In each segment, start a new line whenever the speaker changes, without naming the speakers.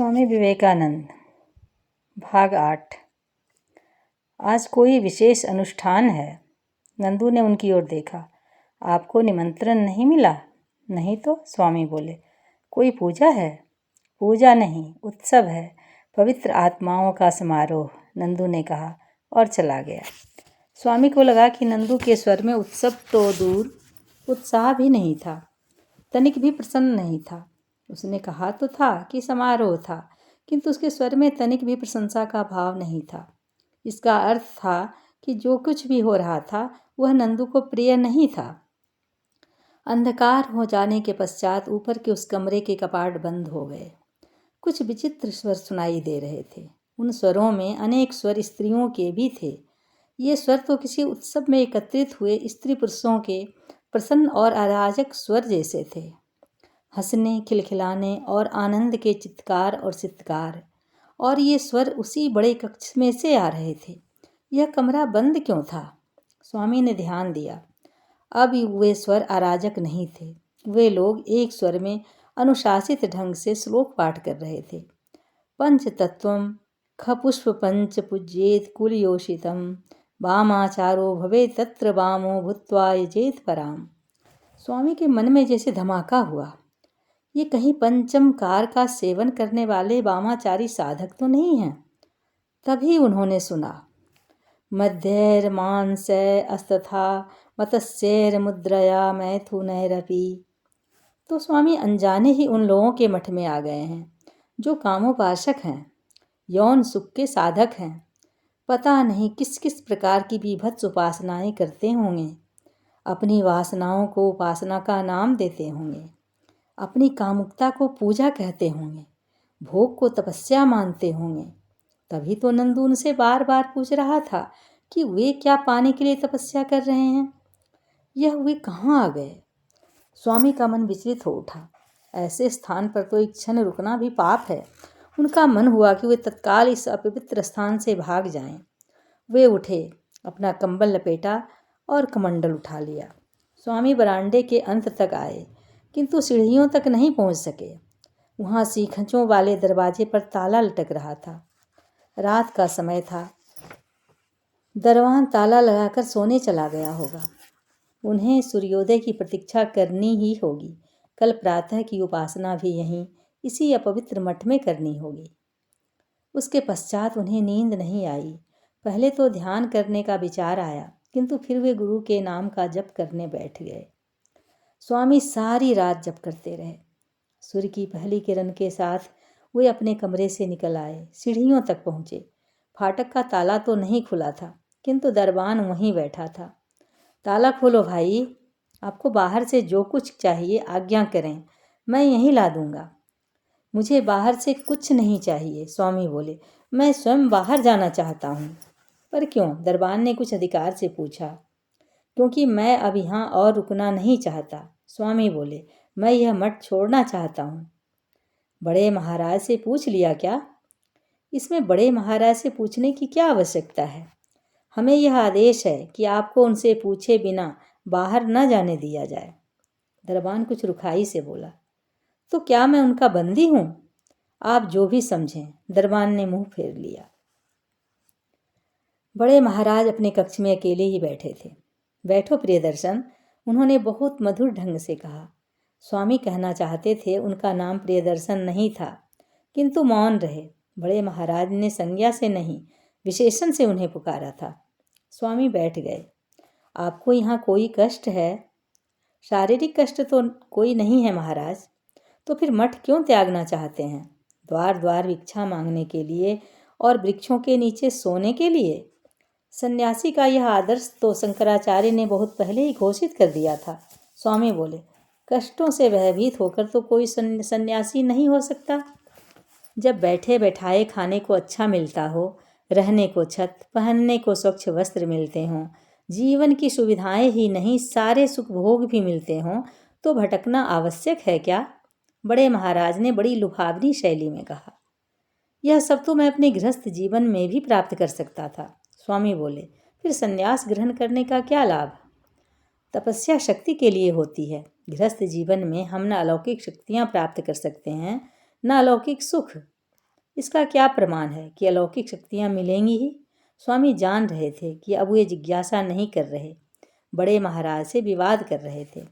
स्वामी विवेकानंद भाग 8। आज कोई विशेष अनुष्ठान है? नंदू ने उनकी ओर देखा। आपको निमंत्रण नहीं मिला? नहीं तो, स्वामी बोले। कोई पूजा है? पूजा नहीं, उत्सव है, पवित्र आत्माओं का समारोह, नंदू ने कहा और चला गया। स्वामी को लगा कि नंदू के स्वर में उत्सव तो दूर, उत्साह भी नहीं था, तनिक भी प्रसन्न नहीं था। उसने कहा तो था कि समारोह था, किंतु उसके स्वर में तनिक भी प्रशंसा का भाव नहीं था। इसका अर्थ था कि जो कुछ भी हो रहा था वह नंदू को प्रिय नहीं था। अंधकार हो जाने के पश्चात ऊपर के उस कमरे के कपाट बंद हो गए। कुछ विचित्र स्वर सुनाई दे रहे थे। उन स्वरों में अनेक स्वर स्त्रियों के भी थे। ये स्वर तो किसी उत्सव में एकत्रित हुए स्त्री पुरुषों के प्रसन्न और अराजक स्वर जैसे थे। हंसने, खिलखिलाने और आनंद के चित्कार और सित्कार, और ये स्वर उसी बड़े कक्ष में से आ रहे थे। यह कमरा बंद क्यों था? स्वामी ने ध्यान दिया। अब वे स्वर अराजक नहीं थे। वे लोग एक स्वर में अनुशासित ढंग से श्लोक पाठ कर रहे थे। पंच तत्वम खपुष्प पंच पूज्येत कुलयोषितम वामाचारो भवे तत्र वामो भूत्वा यजेत पराम। स्वामी के मन में जैसे धमाका हुआ। ये कहीं पंचम कार का सेवन करने वाले वामाचारी साधक तो नहीं हैं? तभी उन्होंने सुना, मध्यैर मानसै अस्तथा मतस्यैर मुद्रया मैथुनैरपि। तो स्वामी अनजाने ही उन लोगों के मठ में आ गए हैं जो कामोपासक हैं, यौन सुख के साधक हैं। पता नहीं किस किस प्रकार की बीभत्स उपासनाएं करते होंगे। अपनी वासनाओं को उपासना का नाम देते होंगे। अपनी कामुकता को पूजा कहते होंगे। भोग को तपस्या मानते होंगे। तभी तो नंदू उनसे बार बार पूछ रहा था कि वे क्या पाने के लिए तपस्या कर रहे हैं। यह वे कहाँ आ गए? स्वामी का मन विचलित हो उठा। ऐसे स्थान पर तो एक क्षण रुकना भी पाप है। उनका मन हुआ कि वे तत्काल इस अपवित्र स्थान से भाग जाएं। वे उठे, अपना कंबल लपेटा और कमंडल उठा लिया। स्वामी बरामदे के अंत तक आए, किंतु सीढ़ियों तक नहीं पहुंच सके। वहां सीखचों वाले दरवाजे पर ताला लटक रहा था। रात का समय था। दरवान ताला लगाकर सोने चला गया होगा। उन्हें सूर्योदय की प्रतीक्षा करनी ही होगी। कल प्रातः की उपासना भी यहीं इसी अपवित्र मठ में करनी होगी। उसके पश्चात उन्हें नींद नहीं आई। पहले तो ध्यान करने का विचार आया, किंतु फिर वे गुरु के नाम का जप करने बैठ गए। स्वामी सारी रात जप करते रहे। सूर्य की पहली किरण के साथ वे अपने कमरे से निकल आए, सीढ़ियों तक पहुँचे। फाटक का ताला तो नहीं खुला था, किंतु दरबान वहीं बैठा था। ताला खोलो भाई, आपको बाहर से जो कुछ चाहिए आज्ञा करें, मैं यहीं ला दूंगा। मुझे बाहर से कुछ नहीं चाहिए, स्वामी बोले। मैं स्वयं बाहर जाना चाहता हूँ। पर क्यों? दरबान ने कुछ अधिकार से पूछा। क्योंकि मैं अब यहाँ और रुकना नहीं चाहता, स्वामी बोले। मैं यह मठ छोड़ना चाहता हूँ। बड़े महाराज से पूछ लिया क्या? इसमें बड़े महाराज से पूछने की क्या आवश्यकता है? हमें यह आदेश है कि आपको उनसे पूछे बिना बाहर न जाने दिया जाए। दरबान कुछ रुखाई से बोला। तो क्या मैं उनका बंदी हूँ? आप जो भी समझें, दरबान ने मुंह फेर लिया। बड़े महाराज अपने कक्ष में अकेले ही बैठे थे। बैठो प्रियदर्शन, उन्होंने बहुत मधुर ढंग से कहा। स्वामी कहना चाहते थे उनका नाम प्रियदर्शन नहीं था, किंतु मौन रहे। बड़े महाराज ने संज्ञा से नहीं, विशेषण से उन्हें पुकारा था। स्वामी बैठ गए। आपको यहाँ कोई कष्ट है? शारीरिक कष्ट तो कोई नहीं है महाराज। तो फिर मठ क्यों त्यागना चाहते हैं? द्वार द्वार भिक्षा मांगने के लिए और वृक्षों के नीचे सोने के लिए? सन्यासी का यह आदर्श तो शंकराचार्य ने बहुत पहले ही घोषित कर दिया था। स्वामी बोले, कष्टों से भयभीत होकर तो कोई सन्यासी नहीं हो सकता। जब बैठे बैठाए खाने को अच्छा मिलता हो, रहने को छत, पहनने को स्वच्छ वस्त्र मिलते हों, जीवन की सुविधाएं ही नहीं सारे सुख भोग भी मिलते हों, तो भटकना आवश्यक है क्या? बड़े महाराज ने बड़ी लुभावनी शैली में कहा। यह सब तो मैं अपने गृहस्थ जीवन में भी प्राप्त कर सकता था, स्वामी बोले। फिर संन्यास ग्रहण करने का क्या लाभ? तपस्या शक्ति के लिए होती है। गृहस्थ जीवन में हम न अलौकिक शक्तियाँ प्राप्त कर सकते हैं, न अलौकिक सुख। इसका क्या प्रमाण है कि अलौकिक शक्तियाँ मिलेंगी ही? स्वामी जान रहे थे कि अब वे जिज्ञासा नहीं कर रहे, बड़े महाराज से विवाद कर रहे थे।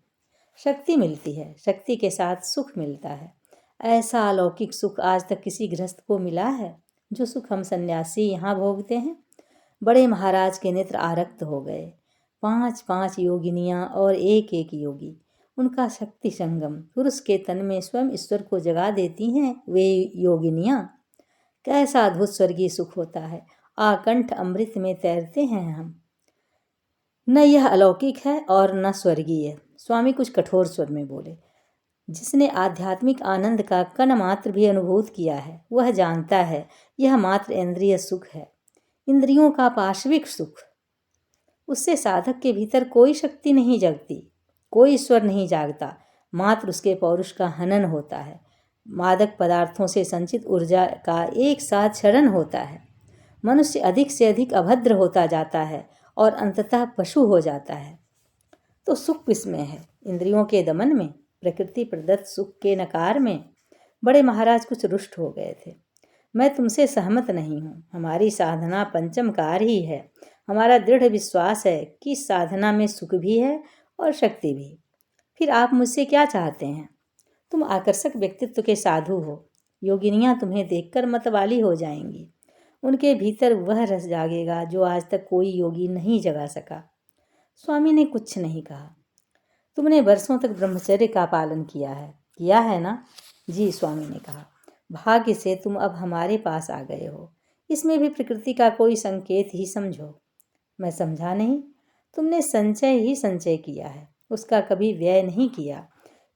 शक्ति मिलती है, शक्ति के साथ सुख मिलता है। ऐसा अलौकिक सुख आज तक किसी गृहस्थ को मिला है जो सुख हम सन्यासी यहाँ भोगते हैं? बड़े महाराज के नेत्र आरक्त हो गए। 5-5 योगिनियाँ और एक एक योगी, उनका शक्ति संगम, पुरुष के तन में स्वयं ईश्वर को जगा देती हैं वे योगिनियाँ। कैसा अद्भुत स्वर्गीय सुख होता है, आकंठ अमृत में तैरते हैं हम। न यह अलौकिक है और न स्वर्गीय। स्वामी कुछ कठोर स्वर में बोले। जिसने आध्यात्मिक आनंद का कण मात्र भी अनुभूत किया है वह जानता है यह मात्र इंद्रिय सुख है, इंद्रियों का पाशविक सुख। उससे साधक के भीतर कोई शक्ति नहीं जगती, कोई ईश्वर नहीं जागता, मात्र उसके पौरुष का हनन होता है। मादक पदार्थों से संचित ऊर्जा का एक साथ क्षरण होता है। मनुष्य अधिक से अधिक अभद्र होता जाता है और अंततः पशु हो जाता है। तो सुख किसमें है? इंद्रियों के दमन में, प्रकृति प्रदत्त सुख के नकार में। बड़े महाराज कुछ रुष्ट हो गए थे। मैं तुमसे सहमत नहीं हूँ। हमारी साधना पंचमकार ही है। हमारा दृढ़ विश्वास है कि साधना में सुख भी है और शक्ति भी। फिर आप मुझसे क्या चाहते हैं? तुम आकर्षक व्यक्तित्व के साधु हो। योगिनियाँ तुम्हें देखकर मतवाली हो जाएंगी। उनके भीतर वह रस जागेगा जो आज तक कोई योगी नहीं जगा सका। स्वामी ने कुछ नहीं कहा। तुमने वर्षों तक ब्रह्मचर्य का पालन किया है ना? जी, स्वामी ने कहा। भाग्य से तुम अब हमारे पास आ गए हो। इसमें भी प्रकृति का कोई संकेत ही समझो। मैं समझा नहीं। तुमने संचय ही संचय किया है, उसका कभी व्यय नहीं किया।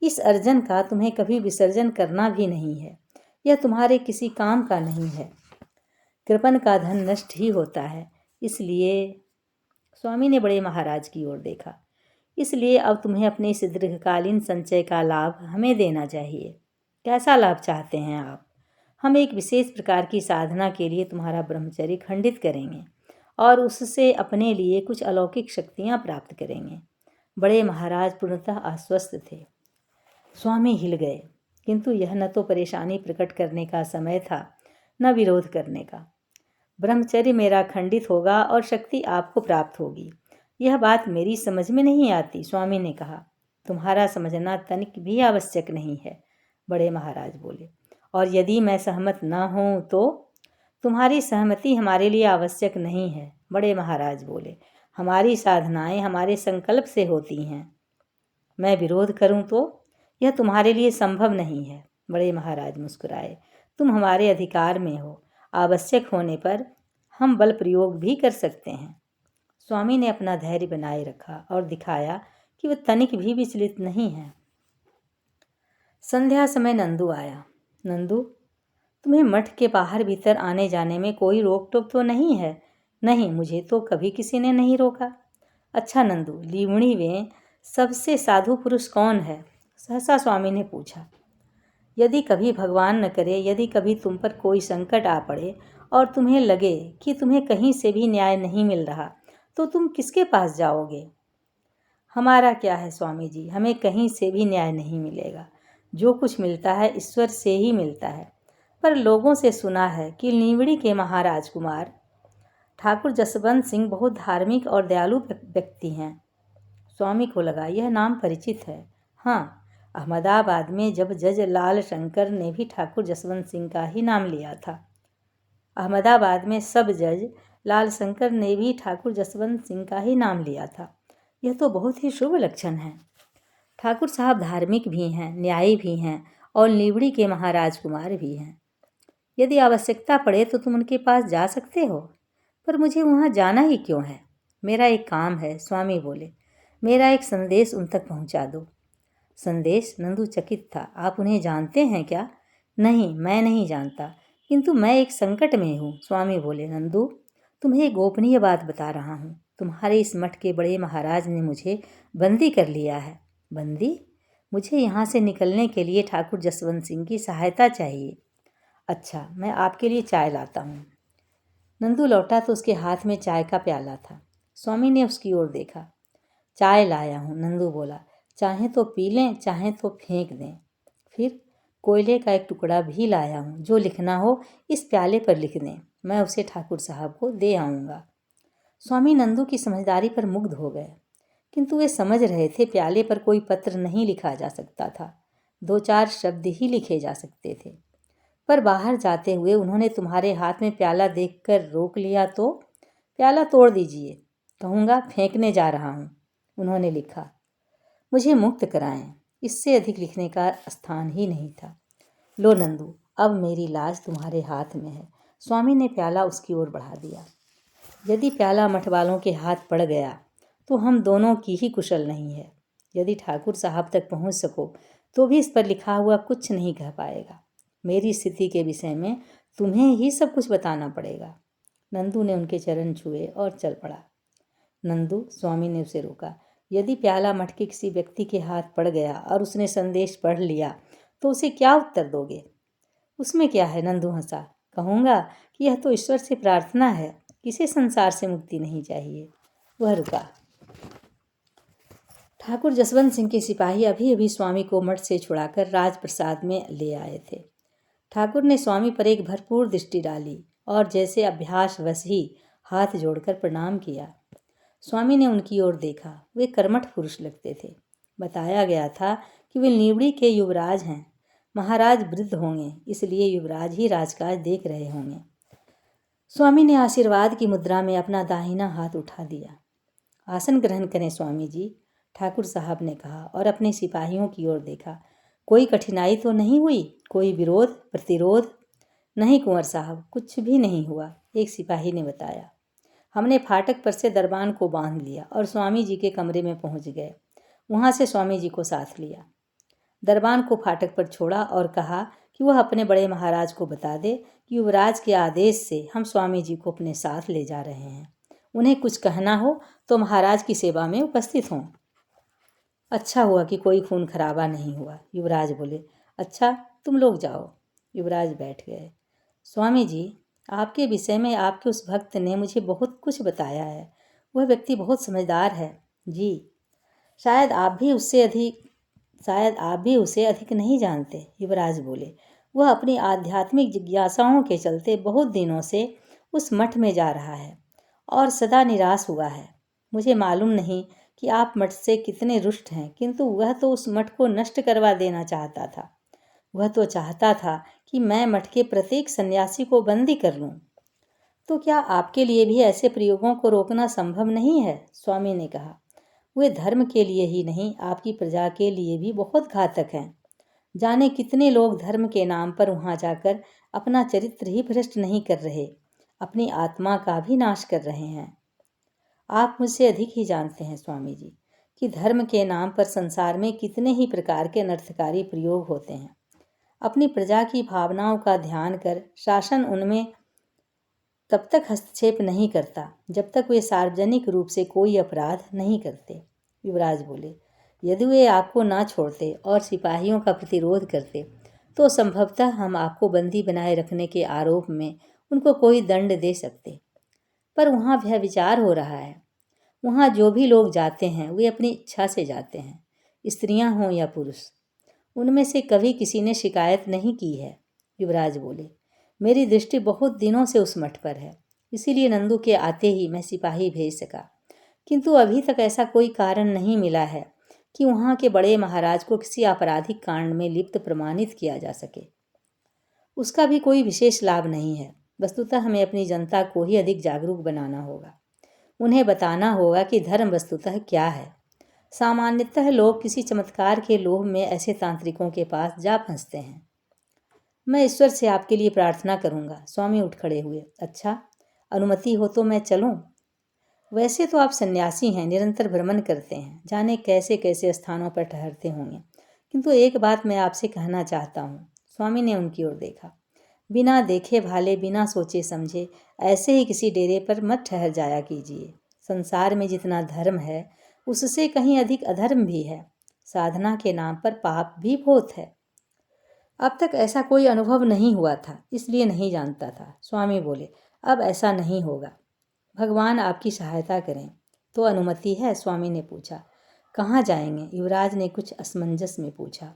इस अर्जन का तुम्हें कभी विसर्जन करना भी नहीं है। यह तुम्हारे किसी काम का नहीं है। कृपण का धन नष्ट ही होता है। इसलिए स्वामी ने बड़े महाराज की ओर देखा। इसलिए अब तुम्हें अपने इस दीर्घकालीन संचय का लाभ हमें देना चाहिए। कैसा लाभ चाहते हैं आप? हम एक विशेष प्रकार की साधना के लिए तुम्हारा ब्रह्मचर्य खंडित करेंगे और उससे अपने लिए कुछ अलौकिक शक्तियाँ प्राप्त करेंगे। बड़े महाराज पूर्णतः आश्वस्त थे। स्वामी हिल गए, किंतु यह न तो परेशानी प्रकट करने का समय था न विरोध करने का। ब्रह्मचर्य मेरा खंडित होगा और शक्ति आपको प्राप्त होगी, यह बात मेरी समझ में नहीं आती। स्वामी ने कहा। तुम्हारा समझना तनिक भी आवश्यक नहीं है, बड़े महाराज बोले। और यदि मैं सहमत न हूँ तो? तुम्हारी सहमति हमारे लिए आवश्यक नहीं है, बड़े महाराज बोले। हमारी साधनाएं हमारे संकल्प से होती हैं। मैं विरोध करूँ तो? यह तुम्हारे लिए संभव नहीं है, बड़े महाराज मुस्कुराए। तुम हमारे अधिकार में हो। आवश्यक होने पर हम बल प्रयोग भी कर सकते हैं। स्वामी ने अपना धैर्य बनाए रखा और दिखाया कि वह तनिक भी विचलित नहीं है। संध्या समय नंदू आया। नंदू, तुम्हें मठ के बाहर भीतर आने जाने में कोई रोक टोक तो नहीं है? नहीं, मुझे तो कभी किसी ने नहीं रोका। अच्छा नंदू, लीवणी में सबसे साधु पुरुष कौन है? सहसा स्वामी ने पूछा। यदि कभी भगवान न करे, यदि कभी तुम पर कोई संकट आ पड़े और तुम्हें लगे कि तुम्हें कहीं से भी न्याय नहीं मिल रहा, तो तुम किसके पास जाओगे? हमारा क्या है स्वामी जी, हमें कहीं से भी न्याय नहीं मिलेगा। जो कुछ मिलता है ईश्वर से ही मिलता है। पर लोगों से सुना है कि लीवड़ी के महाराजकुमार ठाकुर जसवंत सिंह बहुत धार्मिक और दयालु व्यक्ति हैं। स्वामी को लगा यह नाम परिचित है। हाँ, अहमदाबाद में जब जज लाल शंकर ने भी ठाकुर जसवंत सिंह का ही नाम लिया था। अहमदाबाद में सब जज लाल शंकर ने भी ठाकुर जसवंत सिंह का ही नाम लिया था। यह तो बहुत ही शुभ लक्षण है। ठाकुर साहब धार्मिक भी हैं, न्यायी भी हैं और लीवड़ी के महाराज कुमार भी हैं। यदि आवश्यकता पड़े तो तुम उनके पास जा सकते हो। पर मुझे वहाँ जाना ही क्यों है? मेरा एक काम है, स्वामी बोले। मेरा एक संदेश उन तक पहुँचा दो। संदेश? नंदू चकित था। आप उन्हें जानते हैं क्या? नहीं, मैं नहीं जानता, किंतु मैं एक संकट में हूँ, स्वामी बोले। नंदू, तुम्हें एक गोपनीय बात बता रहा हूँ। तुम्हारे इस मठ के बड़े महाराज ने मुझे बंदी कर लिया है। बंदी? मुझे यहाँ से निकलने के लिए ठाकुर जसवंत सिंह की सहायता चाहिए। अच्छा, मैं आपके लिए चाय लाता हूँ। नंदू लौटा तो उसके हाथ में चाय का प्याला था। स्वामी ने उसकी ओर देखा। चाय लाया हूँ, नंदू बोला। चाहे तो पी लें, चाहे तो फेंक दें। फिर कोयले का एक टुकड़ा भी लाया हूँ। जो लिखना हो इस प्याले पर लिख दें, मैं उसे ठाकुर साहब को दे आऊँगा। स्वामी नंदू की समझदारी पर मुग्ध हो गए, किंतु वे समझ रहे थे प्याले पर कोई पत्र नहीं लिखा जा सकता था, 2-4 शब्द ही लिखे जा सकते थे। पर बाहर जाते हुए उन्होंने तुम्हारे हाथ में प्याला देखकर रोक लिया तो प्याला तोड़ दीजिए, कहूँगा फेंकने जा रहा हूँ, उन्होंने लिखा। मुझे मुक्त कराएं, इससे अधिक लिखने का स्थान ही नहीं था। लो नंदू, अब मेरी लाज तुम्हारे हाथ में है। स्वामी ने प्याला उसकी ओर बढ़ा दिया। यदि प्याला मठ वालों के हाथ पड़ गया तो हम दोनों की ही कुशल नहीं है। यदि ठाकुर साहब तक पहुंच सको तो भी इस पर लिखा हुआ कुछ नहीं कह पाएगा। मेरी स्थिति के विषय में तुम्हें ही सब कुछ बताना पड़ेगा। नंदू ने उनके चरण छुए और चल पड़ा। नंदू, स्वामी ने उसे रोका, यदि प्याला मठ के किसी व्यक्ति के हाथ पड़ गया और उसने संदेश पढ़ लिया तो उसे क्या उत्तर दोगे? उसमें क्या है? नंदू हंसा। कहूँगा कि यह तो ईश्वर से प्रार्थना है, किसी संसार से मुक्ति नहीं चाहिए। वह रुका। ठाकुर जसवंत सिंह के सिपाही अभी अभी स्वामी को मठ से छुड़ाकर राजप्रसाद में ले आए थे। ठाकुर ने स्वामी पर एक भरपूर दृष्टि डाली और जैसे अभ्यासवश ही हाथ जोड़कर प्रणाम किया। स्वामी ने उनकी ओर देखा। वे कर्मठ पुरुष लगते थे। बताया गया था कि वे नीवड़ी के युवराज हैं। महाराज वृद्ध होंगे, इसलिए युवराज ही राजकाज देख रहे होंगे। स्वामी ने आशीर्वाद की मुद्रा में अपना दाहिना हाथ उठा दिया। आसन ग्रहण करें स्वामी जी, ठाकुर साहब ने कहा और अपने सिपाहियों की ओर देखा। कोई कठिनाई तो नहीं हुई? कोई विरोध प्रतिरोध? नहीं कुंवर साहब, कुछ भी नहीं हुआ, एक सिपाही ने बताया। हमने फाटक पर से दरबान को बांध लिया और स्वामी जी के कमरे में पहुंच गए। वहां से स्वामी जी को साथ लिया। दरबान को फाटक पर छोड़ा और कहा कि वह अपने बड़े महाराज को बता दे कि युवराज के आदेश से हम स्वामी जी को अपने साथ ले जा रहे हैं। उन्हें कुछ कहना हो तो महाराज की सेवा में उपस्थित हों। अच्छा हुआ कि कोई खून खराबा नहीं हुआ, युवराज बोले। अच्छा, तुम लोग जाओ। युवराज बैठ गए। स्वामी जी, आपके विषय में आपके उस भक्त ने मुझे बहुत कुछ बताया है। वह व्यक्ति बहुत समझदार है। जी, शायद आप भी उसे अधिक नहीं जानते, युवराज बोले। वह अपनी आध्यात्मिक जिज्ञासाओं के चलते बहुत दिनों से उस मठ में जा रहा है और सदा निराश हुआ है। मुझे मालूम नहीं कि आप मठ से कितने रुष्ट हैं, किंतु वह तो उस मठ को नष्ट करवा देना चाहता था। वह तो चाहता था कि मैं मठ के प्रत्येक सन्यासी को बंदी कर लूं। तो क्या आपके लिए भी ऐसे प्रयोगों को रोकना संभव नहीं है? स्वामी ने कहा। वे धर्म के लिए ही नहीं, आपकी प्रजा के लिए भी बहुत घातक हैं। जाने कितने लोग धर्म के नाम पर वहां जाकर अपना चरित्र ही भ्रष्ट नहीं कर रहे, अपनी आत्मा का भी नाश कर रहे हैं। आप मुझसे अधिक ही जानते हैं स्वामी जी कि धर्म के नाम पर संसार में कितने ही प्रकार के अनर्थकारी प्रयोग होते हैं। अपनी प्रजा की भावनाओं का ध्यान कर शासन उनमें तब तक हस्तक्षेप नहीं करता जब तक वे सार्वजनिक रूप से कोई अपराध नहीं करते। युवराज बोले। यदि वे आपको ना छोड़ते और सिपाहियों का प्रतिरोध करते तो संभवतः हम आपको बंदी बनाए रखने के आरोप में उनको कोई दंड दे सकते। पर वहाँ वह विचार हो रहा है। वहाँ जो भी लोग जाते हैं वे अपनी इच्छा से जाते हैं, स्त्रियां हों या पुरुष। उनमें से कभी किसी ने शिकायत नहीं की है। युवराज बोले। मेरी दृष्टि बहुत दिनों से उस मठ पर है, इसीलिए नंदू के आते ही मैं सिपाही भेज सका, किंतु अभी तक ऐसा कोई कारण नहीं मिला है कि वहाँ के बड़े महाराज को किसी आपराधिक कांड में लिप्त प्रमाणित किया जा सके। उसका भी कोई विशेष लाभ नहीं है। वस्तुतः हमें अपनी जनता को ही अधिक जागरूक बनाना होगा। उन्हें बताना होगा कि धर्म वस्तुतः क्या है। सामान्यतः लोग किसी चमत्कार के लोभ में ऐसे तांत्रिकों के पास जा फंसते हैं। मैं ईश्वर से आपके लिए प्रार्थना करूंगा। स्वामी उठ खड़े हुए। अच्छा, अनुमति हो तो मैं चलूं? वैसे तो आप सन्यासी हैं, निरंतर भ्रमण करते हैं, जाने कैसे कैसे स्थानों पर ठहरते होंगे, किंतु एक बात मैं आपसे कहना चाहता हूँ। स्वामी ने उनकी ओर देखा। बिना देखे भाले, बिना सोचे समझे ऐसे ही किसी डेरे पर मत ठहर जाया कीजिए। संसार में जितना धर्म है उससे कहीं अधिक अधर्म भी है। साधना के नाम पर पाप भी बहुत है। अब तक ऐसा कोई अनुभव नहीं हुआ था, इसलिए नहीं जानता था। स्वामी बोले। अब ऐसा नहीं होगा, भगवान आपकी सहायता करें। तो अनुमति है? स्वामी ने पूछा। कहाँ जाएंगे? युवराज ने कुछ असमंजस में पूछा।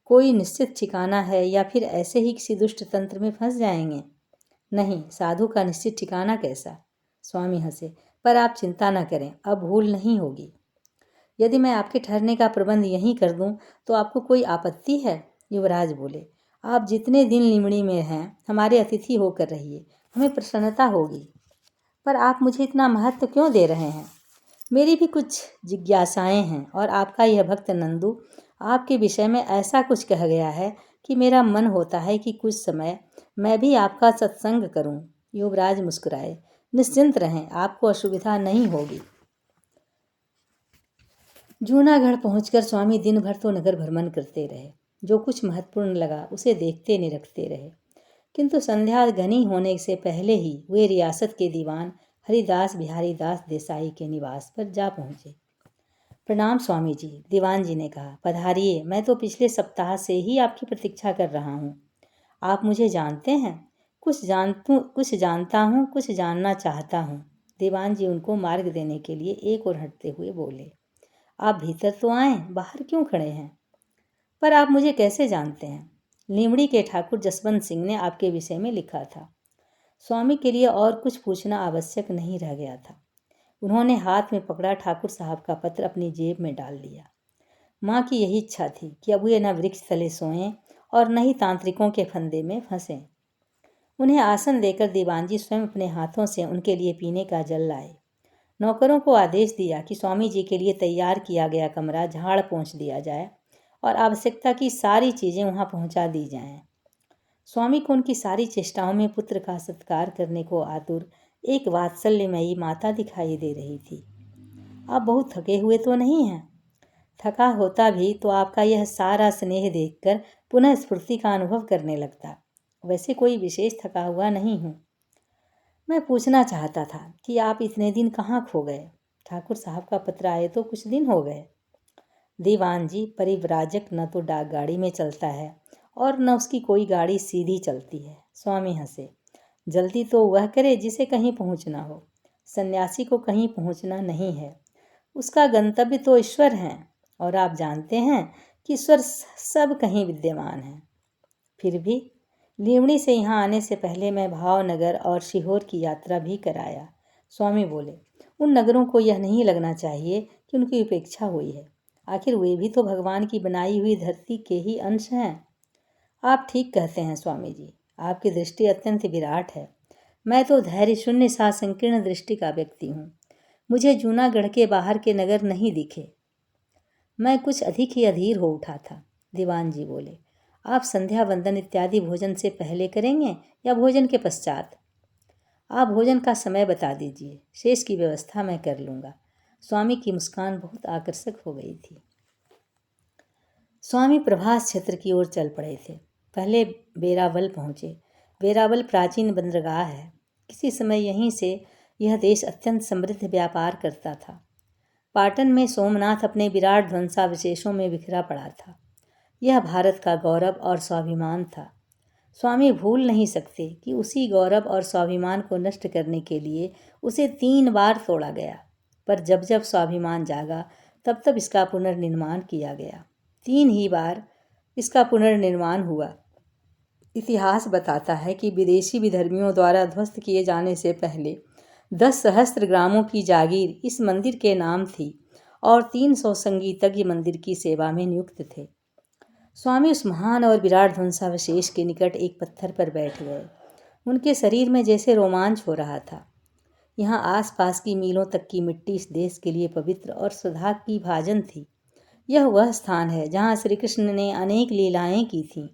कोई निश्चित ठिकाना है या फिर ऐसे ही किसी दुष्ट तंत्र में फंस जाएंगे? नहीं, साधु का निश्चित ठिकाना कैसा? स्वामी हंसे। पर आप चिंता न करें, अब भूल नहीं होगी। यदि मैं आपके ठहरने का प्रबंध यहीं कर दूं तो आपको कोई आपत्ति है? युवराज बोले। आप जितने दिन लिमड़ी में हैं हमारे अतिथि होकर रहिए, हमें प्रसन्नता होगी। पर आप मुझे इतना महत्व क्यों दे रहे हैं? मेरी भी कुछ जिज्ञासाएं हैं और आपका यह भक्त नंदू आपके विषय में ऐसा कुछ कह गया है कि मेरा मन होता है कि कुछ समय मैं भी आपका सत्संग करूं। युवराज मुस्कुराए। निश्चिंत रहें, आपको असुविधा नहीं होगी। जूनागढ़ पहुंचकर स्वामी दिन भर तो नगर भ्रमण करते रहे। जो कुछ महत्वपूर्ण लगा उसे देखते निरखते रहे, किंतु संध्या घनी होने से पहले ही वे रियासत के दीवान हरिदास बिहारी दास देसाई के निवास पर जा पहुंचे। प्रणाम स्वामी जी, दीवान जी ने कहा। पधारिए, मैं तो पिछले सप्ताह से ही आपकी प्रतीक्षा कर रहा हूँ। आप मुझे जानते हैं? कुछ जानता हूँ, कुछ जानना चाहता हूँ। दीवान जी उनको मार्ग देने के लिए एक ओर हटते हुए बोले। आप भीतर तो आए, बाहर क्यों खड़े हैं? पर आप मुझे कैसे जानते हैं? लीमड़ी के ठाकुर जसवंत सिंह ने आपके विषय में लिखा था। स्वामी के लिए और कुछ पूछना आवश्यक नहीं रह गया था। उन्होंने हाथ में पकड़ा ठाकुर साहब का पत्र अपनी जेब में डाल लिया। माँ की यही इच्छा थी कि अब वे न वृक्ष तले सोएं और न ही तांत्रिकों के फंदे में फंसें। उन्हें आसन देकर दीवान जी स्वयं अपने हाथों से उनके लिए पीने का जल लाए। नौकरों को आदेश दिया कि स्वामी जी के लिए तैयार किया गया कमरा झाड़ पोंछ दिया जाए और आवश्यकता की सारी चीज़ें वहाँ पहुँचा दी जाएं। स्वामी को उनकी सारी चेष्टाओं में पुत्र का सत्कार करने को आतुर एक वात्सल्यमयी माता दिखाई दे रही थी। आप बहुत थके हुए तो नहीं हैं? थका होता भी तो आपका यह सारा स्नेह देखकर पुनः स्फूर्ति का अनुभव करने लगता। वैसे कोई विशेष थका हुआ नहीं हूँ। मैं पूछना चाहता था कि आप इतने दिन कहाँ खो गए? ठाकुर साहब का पत्र आए तो कुछ दिन हो गए। दीवान जी, परिव्राजक न तो डाक गाड़ी में चलता है और न उसकी कोई गाड़ी सीधी चलती है। स्वामी हंसे। जल्दी तो वह करे जिसे कहीं पहुंचना हो। सन्यासी को कहीं पहुंचना नहीं है, उसका गंतव्य तो ईश्वर है, और आप जानते हैं कि ईश्वर सब कहीं विद्यमान है। फिर भी लीमड़ी से यहाँ आने से पहले मैं भावनगर और सीहोर की यात्रा भी कराया। स्वामी बोले। उन नगरों को यह नहीं लगना चाहिए कि उनकी उपेक्षा हुई है। आखिर वे भी तो भगवान की बनाई हुई धरती के ही अंश हैं। आप ठीक कहते हैं स्वामी जी, आपकी दृष्टि अत्यंत विराट है। मैं तो धैर्य शून्य सा संकीर्ण दृष्टि का व्यक्ति हूँ। मुझे जूनागढ़ के बाहर के नगर नहीं दिखे। मैं कुछ अधिक ही अधीर हो उठा था। दीवान जी बोले। आप संध्या वंदन इत्यादि भोजन से पहले करेंगे या भोजन के पश्चात? आप भोजन का समय बता दीजिए, शेष की व्यवस्था मैं कर लूँगा। स्वामी की मुस्कान बहुत आकर्षक हो गई थी। स्वामी प्रभास क्षेत्र की ओर चल पड़े थे। पहले वेरावल पहुँचे। वेरावल प्राचीन बंदरगाह है। किसी समय यहीं से यह देश अत्यंत समृद्ध व्यापार करता था। पाटन में सोमनाथ अपने विराट ध्वंसावशेषों में बिखरा पड़ा था। यह भारत का गौरव और स्वाभिमान था। स्वामी भूल नहीं सकते कि उसी गौरव और स्वाभिमान को नष्ट करने के लिए उसे 3 बार तोड़ा गया, पर जब जब स्वाभिमान जागा तब तब इसका पुनर्निर्माण किया गया। 3 ही बार इसका पुनर्निर्माण हुआ। इतिहास बताता है कि विदेशी विधर्मियों द्वारा ध्वस्त किए जाने से पहले 10 सहस्त्र ग्रामों की जागीर इस मंदिर के नाम थी और 300 संगीतज्ञ मंदिर की सेवा में नियुक्त थे। स्वामी उस महान और विराट ध्वंसावशेष के निकट एक पत्थर पर बैठ गए। उनके शरीर में जैसे रोमांच हो रहा था। यहाँ आसपास की मीलों तक की मिट्टी इस देश के लिए पवित्र और सुधा की भाजन थी। यह वह स्थान है जहाँ श्री कृष्ण ने अनेक लीलाएं की थीं।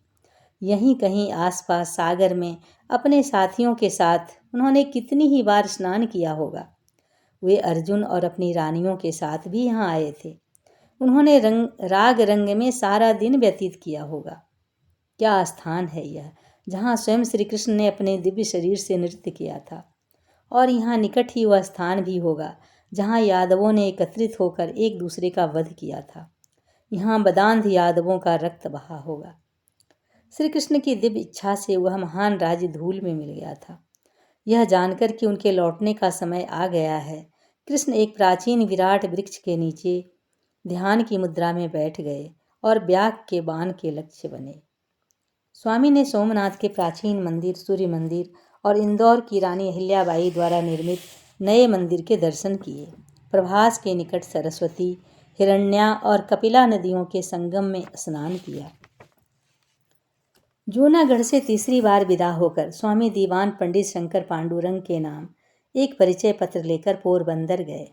यहीं कहीं आसपास सागर में अपने साथियों के साथ उन्होंने कितनी ही बार स्नान किया होगा। वे अर्जुन और अपनी रानियों के साथ भी यहाँ आए थे। उन्होंने राग रंग में सारा दिन व्यतीत किया होगा। क्या स्थान है यह, जहाँ स्वयं श्री कृष्ण ने अपने दिव्य शरीर से नृत्य किया था। और यहाँ निकट ही वह स्थान भी होगा जहाँ यादवों ने एकत्रित होकर एक दूसरे का वध किया था। यहाँ बदांध यादवों का रक्त बहा होगा। श्री कृष्ण की दिव्य इच्छा से वह महान राज्य धूल में मिल गया था। यह जानकर कि उनके लौटने का समय आ गया है, कृष्ण एक प्राचीन विराट वृक्ष के नीचे ध्यान की मुद्रा में बैठ गए और ब्याह के बाण के लक्ष्य बने। स्वामी ने सोमनाथ के प्राचीन मंदिर, सूर्य मंदिर और इंदौर की रानी अहिल्याबाई द्वारा निर्मित नए मंदिर के दर्शन किए। प्रभास के निकट सरस्वती, हिरण्या और कपिला नदियों के संगम में स्नान किया। जूनागढ़ से तीसरी बार विदा होकर स्वामी दीवान पंडित शंकर पांडुरंग के नाम एक परिचय पत्र लेकर पोरबंदर गए।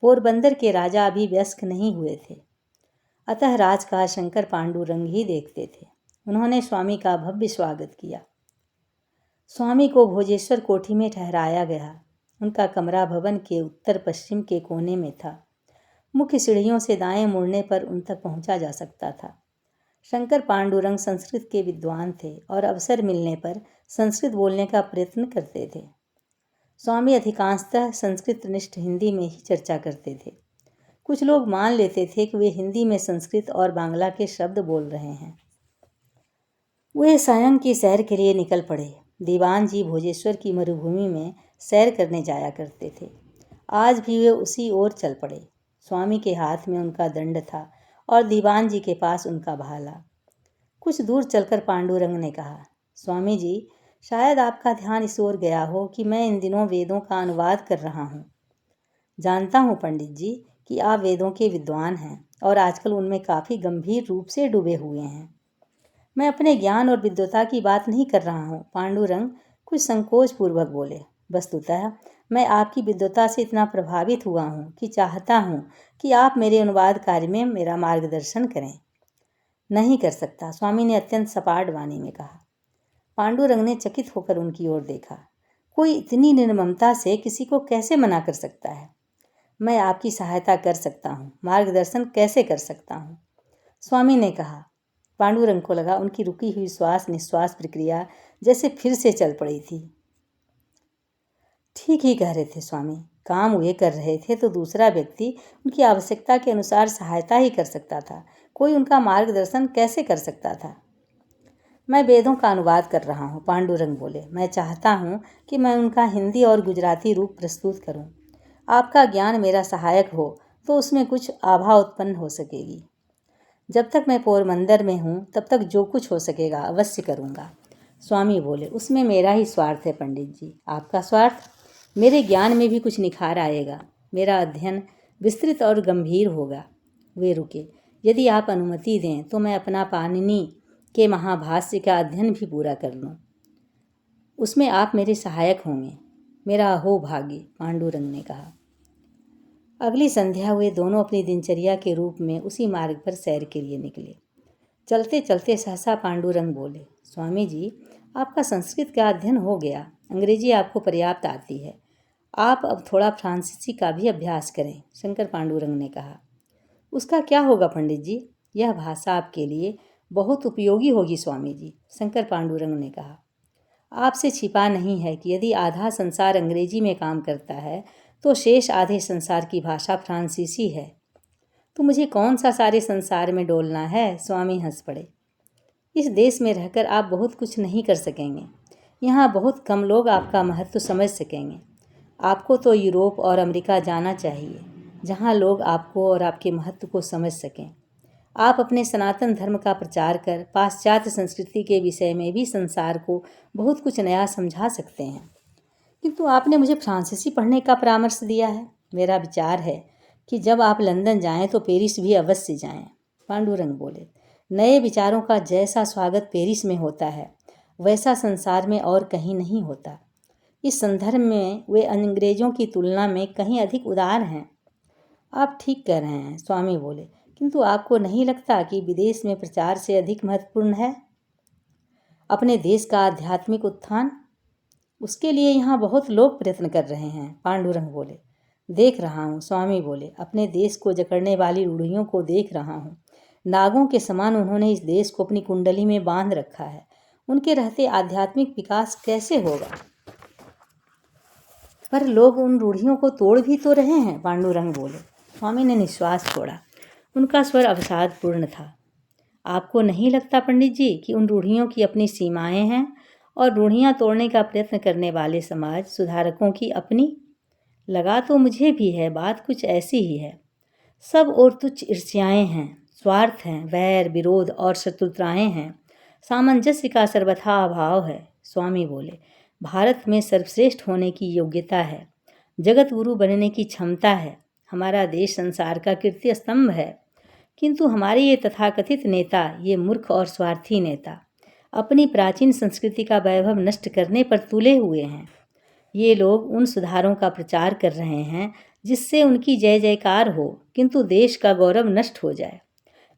पोरबंदर के राजा अभी वयस्क नहीं हुए थे, अतः राजकाज शंकर पांडुरंग ही देखते थे। उन्होंने स्वामी का भव्य स्वागत किया। स्वामी को भोजेश्वर कोठी में ठहराया गया। उनका कमरा भवन के उत्तर पश्चिम के कोने में था। मुख्य सीढ़ियों से दाएं मुड़ने पर उन तक पहुंचा जा सकता था। शंकर पांडुरंग संस्कृत के विद्वान थे और अवसर मिलने पर संस्कृत बोलने का प्रयत्न करते थे। स्वामी अधिकांशतः संस्कृतनिष्ठ हिंदी में ही चर्चा करते थे। कुछ लोग मान लेते थे कि वे हिंदी में संस्कृत और बांग्ला के शब्द बोल रहे हैं। वे सायं की सैर के लिए निकल पड़े। दीवान जी भोजेश्वर की मरुभूमि में सैर करने जाया करते थे। आज भी वे उसी ओर चल पड़े। स्वामी के हाथ में उनका दंड था और दीवान जी के पास उनका भाला। कुछ दूर चलकर पांडुरंग ने कहा, स्वामी जी, शायद आपका ध्यान इस ओर गया हो कि मैं इन दिनों वेदों का अनुवाद कर रहा हूँ। जानता हूँ पंडित जी कि आप वेदों के विद्वान हैं और आजकल उनमें काफ़ी गंभीर रूप से डूबे हुए हैं। मैं अपने ज्ञान और विद्वता की बात नहीं कर रहा हूँ। पांडुरंग कुछ संकोच पूर्वक बोले, वस्तुतः मैं आपकी विद्वता से इतना प्रभावित हुआ हूँ कि चाहता हूँ कि आप मेरे अनुवाद कार्य में मेरा मार्गदर्शन करें। नहीं कर सकता, स्वामी ने अत्यंत सपाट वाणी में कहा। पांडुरंग ने चकित होकर उनकी ओर देखा। कोई इतनी निर्ममता से किसी को कैसे मना कर सकता है? मैं आपकी सहायता कर सकता हूँ, मार्गदर्शन कैसे कर सकता हूँ? स्वामी ने कहा। पांडुरंग को लगा उनकी रुकी हुई श्वास निश्वास प्रक्रिया जैसे फिर से चल पड़ी थी। ठीक ही कह रहे थे स्वामी। काम वे कर रहे थे तो दूसरा व्यक्ति उनकी आवश्यकता के अनुसार सहायता ही कर सकता था। कोई उनका मार्गदर्शन कैसे कर सकता था? मैं वेदों का अनुवाद कर रहा हूँ, पांडुरंग बोले। मैं चाहता हूँ कि मैं उनका हिंदी और गुजराती रूप प्रस्तुत करूँ। आपका ज्ञान मेरा सहायक हो तो उसमें कुछ आभा उत्पन्न हो सकेगी। जब तक मैं पोरबंदर में हूँ तब तक जो कुछ हो सकेगा अवश्य करूँगा। स्वामी बोले, उसमें मेरा ही स्वार्थ है पंडित जी। आपका स्वार्थ? मेरे ज्ञान में भी कुछ निखार आएगा। मेरा अध्ययन विस्तृत और गंभीर होगा। वे रुके। यदि आप अनुमति दें तो मैं अपना पाणिनि के महाभाष्य का अध्ययन भी पूरा कर लूँ। उसमें आप मेरे सहायक होंगे। मेरा अहो भाग्य, पांडुरंग ने कहा। अगली संध्या वे दोनों अपनी दिनचर्या के रूप में उसी मार्ग पर सैर के लिए निकले। चलते चलते सहसा पांडुरंग बोले, स्वामी जी, आपका संस्कृत का अध्ययन हो गया, अंग्रेजी आपको पर्याप्त आती है। आप अब थोड़ा फ्रांसीसी का भी अभ्यास करें। शंकर पांडुरंग ने कहा। उसका क्या होगा पंडित जी? यह भाषा आपके लिए बहुत उपयोगी होगी स्वामी जी, शंकर पांडुरंग ने कहा। आपसे छिपा नहीं है कि यदि आधा संसार अंग्रेजी में काम करता है तो शेष आधे संसार की भाषा फ्रांसीसी है। तो मुझे कौन सा सारे संसार में डोलना है? स्वामी हंस पड़े। इस देश में रहकर आप बहुत कुछ नहीं कर सकेंगे। यहाँ बहुत कम लोग आपका महत्व समझ सकेंगे। आपको तो यूरोप और अमेरिका जाना चाहिए, जहाँ लोग आपको और आपके महत्व को समझ सकें। आप अपने सनातन धर्म का प्रचार कर पाश्चात्य संस्कृति के विषय में भी संसार को बहुत कुछ नया समझा सकते हैं। किंतु आपने मुझे फ्रांसीसी पढ़ने का परामर्श दिया है। मेरा विचार है कि जब आप लंदन जाएं तो पेरिस भी अवश्य जाएं। पांडुरंग बोले, नए विचारों का जैसा स्वागत पेरिस में होता है वैसा संसार में और कहीं नहीं होता। इस संदर्भ में वे अंग्रेजों की तुलना में कहीं अधिक उदार हैं। आप ठीक कह रहे हैं, स्वामी बोले, किंतु आपको नहीं लगता कि विदेश में प्रचार से अधिक महत्वपूर्ण है अपने देश का आध्यात्मिक उत्थान? उसके लिए यहाँ बहुत लोग प्रयत्न कर रहे हैं। पांडुरंग बोले, देख रहा हूँ। स्वामी बोले, अपने देश को जकड़ने वाली रूढ़ियों को देख रहा हूँ। नागों के समान उन्होंने इस देश को अपनी कुंडली में बांध रखा है। उनके रहते आध्यात्मिक विकास कैसे होगा? पर लोग उन रूढ़ियों को तोड़ भी तो रहे हैं, पांडुरंग बोले। स्वामी ने निश्वास छोड़ा। उनका स्वर अवसादपूर्ण था। आपको नहीं लगता पंडित जी कि उन रूढ़ियों की अपनी सीमाएं हैं और रूढ़ियां तोड़ने का प्रयत्न करने वाले समाज सुधारकों की अपनी? लगा तो मुझे भी है, बात कुछ ऐसी ही है। सब और तुच्छ ईर्ष्याएं हैं। स्वार्थ हैं, वैर, विरोध और शत्रुताएं हैं। सामंजस्य का सर्वथा अभाव है। स्वामी बोले, भारत में सर्वश्रेष्ठ होने की योग्यता है, जगत गुरु बनने की क्षमता है। हमारा देश संसार का कीर्ति स्तंभ है, किंतु हमारे ये तथाकथित नेता, ये मूर्ख और स्वार्थी नेता, अपनी प्राचीन संस्कृति का वैभव नष्ट करने पर तुले हुए हैं। ये लोग उन सुधारों का प्रचार कर रहे हैं जिससे उनकी जय जयकार हो, किंतु देश का गौरव नष्ट हो जाए।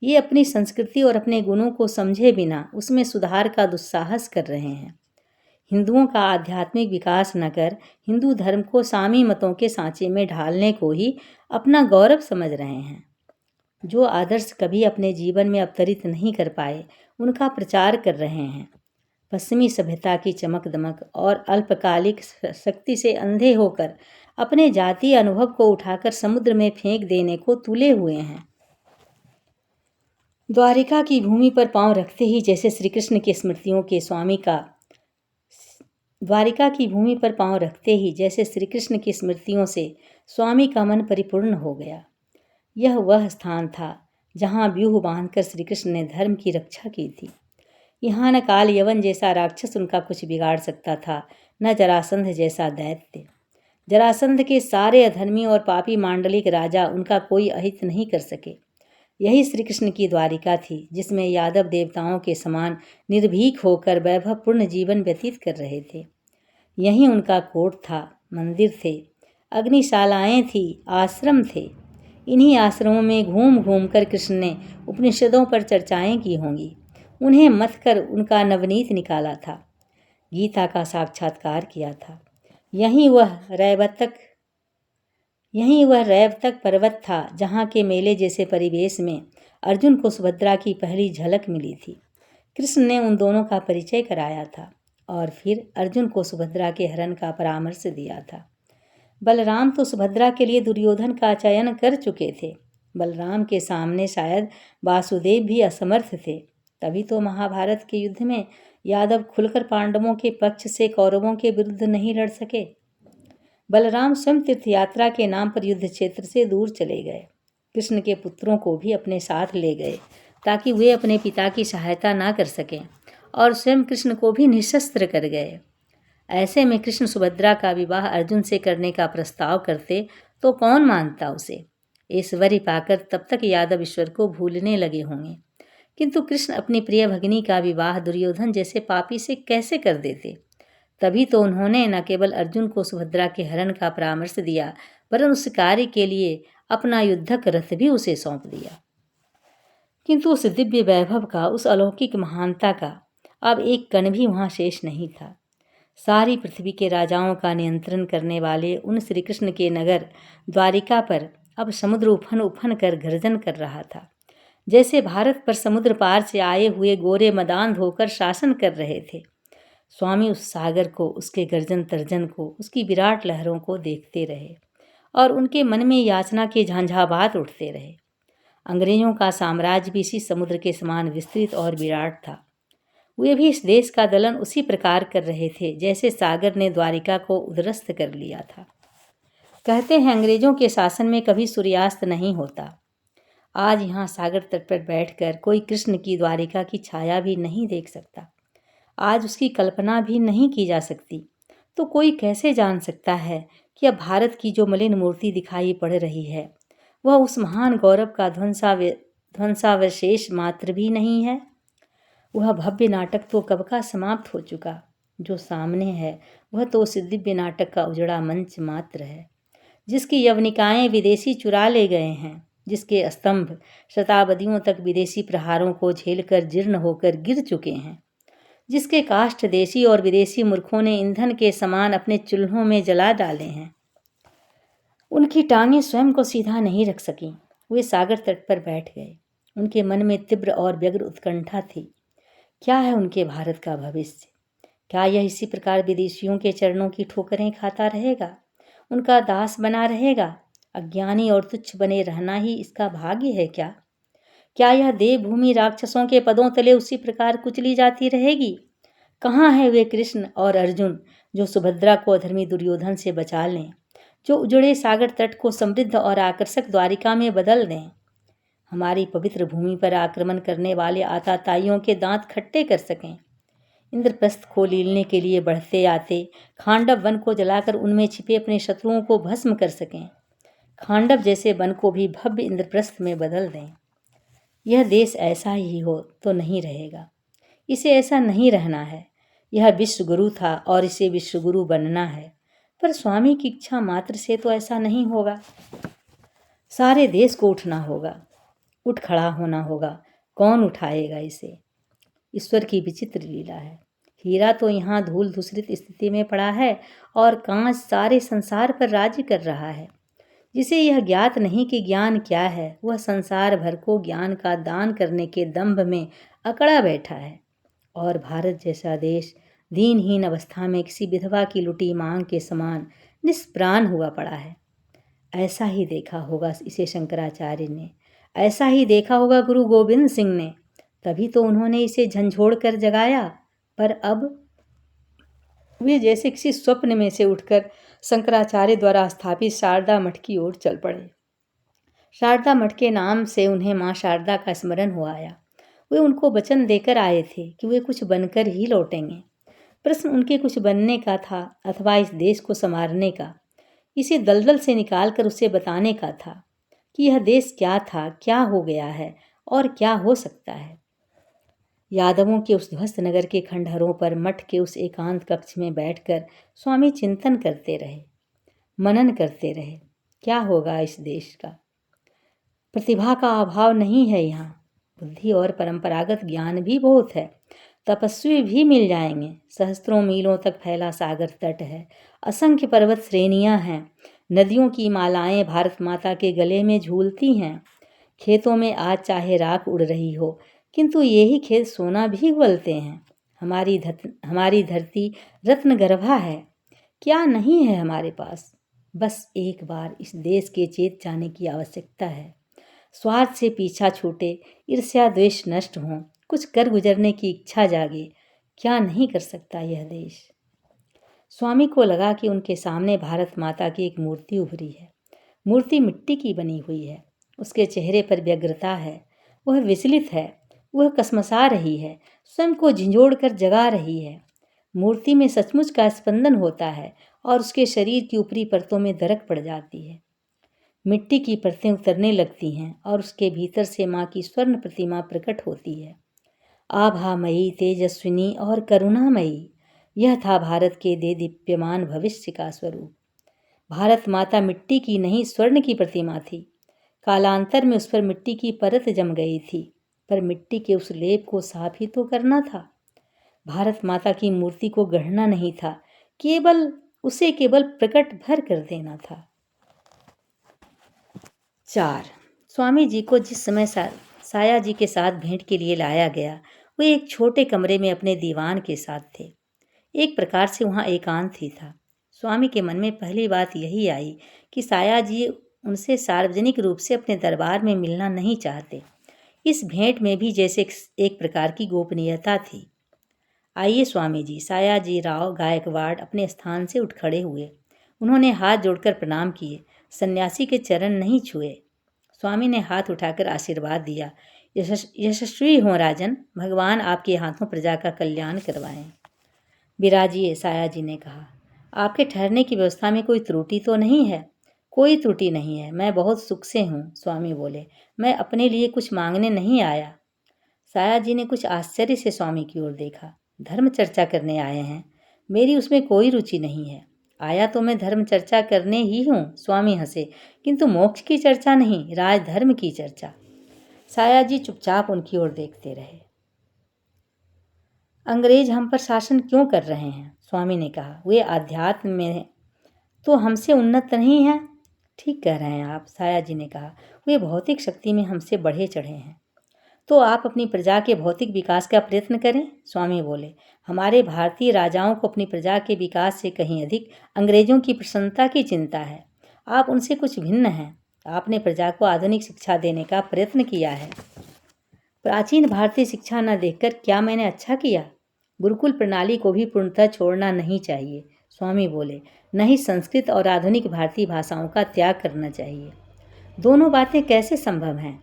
ये अपनी संस्कृति और अपने गुणों को समझे बिना उसमें सुधार का दुस्साहस कर रहे हैं। हिंदुओं का आध्यात्मिक विकास न कर हिंदू धर्म को सामी मतों के सांचे में ढालने को ही अपना गौरव समझ रहे हैं। जो आदर्श कभी अपने जीवन में अवतरित नहीं कर पाए, उनका प्रचार कर रहे हैं। पश्चिमी सभ्यता की चमक दमक और अल्पकालिक शक्ति से अंधे होकर अपने जातीय अनुभव को उठाकर समुद्र में फेंक देने को तुले हुए हैं। द्वारिका की भूमि पर पांव रखते ही जैसे श्री कृष्ण की स्मृतियों के स्वामी का द्वारिका की भूमि पर पांव रखते ही जैसे श्री कृष्ण की स्मृतियों से स्वामी का मन परिपूर्ण हो गया। यह वह स्थान था जहाँ व्यूह बांधकर श्री कृष्ण ने धर्म की रक्षा की थी। यहाँ न काल यवन जैसा राक्षस उनका कुछ बिगाड़ सकता था, न जरासंध जैसा दैत्य। जरासंध के सारे अधर्मी और पापी मांडलिक राजा उनका कोई अहित नहीं कर सके। यही श्री कृष्ण की द्वारिका थी, जिसमें यादव देवताओं के समान निर्भीक होकर वैभवपूर्ण जीवन व्यतीत कर रहे थे। यहीं उनका कोट था, मंदिर थे, अग्निशालाएं थी, आश्रम थे। इन्हीं आश्रमों में घूम घूम कर कृष्ण ने उपनिषदों पर चर्चाएं की होंगी, उन्हें मथ कर उनका नवनीत निकाला था, गीता का साक्षात्कार किया था। यहीं वह रैवतक पर्वत था जहाँ के मेले जैसे परिवेश में अर्जुन को सुभद्रा की पहली झलक मिली थी। कृष्ण ने उन दोनों का परिचय कराया था और फिर अर्जुन को सुभद्रा के हरण का परामर्श दिया था। बलराम तो सुभद्रा के लिए दुर्योधन का चयन कर चुके थे। बलराम के सामने शायद वासुदेव भी असमर्थ थे, तभी तो महाभारत के युद्ध में यादव खुलकर पांडवों के पक्ष से कौरवों के विरुद्ध नहीं लड़ सके। बलराम स्वयं तीर्थयात्रा के नाम पर युद्ध क्षेत्र से दूर चले गए। कृष्ण के पुत्रों को भी अपने साथ ले गए ताकि वे अपने पिता की सहायता ना कर सकें, और स्वयं कृष्ण को भी निशस्त्र कर गए। ऐसे में कृष्ण सुभद्रा का विवाह अर्जुन से करने का प्रस्ताव करते तो कौन मानता उसे। ऐश्वर्य पाकर तब तक यादव ईश्वर को भूलने लगे होंगे, किंतु कृष्ण अपनी प्रिय भगिनी का विवाह दुर्योधन जैसे पापी से कैसे कर देते। तभी तो उन्होंने न केवल अर्जुन को सुभद्रा के हरण का परामर्श दिया, वरन उस कार्य के लिए अपना युद्धक रथ भी उसे सौंप दिया। किंतु उस दिव्य वैभव का, उस अलौकिक महानता का अब एक कण भी वहाँ शेष नहीं था। सारी पृथ्वी के राजाओं का नियंत्रण करने वाले उन श्री कृष्ण के नगर द्वारिका पर अब समुद्र उफन उफन कर गर्जन कर रहा था, जैसे भारत पर समुद्र पार से आए हुए गोरे मदान होकर शासन कर रहे थे। स्वामी उस सागर को, उसके गर्जन तर्जन को, उसकी विराट लहरों को देखते रहे और उनके मन में याचना के झांझावात उठते रहे। अंग्रेजों का साम्राज्य भी इसी समुद्र के समान विस्तृत और विराट था। वे भी इस देश का दलन उसी प्रकार कर रहे थे जैसे सागर ने द्वारिका को उद्रस्त कर लिया था। कहते हैं अंग्रेजों के शासन में कभी सूर्यास्त नहीं होता। आज यहाँ सागर तट पर बैठकर कोई कृष्ण की द्वारिका की छाया भी नहीं देख सकता। आज उसकी कल्पना भी नहीं की जा सकती। तो कोई कैसे जान सकता है कि अब भारत की जो मलिन मूर्ति दिखाई पड़ रही है, वह उस महान गौरव का ध्वंसावशेष मात्र भी नहीं है। वह भव्य नाटक तो कब का समाप्त हो चुका। जो सामने है वह तो उस दिव्य नाटक का उजड़ा मंच मात्र है, जिसकी यवनिकाएं विदेशी चुरा ले गए हैं, जिसके स्तंभ शताब्दियों तक विदेशी प्रहारों को झेलकर जीर्ण होकर गिर चुके हैं, जिसके काष्ठ देशी और विदेशी मूर्खों ने ईंधन के समान अपने चूल्हों में जला डाले हैं। उनकी टांगें स्वयं को सीधा नहीं रख सकीं। वे सागर तट पर बैठ गए। उनके मन में तीव्र और व्यग्र उत्कंठा थी। क्या है उनके भारत का भविष्य? क्या यह इसी प्रकार विदेशियों के चरणों की ठोकरें खाता रहेगा, उनका दास बना रहेगा? अज्ञानी और तुच्छ बने रहना ही इसका भाग्य है क्या? क्या यह देवभूमि राक्षसों के पदों तले उसी प्रकार कुचली जाती रहेगी? कहाँ है वे कृष्ण और अर्जुन जो सुभद्रा को अधर्मी दुर्योधन से बचा लें, जो उजड़े सागर तट को समृद्ध और आकर्षक द्वारिका में बदल दें? हमारी पवित्र भूमि पर आक्रमण करने वाले आताताइयों के दांत खट्टे कर सकें। इंद्रप्रस्थ को लीलने के लिए बढ़ते आते खांडव वन को जलाकर उनमें छिपे अपने शत्रुओं को भस्म कर सकें। खांडव जैसे वन को भी भव्य इंद्रप्रस्थ में बदल दें। यह देश ऐसा ही हो तो नहीं रहेगा। इसे ऐसा नहीं रहना है। यह विश्वगुरु था और इसे विश्वगुरु बनना है। पर स्वामी की इच्छा मात्र से तो ऐसा नहीं होगा। सारे देश को उठना होगा, उठ खड़ा होना होगा। कौन उठाएगा इसे? ईश्वर की विचित्र लीला है। हीरा तो यहाँ धूल धूसरित स्थिति में पड़ा है और कांच सारे संसार पर राज्य कर रहा है। जिसे यह ज्ञात नहीं कि ज्ञान क्या है, वह संसार भर को ज्ञान का दान करने के दंभ में अकड़ा बैठा है। और भारत जैसा देश दीनहीन अवस्था में किसी विधवा की लुटी मांग के समान निष्प्राण हुआ पड़ा है। ऐसा ही देखा होगा इसे शंकराचार्य ने, ऐसा ही देखा होगा गुरु गोविंद सिंह ने। तभी तो उन्होंने इसे झंझोड़ कर जगाया। पर अब वे जैसे किसी स्वप्न में से उठकर शंकराचार्य द्वारा स्थापित शारदा मठ की ओर चल पड़े। शारदा मठ के नाम से उन्हें माँ शारदा का स्मरण हो आया। वे उनको वचन देकर आए थे कि वे कुछ बनकर ही लौटेंगे। प्रश्न उनके कुछ बनने का था अथवा इस देश को संवारने का, इसे दलदल से निकालकर उसे बताने का था कि यह देश क्या था, क्या हो गया है और क्या हो सकता है। यादवों के उस ध्वस्त नगर के खंडहरों पर मठ के उस एकांत कक्ष में बैठकर स्वामी चिंतन करते रहे, मनन करते रहे। क्या होगा इस देश का? प्रतिभा का अभाव नहीं है यहाँ, बुद्धि और परंपरागत ज्ञान भी बहुत है। तपस्वी भी मिल जाएंगे। सहस्त्रों मीलों तक फैला सागर तट है, असंख्य पर्वत श्रेणियां हैं, नदियों की मालाएं भारत माता के गले में झूलती हैं। खेतों में आज चाहे राख उड़ रही हो, किंतु यही खेत सोना भी उगलते हैं। हमारी धरती रत्न गर्भा है। क्या नहीं है हमारे पास? बस एक बार इस देश के चेत जाने की आवश्यकता है। स्वार्थ से पीछा छूटे, ईर्ष्या द्वेष नष्ट हों, कुछ कर गुजरने की इच्छा जागे। क्या नहीं कर सकता यह देश? स्वामी को लगा कि उनके सामने भारत माता की एक मूर्ति उभरी है। मूर्ति मिट्टी की बनी हुई है। उसके चेहरे पर व्यग्रता है। वह विचलित है। वह कसमसा रही है, स्वयं को झिंझोड़ कर जगा रही है। मूर्ति में सचमुच का स्पंदन होता है और उसके शरीर की ऊपरी परतों में दरक पड़ जाती है। मिट्टी की परतें उतरने लगती हैं और उसके भीतर से माँ की स्वर्ण प्रतिमा प्रकट होती है। आभामयी, तेजस्विनी और करुणामयी, यह था भारत के दीप्यमान भविष्य का स्वरूप। भारत माता मिट्टी की नहीं स्वर्ण की प्रतिमा थी। कालांतर में उस पर मिट्टी की परत जम गई थी, पर मिट्टी के उस लेप को साफ ही तो करना था। भारत माता की मूर्ति को गढ़ना नहीं था, केवल प्रकट भर कर देना था। 4. स्वामी जी को जिस समय साया जी के साथ भेंट के लिए लाया गया, वे एक छोटे कमरे में अपने दीवान के साथ थे। एक प्रकार से वहाँ एकांत ही था। स्वामी के मन में पहली बात यही आई कि साया जी उनसे सार्वजनिक रूप से अपने दरबार में मिलना नहीं चाहते। इस भेंट में भी जैसे एक प्रकार की गोपनीयता थी। आइए स्वामी जी। साया जी राव गायकवाड़ अपने स्थान से उठ खड़े हुए। उन्होंने हाथ जोड़कर प्रणाम किए, सन्यासी के चरण नहीं छुए। स्वामी ने हाथ उठाकर आशीर्वाद दिया। यशस्वी हों राजन, भगवान आपके हाथों प्रजा का कल्याण करवाएं। विराजिए, साया जी ने कहा। आपके ठहरने की व्यवस्था में कोई त्रुटि तो नहीं है? कोई त्रुटि नहीं है, मैं बहुत सुख से हूँ, स्वामी बोले। मैं अपने लिए कुछ मांगने नहीं आया। साया जी ने कुछ आश्चर्य से स्वामी की ओर देखा। धर्म चर्चा करने आए हैं? मेरी उसमें कोई रुचि नहीं है। आया तो मैं धर्म चर्चा करने ही हूँ, स्वामी हंसे, किंतु मोक्ष की चर्चा नहीं, राजधर्म की चर्चा। साया जी चुपचाप उनकी ओर देखते रहे। अंग्रेज हम पर शासन क्यों कर रहे हैं? स्वामी ने कहा। वे आध्यात्म में तो हमसे उन्नत नहीं हैं। ठीक कह रहे हैं आप, साया जी ने कहा। वे भौतिक शक्ति में हमसे बढ़े चढ़े हैं। तो आप अपनी प्रजा के भौतिक विकास का प्रयत्न करें, स्वामी बोले। हमारे भारतीय राजाओं को अपनी प्रजा के विकास से कहीं अधिक अंग्रेजों की प्रसन्नता की चिंता है। आप उनसे कुछ भिन्न हैं। आपने प्रजा को आधुनिक शिक्षा देने का प्रयत्न किया है। प्राचीन भारतीय शिक्षा न देखकर क्या मैंने अच्छा किया? गुरुकुल प्रणाली को भी पूर्णतः छोड़ना नहीं चाहिए, स्वामी बोले। न ही संस्कृत और आधुनिक भारतीय भाषाओं का त्याग करना चाहिए। दोनों बातें कैसे संभव हैं?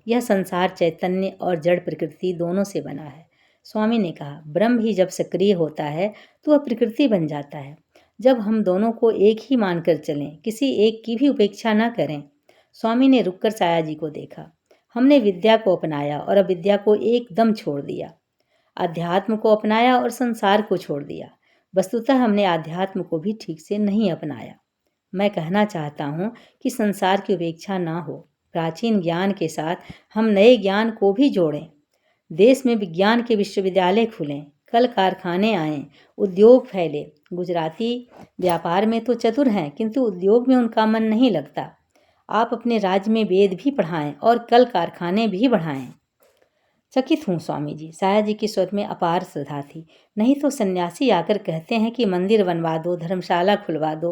यह संसार चैतन्य और जड़ प्रकृति दोनों से बना है। स्वामी ने कहा, ब्रह्म ही जब सक्रिय होता है तो वह प्रकृति बन जाता है। जब हम दोनों को एक ही मानकर चलें, किसी एक की भी उपेक्षा न करें। स्वामी ने रुककर साया जी को देखा। हमने विद्या को अपनाया और अविद्या को एकदम छोड़ दिया। अध्यात्म को अपनाया और संसार को छोड़ दिया। वस्तुतः हमने अध्यात्म को भी ठीक से नहीं अपनाया। मैं कहना चाहता हूँ कि संसार की उपेक्षा ना हो। प्राचीन ज्ञान के साथ हम नए ज्ञान को भी जोड़ें। देश में विज्ञान के विश्वविद्यालय खुलें, कल कारखाने आएं, उद्योग फैले। गुजराती व्यापार में तो चतुर हैं, किंतु उद्योग में उनका मन नहीं लगता। आप अपने राज्य में वेद भी पढ़ाएं और कल कारखाने भी बढ़ाएं। चकित हूँ स्वामी जी, साया जी की स्वर में अपार श्रद्धा थी। नहीं तो सन्यासी आकर कहते हैं कि मंदिर बनवा दो, धर्मशाला खुलवा दो।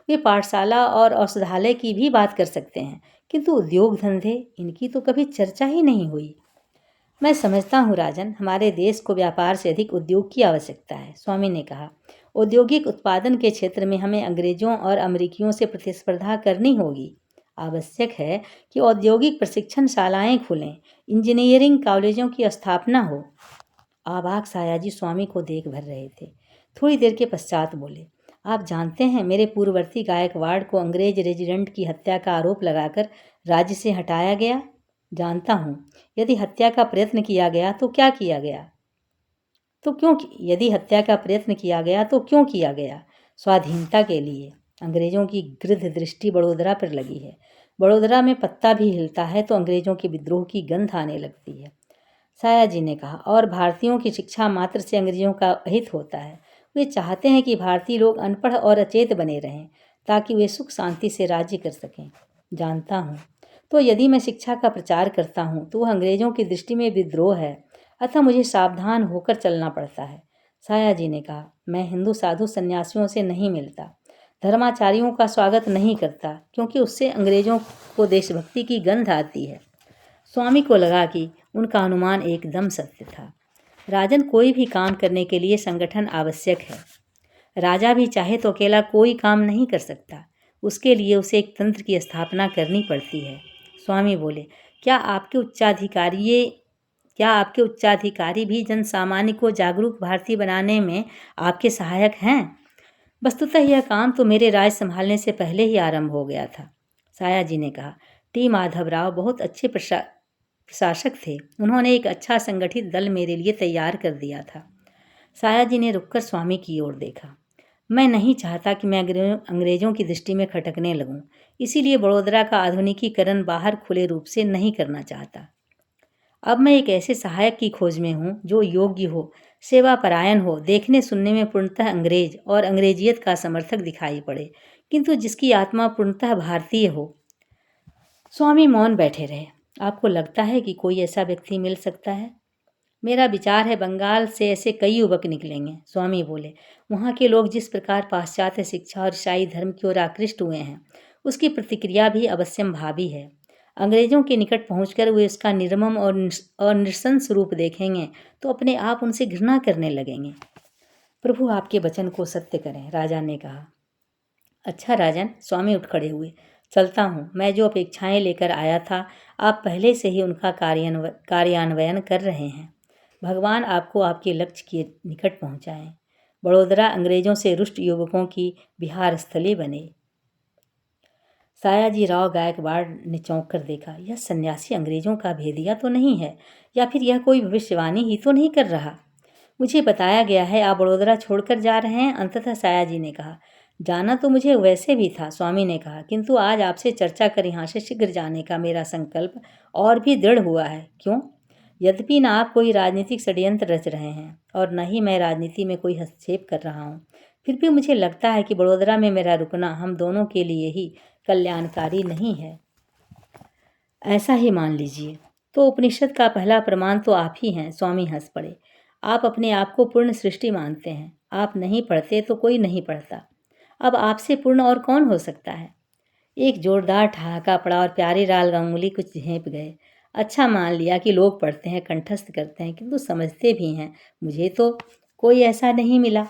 वे पाठशाला और औषधालय की भी बात कर सकते हैं, किंतु उद्योग धंधे, इनकी तो कभी चर्चा ही नहीं हुई। मैं समझता हूँ राजन, हमारे देश को व्यापार से अधिक उद्योग की आवश्यकता है। स्वामी ने कहा, औद्योगिक उत्पादन के क्षेत्र में हमें अंग्रेजों और अमेरिकियों से प्रतिस्पर्धा करनी होगी। आवश्यक है कि औद्योगिक प्रशिक्षण शालाएं खुलें, इंजीनियरिंग कॉलेजों की स्थापना हो। आबाक साया जी स्वामी को देख भर रहे थे। थोड़ी देर के पश्चात बोले, आप जानते हैं, मेरे पूर्ववर्ती गायकवाड़ को अंग्रेज रेजिडेंट की हत्या का आरोप लगाकर राज्य से हटाया गया। जानता हूँ। यदि हत्या का प्रयत्न किया गया तो क्या किया गया? यदि हत्या का प्रयत्न किया गया तो क्यों किया गया? स्वाधीनता के लिए। अंग्रेजों की गृध्र दृष्टि बड़ोदरा पर लगी है। बड़ोदरा में पत्ता भी हिलता है तो अंग्रेजों के विद्रोह की गंध आने लगती है। साया जी ने कहा, और भारतीयों की शिक्षा मात्र से अंग्रेजों का अहित होता है। वे चाहते हैं कि भारतीय लोग अनपढ़ और अचेत बने रहें, ताकि वे सुख शांति से राज्य कर सकें। जानता हूँ। तो यदि मैं शिक्षा का प्रचार करता हूँ तो वह अंग्रेजों की दृष्टि में विद्रोह है, अतः मुझे सावधान होकर चलना पड़ता है। साया जी ने कहा, मैं हिंदू साधु सन्यासियों से नहीं मिलता, धर्माचार्यों का स्वागत नहीं करता, क्योंकि उससे अंग्रेजों को देशभक्ति की गंध आती है। स्वामी को लगा कि उनका अनुमान एकदम सत्य था। राजन, कोई भी काम करने के लिए संगठन आवश्यक है। राजा भी चाहे तो अकेला कोई काम नहीं कर सकता, उसके लिए उसे एक तंत्र की स्थापना करनी पड़ती है। स्वामी बोले, क्या आपके उच्चाधिकारी भी जन सामान्य को जागरूक भारतीय बनाने में आपके सहायक हैं? वस्तुतः यह काम तो मेरे राज संभालने से पहले ही आरंभ हो गया था। साया जी ने कहा, टी माधवराव बहुत अच्छे प्रशासक थे। उन्होंने एक अच्छा संगठित दल मेरे लिए तैयार कर दिया था। साया जी ने रुककर स्वामी की ओर देखा। मैं नहीं चाहता कि मैं अंग्रेजों की दृष्टि में खटकने लगूं, इसीलिए बड़ोदरा का आधुनिकीकरण बाहर खुले रूप से नहीं करना चाहता। अब मैं एक ऐसे सहायक की खोज में हूँ जो योग्य हो, सेवा परायण हो, देखने सुनने में पूर्णतः अंग्रेज और अंग्रेजियत का समर्थक दिखाई पड़े, किंतु जिसकी आत्मा पूर्णतः भारतीय हो। स्वामी मौन बैठे रहे। आपको लगता है कि कोई ऐसा व्यक्ति मिल सकता है? मेरा विचार है बंगाल से ऐसे कई युवक निकलेंगे। स्वामी बोले, वहाँ के लोग जिस प्रकार पाश्चात्य शिक्षा और ईसाई धर्म की ओर आकृष्ट हुए हैं, उसकी प्रतिक्रिया भी अवश्यंभावी है। अंग्रेजों के निकट पहुंचकर वे उसका निर्मम और नृशंस रूप देखेंगे तो अपने आप उनसे घृणा करने लगेंगे। प्रभु आपके वचन को सत्य करें, राजा ने कहा। अच्छा राजन, स्वामी उठ खड़े हुए। चलता हूँ। मैं जो अपेक्षाएं लेकर आया था, आप पहले से ही उनका कार्यान्वयन कर रहे हैं। भगवान आपको आपके लक्ष्य के निकट पहुँचाएं। बड़ोदरा अंग्रेजों से रुष्ट युवकों की विहार स्थली बने। सायाजी राव गायकवाड़ ने चौंक कर देखा। यह सन्यासी अंग्रेजों का भेदिया तो नहीं है, या फिर यह कोई भविष्यवाणी ही तो नहीं कर रहा? मुझे बताया गया है आप बड़ोदरा छोड़कर जा रहे हैं, अंततः सायाजी ने कहा। जाना तो मुझे वैसे भी था, स्वामी ने कहा, किंतु आज आपसे चर्चा कर यहाँ से शीघ्र जाने का मेरा संकल्प और भी दृढ़ हुआ है। क्यों? यद्यपि न आप कोई राजनीतिक षड्यंत्र रच रहे हैं और न ही मैं राजनीति में कोई हस्तक्षेप कर रहा हूँ, फिर भी मुझे लगता है कि बड़ोदरा में मेरा रुकना हम दोनों के लिए ही कल्याणकारी नहीं है। ऐसा ही मान लीजिए। तो उपनिषद का पहला प्रमाण तो आप ही हैं। स्वामी हंस पड़े। आप अपने आप को पूर्ण सृष्टि मानते हैं। आप नहीं पढ़ते तो कोई नहीं पढ़ता। अब आपसे पूर्ण और कौन हो सकता है? एक जोरदार ठहाका पड़ा और प्यारे लाल गांगुली कुछ झेंप गए। अच्छा, मान लिया कि लोग पढ़ते हैं, कंठस्थ करते हैं, किंतु समझते भी हैं। मुझे तो कोई ऐसा नहीं मिला।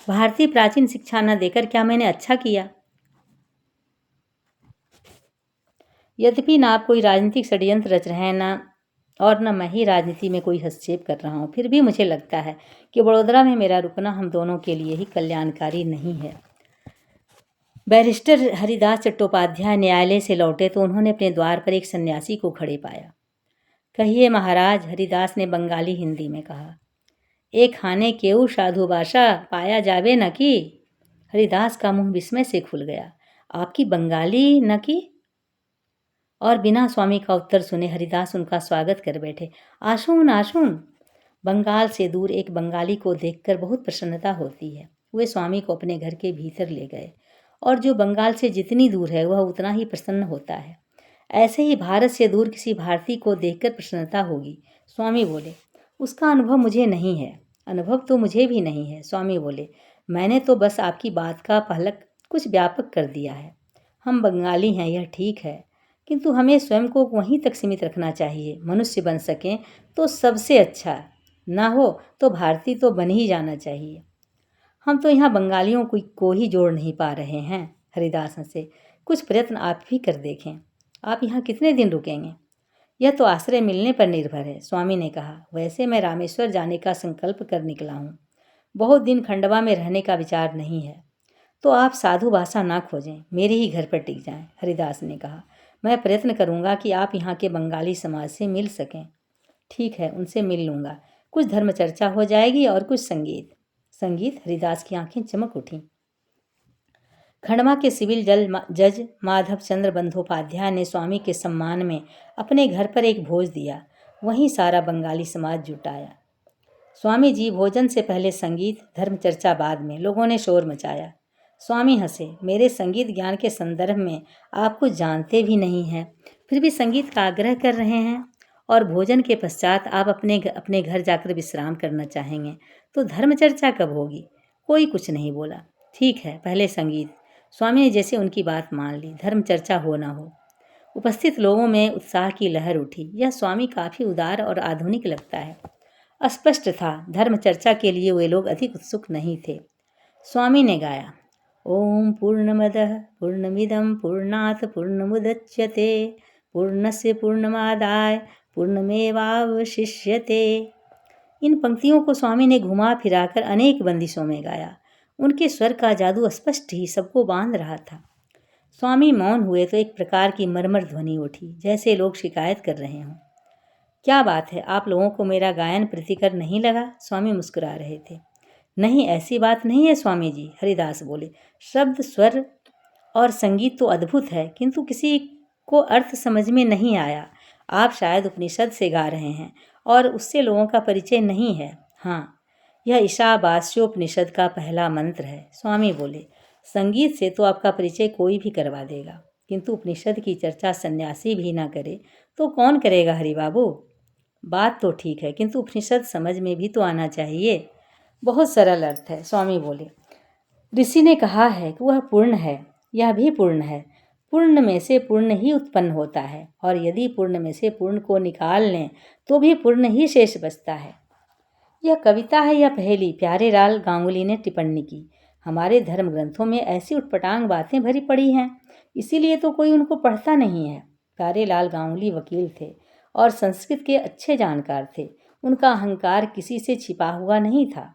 भारतीय प्राचीन शिक्षा न देकर क्या मैंने अच्छा किया? यद्यपि न आप कोई राजनीतिक षड्यंत्र रच रहे हैं न मैं ही राजनीति में कोई हस्तक्षेप कर रहा हूँ, फिर भी मुझे लगता है कि बड़ोदरा में मेरा रुकना हम दोनों के लिए ही कल्याणकारी नहीं है। बैरिस्टर हरिदास चट्टोपाध्याय न्यायालय से लौटे तो उन्होंने अपने द्वार पर एक सन्यासी को खड़े पाया। कहिए महाराज, हरिदास ने बंगाली हिंदी में कहा। एक खाने केऊ साधु भाषा पाया जावे न कि? हरिदास का मुंह विस्मय से खुल गया। आपकी बंगाली न कि? और बिना स्वामी का उत्तर सुने हरिदास उनका स्वागत कर बैठे। आशून आशून। बंगाल से दूर एक बंगाली को देखकर बहुत प्रसन्नता होती है। वे स्वामी को अपने घर के भीतर ले गए, और जो बंगाल से जितनी दूर है वह उतना ही प्रसन्न होता है। ऐसे ही भारत से दूर किसी भारतीय को देखकर प्रसन्नता होगी। स्वामी बोले, उसका अनुभव मुझे नहीं है। अनुभव तो मुझे भी नहीं है। स्वामी बोले, मैंने तो बस आपकी बात का पहलक कुछ व्यापक कर दिया है। हम बंगाली हैं, यह ठीक है, किंतु हमें स्वयं को वहीं तक सीमित रखना चाहिए। मनुष्य बन सकें तो सबसे अच्छा, ना हो तो भारतीय तो बन ही जाना चाहिए। हम तो यहाँ बंगालियों को ही जोड़ नहीं पा रहे हैं। हरिदास हंसे। कुछ प्रयत्न आप भी कर देखें। आप यहाँ कितने दिन रुकेंगे? यह तो आश्रय मिलने पर निर्भर है। स्वामी ने कहा, वैसे मैं रामेश्वर जाने का संकल्प कर निकला हूँ। बहुत दिन खंडवा में रहने का विचार नहीं है। तो आप साधु भाषा ना खोजें, मेरे ही घर पर टिक जाएं। हरिदास ने कहा, मैं प्रयत्न करूंगा कि आप यहाँ के बंगाली समाज से मिल सकें। ठीक है, उनसे मिल लूँगा। कुछ धर्म चर्चा हो जाएगी और कुछ संगीत। संगीत? हरिदास की आंखें चमक उठीं। खंडवा के सिविल जज माधव चंद्र बंदोपाध्याय ने स्वामी के सम्मान में अपने घर पर एक भोज दिया। वहीं सारा बंगाली समाज जुटाया। स्वामी जी भोजन से पहले संगीत, धर्म चर्चा बाद में। लोगों ने शोर मचाया। स्वामी हंसे। मेरे संगीत ज्ञान के संदर्भ में आप कुछ जानते भी नहीं हैं, फिर भी संगीत का आग्रह कर रहे हैं। और भोजन के पश्चात आप अपने घर जाकर विश्राम करना चाहेंगे, तो धर्म चर्चा कब होगी? कोई कुछ नहीं बोला। ठीक है, पहले संगीत। स्वामी ने जैसे उनकी बात मान ली। धर्म चर्चा हो ना हो, उपस्थित लोगों में उत्साह की लहर उठी। यह स्वामी काफ़ी उदार और आधुनिक लगता है। स्पष्ट था, धर्म चर्चा के लिए वे लोग अधिक उत्सुक नहीं थे। स्वामी ने गाया, ओम पूर्णमदः पूर्णमिदं पूर्णात् पूर्णमुदच्यते पूर्णस्य पूर्णमादाय पूर्णमेवावशिष्यते। इन पंक्तियों को स्वामी ने घुमा फिराकर अनेक बंदिशों में गाया। उनके स्वर का जादू स्पष्ट ही सबको बांध रहा था। स्वामी मौन हुए तो एक प्रकार की मरमर ध्वनि उठी, जैसे लोग शिकायत कर रहे हों। क्या बात है, आप लोगों को मेरा गायन प्रीतिकर नहीं लगा? स्वामी मुस्कुरा रहे थे। नहीं, ऐसी बात नहीं है स्वामी जी। हरिदास बोले, शब्द, स्वर और संगीत तो अद्भुत है, किंतु किसी को अर्थ समझ में नहीं आया। आप शायद उपनिषद से गा रहे हैं और उससे लोगों का परिचय नहीं है। हाँ, यह ईशावास्योपनिषद का पहला मंत्र है। स्वामी बोले, संगीत से तो आपका परिचय कोई भी करवा देगा, किंतु उपनिषद की चर्चा सन्यासी भी ना करे तो कौन करेगा हरिबाबू? बात तो ठीक है, किंतु उपनिषद समझ में भी तो आना चाहिए। बहुत सरल अर्थ है। स्वामी बोले, ऋषि ने कहा है कि वह पूर्ण है, यह भी पूर्ण है। पूर्ण में से पूर्ण ही उत्पन्न होता है, और यदि पूर्ण में से पूर्ण को निकाल लें तो भी पूर्ण ही शेष बचता है। यह कविता है या पहेली? प्यारेलाल गांगुली ने टिप्पणी की। हमारे धर्म ग्रंथों में ऐसी उटपटांग बातें भरी पड़ी हैं, इसीलिए तो कोई उनको पढ़ता नहीं है। प्यारेलाल गांगुली वकील थे और संस्कृत के अच्छे जानकार थे। उनका अहंकार किसी से छिपा हुआ नहीं था।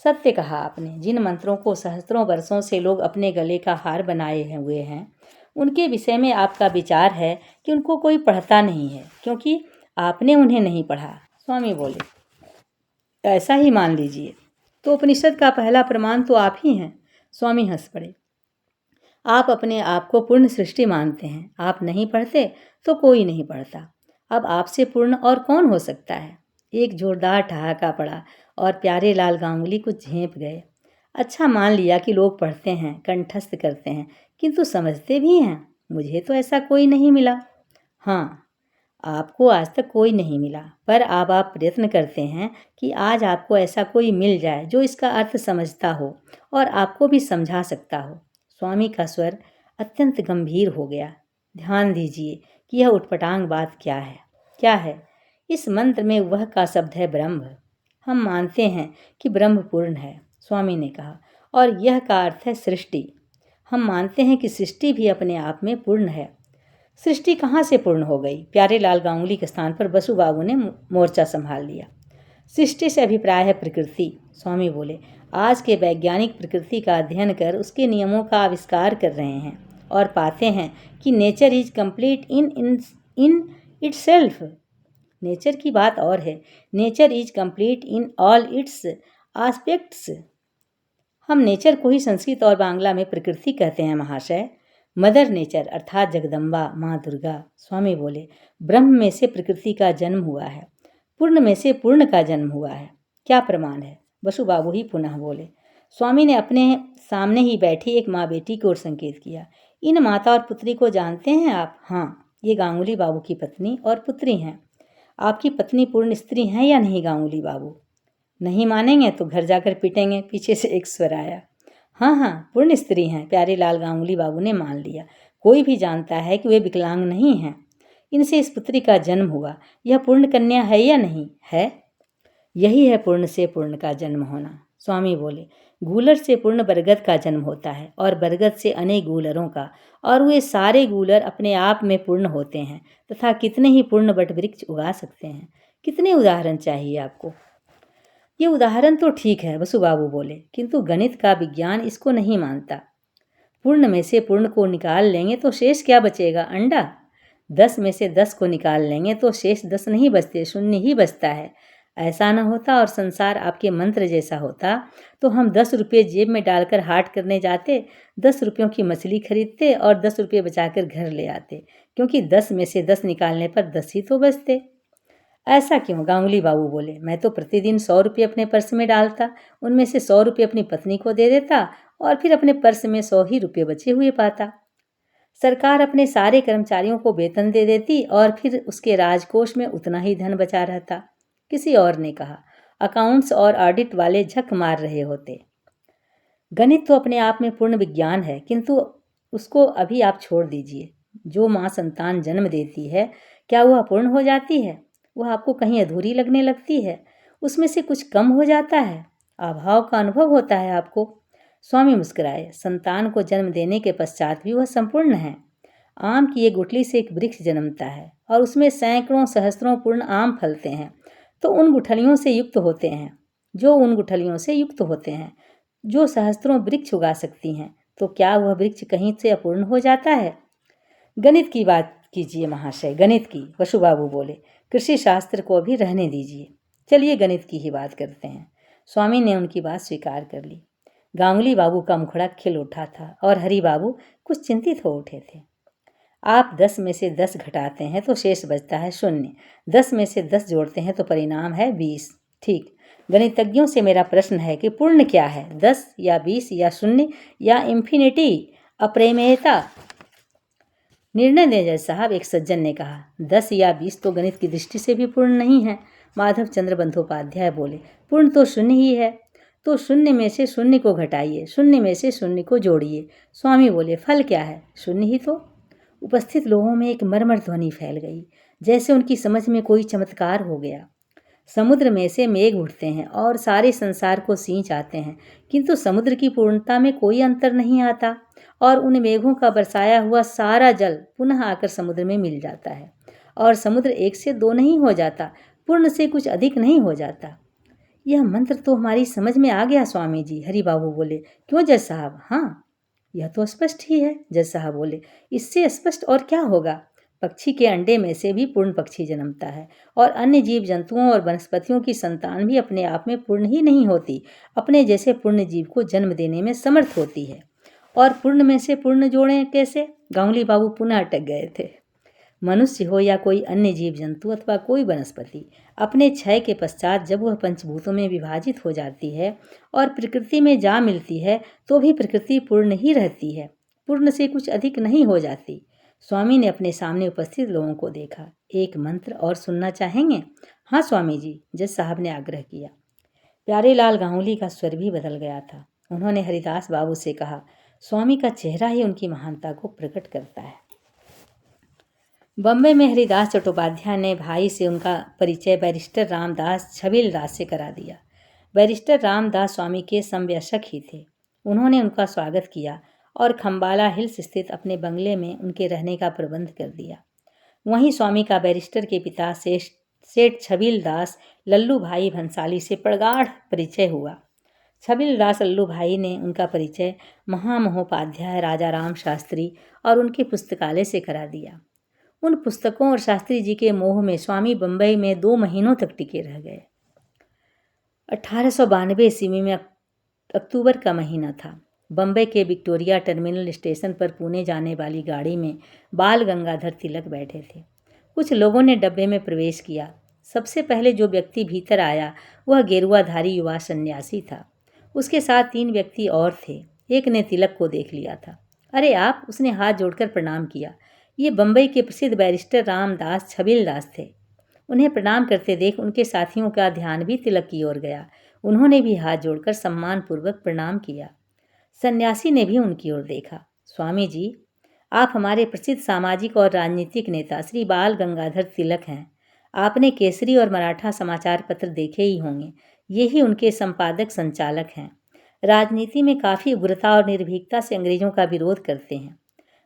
सत्य कहा आपने। जिन मंत्रों को सहस्त्रों वर्षों से लोग अपने गले का हार बनाए हुए हैं, उनके विषय में आपका विचार है कि उनको कोई पढ़ता नहीं है, क्योंकि आपने उन्हें नहीं पढ़ा। स्वामी बोले, ऐसा ही मान लीजिए। तो उपनिषद का पहला प्रमाण तो आप ही हैं। स्वामी हंस पड़े। आप अपने आप को पूर्ण सृष्टि मानते हैं। आप नहीं पढ़ते तो कोई नहीं पढ़ता। अब आपसे पूर्ण और कौन हो सकता है? एक जोरदार ठहाका पड़ा और प्यारेलाल गांगुली कुछ झेंप गए। अच्छा, मान लिया कि लोग पढ़ते हैं, कंठस्थ करते हैं, किंतु समझते भी हैं। मुझे तो ऐसा कोई नहीं मिला। हाँ, आपको आज तक कोई नहीं मिला, पर अब आप प्रयत्न करते हैं कि आज आपको ऐसा कोई मिल जाए जो इसका अर्थ समझता हो और आपको भी समझा सकता हो। स्वामी का स्वर अत्यंत गंभीर हो गया। ध्यान दीजिए कि यह उटपटांग बात क्या है। क्या है? इस मंत्र में वह का शब्द है ब्रह्म। हम मानते हैं कि ब्रह्म पूर्ण है। स्वामी ने कहा, और यह का अर्थ है सृष्टि। हम मानते हैं कि सृष्टि भी अपने आप में पूर्ण है। सृष्टि कहाँ से पूर्ण हो गई? प्यारेलाल गांगुली के स्थान पर बसु बाबू ने मोर्चा संभाल लिया। सृष्टि से अभिप्राय है प्रकृति। स्वामी बोले, आज के वैज्ञानिक प्रकृति का अध्ययन कर उसके नियमों का आविष्कार कर रहे हैं और पाते हैं कि nature is complete in itself. Nature की बात और है, nature is complete in all it's aspects. हम नेचर को ही संस्कृत और बांग्ला में प्रकृति कहते हैं महाशय। मदर नेचर अर्थात जगदम्बा माँ दुर्गा। स्वामी बोले, ब्रह्म में से प्रकृति का जन्म हुआ है, पूर्ण में से पूर्ण का जन्म हुआ है। क्या प्रमाण है? बसु बाबू ही पुनः बोले। स्वामी ने अपने सामने ही बैठी एक माँ बेटी की ओर संकेत किया। इन माता और पुत्री को जानते हैं आप? हाँ, ये गांगुली बाबू की पत्नी और पुत्री हैं। आपकी पत्नी पूर्ण स्त्री हैं या नहीं गांगुली बाबू? नहीं मानेंगे तो घर जाकर पीटेंगे, पीछे से एक स्वर आया। हाँ हाँ, पूर्ण स्त्री हैं, प्यारेलाल गांगुली बाबू ने मान लिया। कोई भी जानता है कि वे विकलांग नहीं हैं। इनसे इस पुत्री का जन्म हुआ। यह पूर्ण कन्या है या नहीं है? यही है पूर्ण से पूर्ण का जन्म होना। स्वामी बोले, गूलर से पूर्ण बरगद का जन्म होता है और बरगद से अनेक गूलरों का, और वे सारे गूलर अपने आप में पूर्ण होते हैं तथा कितने ही पूर्ण बट वृक्ष उगा सकते हैं। कितने उदाहरण चाहिए आपको? ये उदाहरण तो ठीक है, बसु बाबू बोले, किंतु गणित का विज्ञान इसको नहीं मानता। पूर्ण में से पूर्ण को निकाल लेंगे तो शेष क्या बचेगा? अंडा। 10 में से 10 को निकाल लेंगे तो शेष 10 नहीं बचते, शून्य ही बचता है। ऐसा न होता और संसार आपके मंत्र जैसा होता तो हम 10 रुपये जेब में डालकर हाट करने जाते, 10 रुपयों की मछली खरीदते और 10 रुपये बचाकर घर ले आते, क्योंकि 10 में से 10 निकालने पर 10 ही तो बचते। ऐसा क्यों? गांगुली बाबू बोले, मैं तो प्रतिदिन 100 रुपये अपने पर्स में डालता, उनमें से 100 रुपये अपनी पत्नी को दे देता और फिर अपने पर्स में 100 ही रुपये बचे हुए पाता। सरकार अपने सारे कर्मचारियों को वेतन दे देती और फिर उसके राजकोष में उतना ही धन बचा रहता। किसी और ने कहा, अकाउंट्स और ऑडिट वाले झक मार रहे होते। गणित तो अपने आप में पूर्ण विज्ञान है, किंतु उसको अभी आप छोड़ दीजिए। जो माँ संतान जन्म देती है, क्या वह पूर्ण हो जाती है? वह आपको कहीं अधूरी लगने लगती है? उसमें से कुछ कम हो जाता है? अभाव का अनुभव होता है आपको? स्वामी मुस्कुराए। संतान को जन्म देने के पश्चात भी वह संपूर्ण है। आम की एक गुठली से एक वृक्ष जन्मता है और उसमें सैकड़ों सहस्त्रों पूर्ण आम फलते हैं, तो उन गुठलियों से युक्त होते हैं जो सहस्त्रों वृक्ष उगा सकती हैं, तो क्या वह वृक्ष कहीं से अपूर्ण हो जाता है? गणित की बात कीजिए महाशय, गणित की। बसु बाबू बोले, कृषि शास्त्र को भी रहने दीजिए, चलिए गणित की ही बात करते हैं। स्वामी ने उनकी बात स्वीकार कर ली। गांगुली बाबू का मुखड़ा खिल उठा था और हरि बाबू कुछ चिंतित हो उठे थे। आप 10 में से 10 घटाते हैं तो शेष बचता है 0। 10 में से 10 जोड़ते हैं तो परिणाम है 20। ठीक, गणितज्ञों से मेरा प्रश्न है कि पूर्ण क्या है, 10 या 20 या 0 या इंफिनिटी, अप्रेमेयता? निर्णय दें जज साहब, एक सज्जन ने कहा। 10 या 20 तो गणित की दृष्टि से भी पूर्ण नहीं है। माधव चंद्र बंदोपाध्याय बोले, पूर्ण तो 0 ही है। तो 0 में से 0 को घटाइए, 0 में से 0 को जोड़िए। स्वामी बोले, फल क्या है? 0 ही तो। उपस्थित लोगों में एक मर्मर ध्वनि फैल गई, जैसे उनकी समझ में कोई चमत्कार हो गया। समुद्र में से मेघ उठते हैं और सारे संसार को सींच आते हैं, किंतु समुद्र की पूर्णता में कोई अंतर नहीं आता और उन मेघों का बरसाया हुआ सारा जल पुनः आकर समुद्र में मिल जाता है और समुद्र 1 से 2 नहीं हो जाता, पूर्ण से कुछ अधिक नहीं हो जाता। यह मंत्र तो हमारी समझ में आ गया स्वामी जी, हरि बाबू बोले। क्यों जज साहब? हाँ, यह तो स्पष्ट ही है, जज साहब बोले। इससे स्पष्ट और क्या होगा? पक्षी के अंडे में से भी पूर्ण पक्षी जन्मता है और अन्य जीव जंतुओं और वनस्पतियों की संतान भी अपने आप में पूर्ण ही नहीं होती, अपने जैसे पूर्ण जीव को जन्म देने में समर्थ होती है। और पूर्ण में से पूर्ण जोड़ें कैसे? गांगुली बाबू पुनः अटक गए थे। मनुष्य हो या कोई अन्य जीव जंतु अथवा कोई वनस्पति, अपने क्षय के पश्चात जब वह पंचभूतों में विभाजित हो जाती है और प्रकृति में जा मिलती है, तो भी प्रकृति पूर्ण ही रहती है, पूर्ण से कुछ अधिक नहीं हो जाती। स्वामी ने अपने सामने उपस्थित लोगों को देखा। एक मंत्र और सुनना चाहेंगे? हाँ स्वामी जी, जज साहब ने आग्रह किया। प्यारेलाल गांगुली का स्वर भी बदल गया था। उन्होंने हरिदास बाबू से कहा, स्वामी का चेहरा ही उनकी महानता को प्रकट करता है। बम्बई में हरिदास चट्टोपाध्याय ने भाई से उनका परिचय बैरिस्टर रामदास छबील दास से करा दिया। बैरिस्टर रामदास स्वामी के समवयस्क ही थे। उन्होंने उनका स्वागत किया और खम्बाला हिल्स स्थित अपने बंगले में उनके रहने का प्रबंध कर दिया। वहीं स्वामी का बैरिस्टर के पिता सेठ छबील दास लल्लू भाई भंसाली से प्रगाढ़ परिचय हुआ। छबील दास लल्लू भाई ने उनका परिचय महामहोपाध्याय राजा राम शास्त्री और उनके पुस्तकालय से करा दिया। उन पुस्तकों और शास्त्री जी के मोह में स्वामी बम्बई में 2 महीनों तक टिके रह गए। 1892 ईस्वी में अक्टूबर का महीना था। बम्बई के विक्टोरिया टर्मिनल स्टेशन पर पुणे जाने वाली गाड़ी में बाल गंगाधर तिलक बैठे थे। कुछ लोगों ने डब्बे में प्रवेश किया। सबसे पहले जो व्यक्ति भीतर आया वह गेरुआधारी युवा सन्यासी था। उसके साथ 3 व्यक्ति और थे। एक ने तिलक को देख लिया था। अरे आप, उसने हाथ जोड़कर प्रणाम किया। ये बम्बई के प्रसिद्ध बैरिस्टर रामदास छबील दास थे। उन्हें प्रणाम करते देख उनके साथियों का ध्यान भी तिलक की ओर गया। उन्होंने भी हाथ जोड़कर सम्मानपूर्वक प्रणाम किया। सन्यासी ने भी उनकी ओर देखा। स्वामी जी, आप हमारे प्रसिद्ध सामाजिक और राजनीतिक नेता श्री बाल गंगाधर तिलक हैं। आपने केसरी और मराठा समाचार पत्र देखे ही होंगे। यही उनके संपादक संचालक हैं। राजनीति में काफ़ी उग्रता और निर्भीकता से अंग्रेजों का विरोध करते हैं।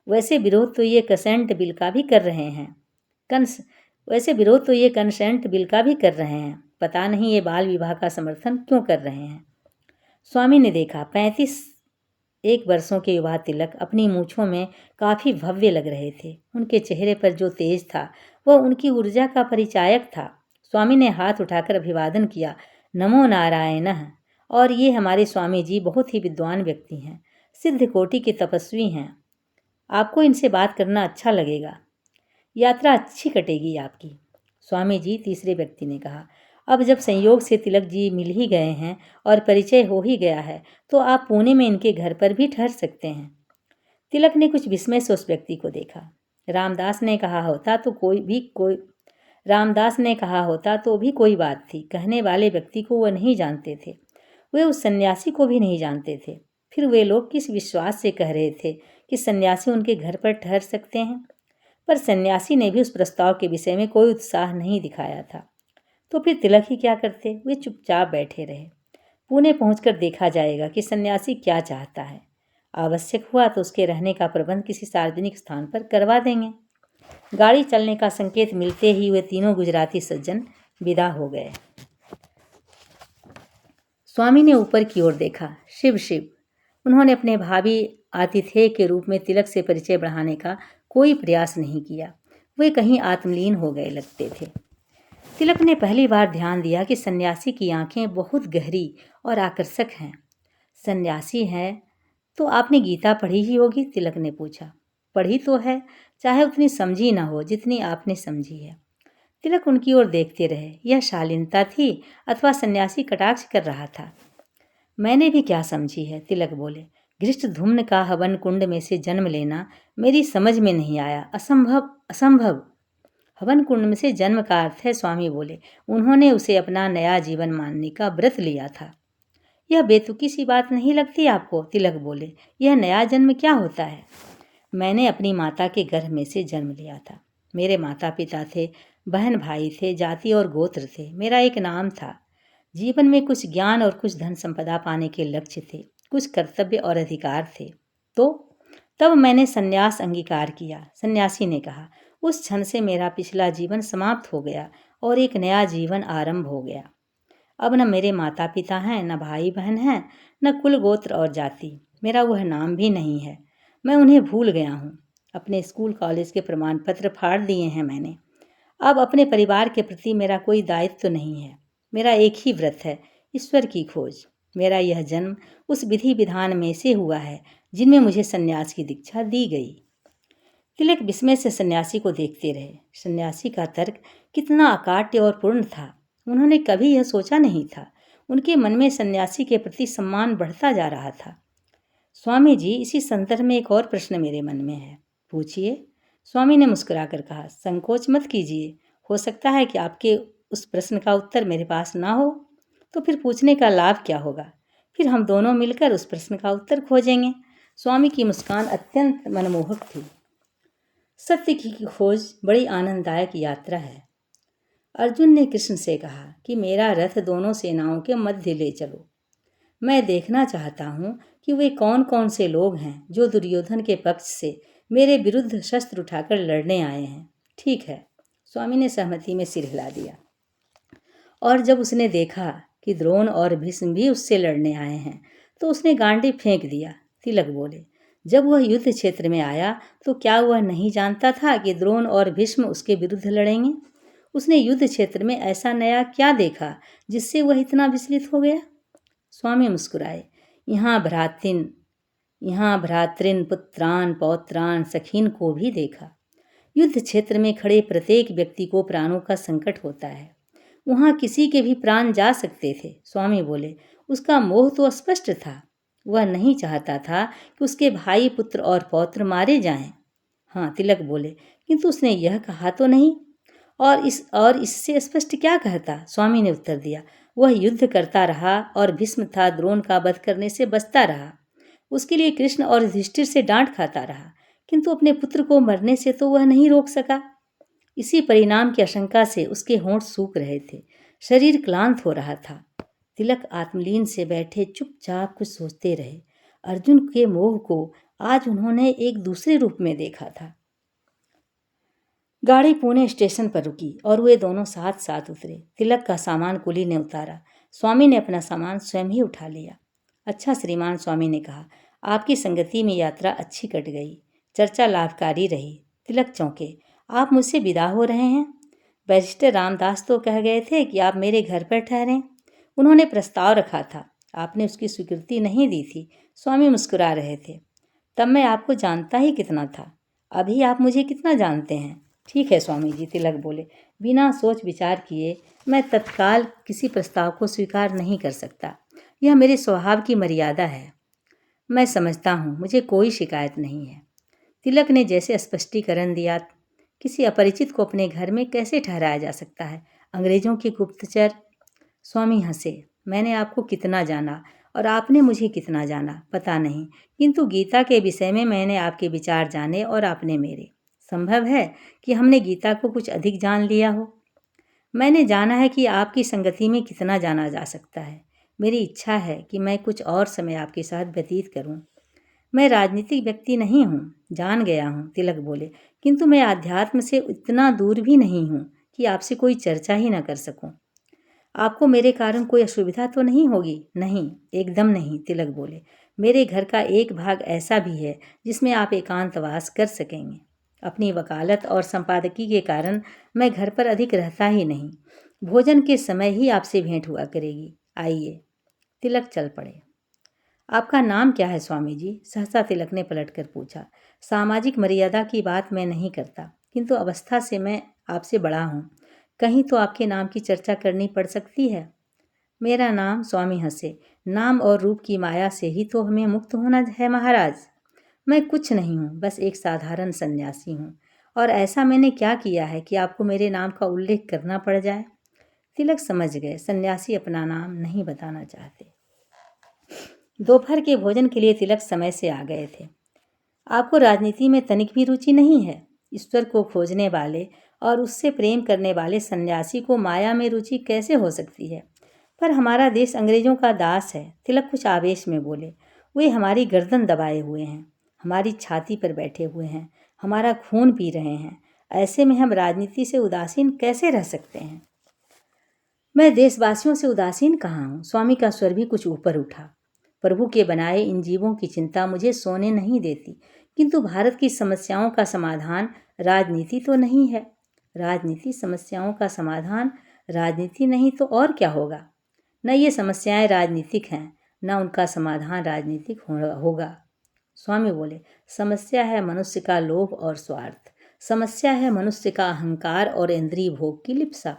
वैसे विरोध तो ये कंसेंट बिल का भी कर रहे हैं। पता नहीं ये बाल विवाह का समर्थन क्यों कर रहे हैं। स्वामी ने देखा 35 वर्षों के युवा तिलक अपनी मूँछों में काफ़ी भव्य लग रहे थे। उनके चेहरे पर जो तेज था वह उनकी ऊर्जा का परिचायक था। स्वामी ने हाथ उठाकर अभिवादन किया। नमो नारायणः। और ये हमारे स्वामी जी बहुत ही विद्वान व्यक्ति हैं, सिद्ध कोटि के तपस्वी हैं। आपको इनसे बात करना अच्छा लगेगा। यात्रा अच्छी कटेगी आपकी। स्वामी जी, तीसरे व्यक्ति ने कहा, अब जब संयोग से तिलक जी मिल ही गए हैं और परिचय हो ही गया है तो आप पुणे में इनके घर पर भी ठहर सकते हैं। तिलक ने कुछ विस्मय से उस व्यक्ति को देखा। रामदास ने कहा होता तो भी कोई बात थी। कहने वाले व्यक्ति को वह नहीं जानते थे। वे उस सन्यासी को भी नहीं जानते थे। फिर वे लोग किस विश्वास से कह रहे थे कि सन्यासी उनके घर पर ठहर सकते हैं? पर सन्यासी ने भी उस प्रस्ताव के विषय में कोई उत्साह नहीं दिखाया था। तो फिर तिलक ही क्या करते? वे चुपचाप बैठे रहे। पुणे पहुंचकर देखा जाएगा कि सन्यासी क्या चाहता है। आवश्यक हुआ तो उसके रहने का प्रबंध किसी सार्वजनिक स्थान पर करवा देंगे। गाड़ी चलने का संकेत मिलते ही वे तीनों गुजराती सज्जन विदा हो गए। स्वामी ने ऊपर की ओर देखा। शिव शिव। उन्होंने अपने भावी आतिथेय के रूप में तिलक से परिचय बढ़ाने का कोई प्रयास नहीं किया। वे कहीं आत्मलीन हो गए लगते थे। तिलक ने पहली बार ध्यान दिया कि सन्यासी की आंखें बहुत गहरी और आकर्षक हैं। सन्यासी है तो आपने गीता पढ़ी ही होगी? तिलक ने पूछा। पढ़ी तो है, चाहे उतनी समझी ना हो जितनी आपने समझी है। तिलक उनकी ओर देखते रहे। यह शालीनता थी अथवा सन्यासी कटाक्ष कर रहा था? मैंने भी क्या समझी है, तिलक बोले। घृष्टधूम्न का हवन कुंड में से जन्म लेना मेरी समझ में नहीं आया। असंभव असंभव। हवन कुंड में से जन्म का अर्थ है, स्वामी बोले, उन्होंने उसे अपना नया जीवन मानने का व्रत लिया था। यह बेतुकी सी बात नहीं लगती आपको? तिलक बोले। यह नया जन्म क्या होता है? मैंने अपनी माता के गर्भ में से जन्म लिया था। मेरे माता पिता थे, बहन भाई थे, जाति और गोत्र थे। मेरा एक नाम था। जीवन में कुछ ज्ञान और कुछ धन संपदा पाने के लक्ष्य थे, कुछ कर्तव्य और अधिकार थे। तो तब मैंने संन्यास अंगीकार किया। सन्यासी ने कहा। उस क्षण से मेरा पिछला जीवन समाप्त हो गया और एक नया जीवन आरंभ हो गया। अब न मेरे माता पिता हैं, न भाई बहन हैं, न कुल गोत्र और जाति। मेरा वह नाम भी नहीं है। मैं उन्हें भूल गया हूँ। अपने स्कूल कॉलेज के प्रमाण पत्र फाड़ दिए हैं मैंने। अब अपने परिवार के प्रति मेरा कोई दायित्व तो नहीं है। मेरा एक ही व्रत है, ईश्वर की खोज। मेरा यह जन्म उस विधि विधान में से हुआ है जिनमें मुझे सन्यास की दीक्षा दी गई। तिलक विस्मय से सन्यासी को देखते रहे। सन्यासी का तर्क कितना अकाट्य और पूर्ण था। उन्होंने कभी यह सोचा नहीं था। उनके मन में सन्यासी के प्रति सम्मान बढ़ता जा रहा था। स्वामी जी, इसी संदर्भ में एक और प्रश्न मेरे मन में है। पूछिए, स्वामी ने मुस्कुराकर कहा। संकोच मत कीजिए। हो सकता है कि आपके उस प्रश्न का उत्तर मेरे पास ना हो, तो फिर पूछने का लाभ क्या होगा? फिर हम दोनों मिलकर उस प्रश्न का उत्तर खोजेंगे। स्वामी की मुस्कान अत्यंत मनमोहक थी। सत्य की खोज बड़ी आनंददायक यात्रा है। अर्जुन ने कृष्ण से कहा कि मेरा रथ दोनों सेनाओं के मध्य ले चलो। मैं देखना चाहता हूँ कि वे कौन कौन से लोग हैं जो दुर्योधन के पक्ष से मेरे विरुद्ध शस्त्र उठाकर लड़ने आए हैं। ठीक है, स्वामी ने सहमति में सिर हिला दिया। और जब उसने देखा कि द्रोण और भीष्म भी उससे लड़ने आए हैं तो उसने गांडी फेंक दिया। तिलक बोले, जब वह युद्ध क्षेत्र में आया तो क्या वह नहीं जानता था कि द्रोण और भीष्म उसके विरुद्ध लड़ेंगे? उसने युद्ध क्षेत्र में ऐसा नया क्या देखा जिससे वह इतना विचलित हो गया? स्वामी मुस्कुराए। यहाँ भ्रातृन पुत्रान पौत्रान सखीन को भी देखा। युद्ध क्षेत्र में खड़े प्रत्येक व्यक्ति को प्राणों का संकट होता है। वहाँ किसी के भी प्राण जा सकते थे। स्वामी बोले, उसका मोह तो स्पष्ट था। वह नहीं चाहता था कि उसके भाई पुत्र और पौत्र मारे जाएं। हाँ, तिलक बोले, किंतु उसने यह कहा तो नहीं। और इससे स्पष्ट क्या कहता? स्वामी ने उत्तर दिया, वह युद्ध करता रहा और भीष्म था द्रोण का वध करने से बचता रहा। उसके लिए कृष्ण और युधिष्ठिर से डांट खाता रहा, किंतु अपने पुत्र को मरने से तो वह नहीं रोक सका। इसी परिणाम की आशंका से उसके होंठ सूख रहे थे, शरीर क्लांत हो रहा था। तिलक आत्मलीन से बैठे चुपचाप कुछ सोचते रहे। अर्जुन के मोह को आज उन्होंने एक दूसरे रूप में देखा था। गाड़ी पुणे स्टेशन पर रुकी और वे दोनों साथ साथ उतरे। तिलक का सामान कुली ने उतारा। स्वामी ने अपना सामान स्वयं ही उठा लिया। अच्छा श्रीमान, स्वामी ने कहा, आपकी संगति में यात्रा अच्छी कट गई, चर्चा लाभकारी रही। तिलक चौंके, आप मुझसे विदा हो रहे हैं? बैरिस्टर रामदास तो कह गए थे कि आप मेरे घर पर ठहरें। उन्होंने प्रस्ताव रखा था, आपने उसकी स्वीकृति नहीं दी थी। स्वामी मुस्कुरा रहे थे। तब मैं आपको जानता ही कितना था, अभी आप मुझे कितना जानते हैं? ठीक है स्वामी जी, तिलक बोले, बिना सोच विचार किए मैं तत्काल किसी प्रस्ताव को स्वीकार नहीं कर सकता। यह मेरे स्वभाव की मर्यादा है। मैं समझता हूँ, मुझे कोई शिकायत नहीं है। तिलक ने जैसे स्पष्टीकरण दिया, किसी अपरिचित को अपने घर में कैसे ठहराया जा सकता है? अंग्रेजों के गुप्तचर? स्वामी हंसे। मैंने आपको कितना जाना और आपने मुझे कितना जाना पता नहीं, किंतु गीता के विषय में मैंने आपके विचार जाने और आपने मेरे। संभव है कि हमने गीता को कुछ अधिक जान लिया हो। मैंने जाना है कि आपकी संगति में कितना जाना जा सकता है। मेरी इच्छा है कि मैं कुछ और समय आपके साथ व्यतीत करूं। मैं राजनीतिक व्यक्ति नहीं हूँ, जान गया हूँ, तिलक बोले, किंतु मैं आध्यात्म से इतना दूर भी नहीं हूँ कि आपसे कोई चर्चा ही न कर सकूं। आपको मेरे कारण कोई असुविधा तो नहीं होगी? नहीं, एकदम नहीं, तिलक बोले। मेरे घर का एक भाग ऐसा भी है जिसमें आप एकांतवास कर सकेंगे। अपनी वकालत और संपादकी के कारण मैं घर पर अधिक रहता ही नहीं। भोजन के समय ही आपसे भेंट हुआ करेगी। आइए। तिलक चल पड़े। आपका नाम क्या है स्वामी जी? सहसा तिलक ने पलटकर पूछा। सामाजिक मर्यादा की बात मैं नहीं करता, किंतु अवस्था से मैं आपसे बड़ा हूँ। कहीं तो आपके नाम की चर्चा करनी पड़ सकती है। मेरा नाम? स्वामी हंसे। नाम और रूप की माया से ही तो हमें मुक्त होना है महाराज। मैं कुछ नहीं हूँ, बस एक साधारण सन्यासी हूँ। और ऐसा मैंने क्या किया है कि आपको मेरे नाम का उल्लेख करना पड़ जाए? तिलक समझ गए, सन्यासी अपना नाम नहीं बताना चाहते। दोपहर के भोजन के लिए तिलक समय से आ गए थे। आपको राजनीति में तनिक भी रुचि नहीं है? ईश्वर को खोजने वाले और उससे प्रेम करने वाले सन्यासी को माया में रुचि कैसे हो सकती है? पर हमारा देश अंग्रेजों का दास है, तिलक कुछ आवेश में बोले। वे हमारी गर्दन दबाए हुए हैं, हमारी छाती पर बैठे हुए हैं, हमारा खून पी रहे हैं। ऐसे में हम राजनीति से उदासीन कैसे रह सकते हैं? मैं देशवासियों से उदासीन कहाँ हूँ? स्वामी का स्वर भी कुछ ऊपर उठा। प्रभु के बनाए इन जीवों की चिंता मुझे सोने नहीं देती, किंतु भारत की समस्याओं का समाधान राजनीति तो नहीं है। राजनीति समस्याओं का समाधान? राजनीति नहीं तो और क्या होगा? न ये समस्याएं राजनीतिक हैं, न उनका समाधान राजनीतिक होगा। स्वामी बोले, समस्या है मनुष्य का लोभ और स्वार्थ, समस्या है मनुष्य का अहंकार और इंद्रिय भोग की लिप्सा।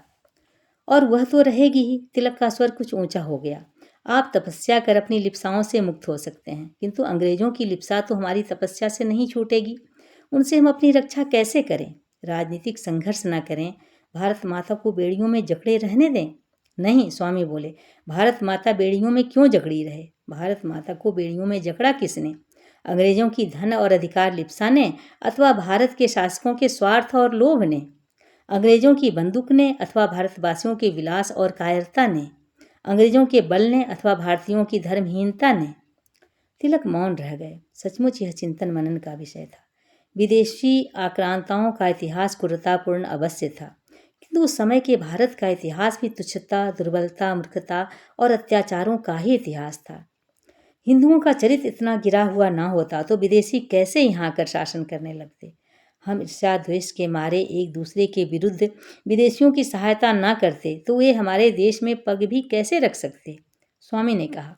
और वह तो रहेगी ही। तिलक का स्वर कुछ ऊंचा हो गया। आप तपस्या कर अपनी लिप्साओं से मुक्त हो सकते हैं, किंतु अंग्रेजों की लिप्सा तो हमारी तपस्या से नहीं छूटेगी। उनसे हम अपनी रक्षा कैसे करें? राजनीतिक संघर्ष न करें, भारत माता को बेड़ियों में जकड़े रहने दें? नहीं, स्वामी बोले, भारत माता बेड़ियों में क्यों जकड़ी रहे? भारत माता को बेड़ियों में जकड़ा किसने? अंग्रेजों की धन और अधिकार लिप्सा ने, अथवा भारत के शासकों के स्वार्थ और लोभ ने? अंग्रेजों की बंदूक ने अथवा भारतवासियों के विलास और कायरता ने, अंग्रेजों के बल ने अथवा भारतीयों की धर्महीनता ने? तिलक मौन रह गए। सचमुच यह चिंतन मनन का विषय था। विदेशी आक्रांताओं का इतिहास क्रूरतापूर्ण अवश्य था, किंतु उस समय के भारत का इतिहास भी तुच्छता, दुर्बलता, मूर्खता और अत्याचारों का ही इतिहास था। हिंदुओं का चरित्र इतना गिरा हुआ ना होता तो विदेशी कैसे यहाँ आकर शासन करने लगते। हम ईर्ष्या द्वेष के मारे एक दूसरे के विरुद्ध विदेशियों की सहायता ना करते तो वे हमारे देश में पग भी कैसे रख सकते। स्वामी ने कहा,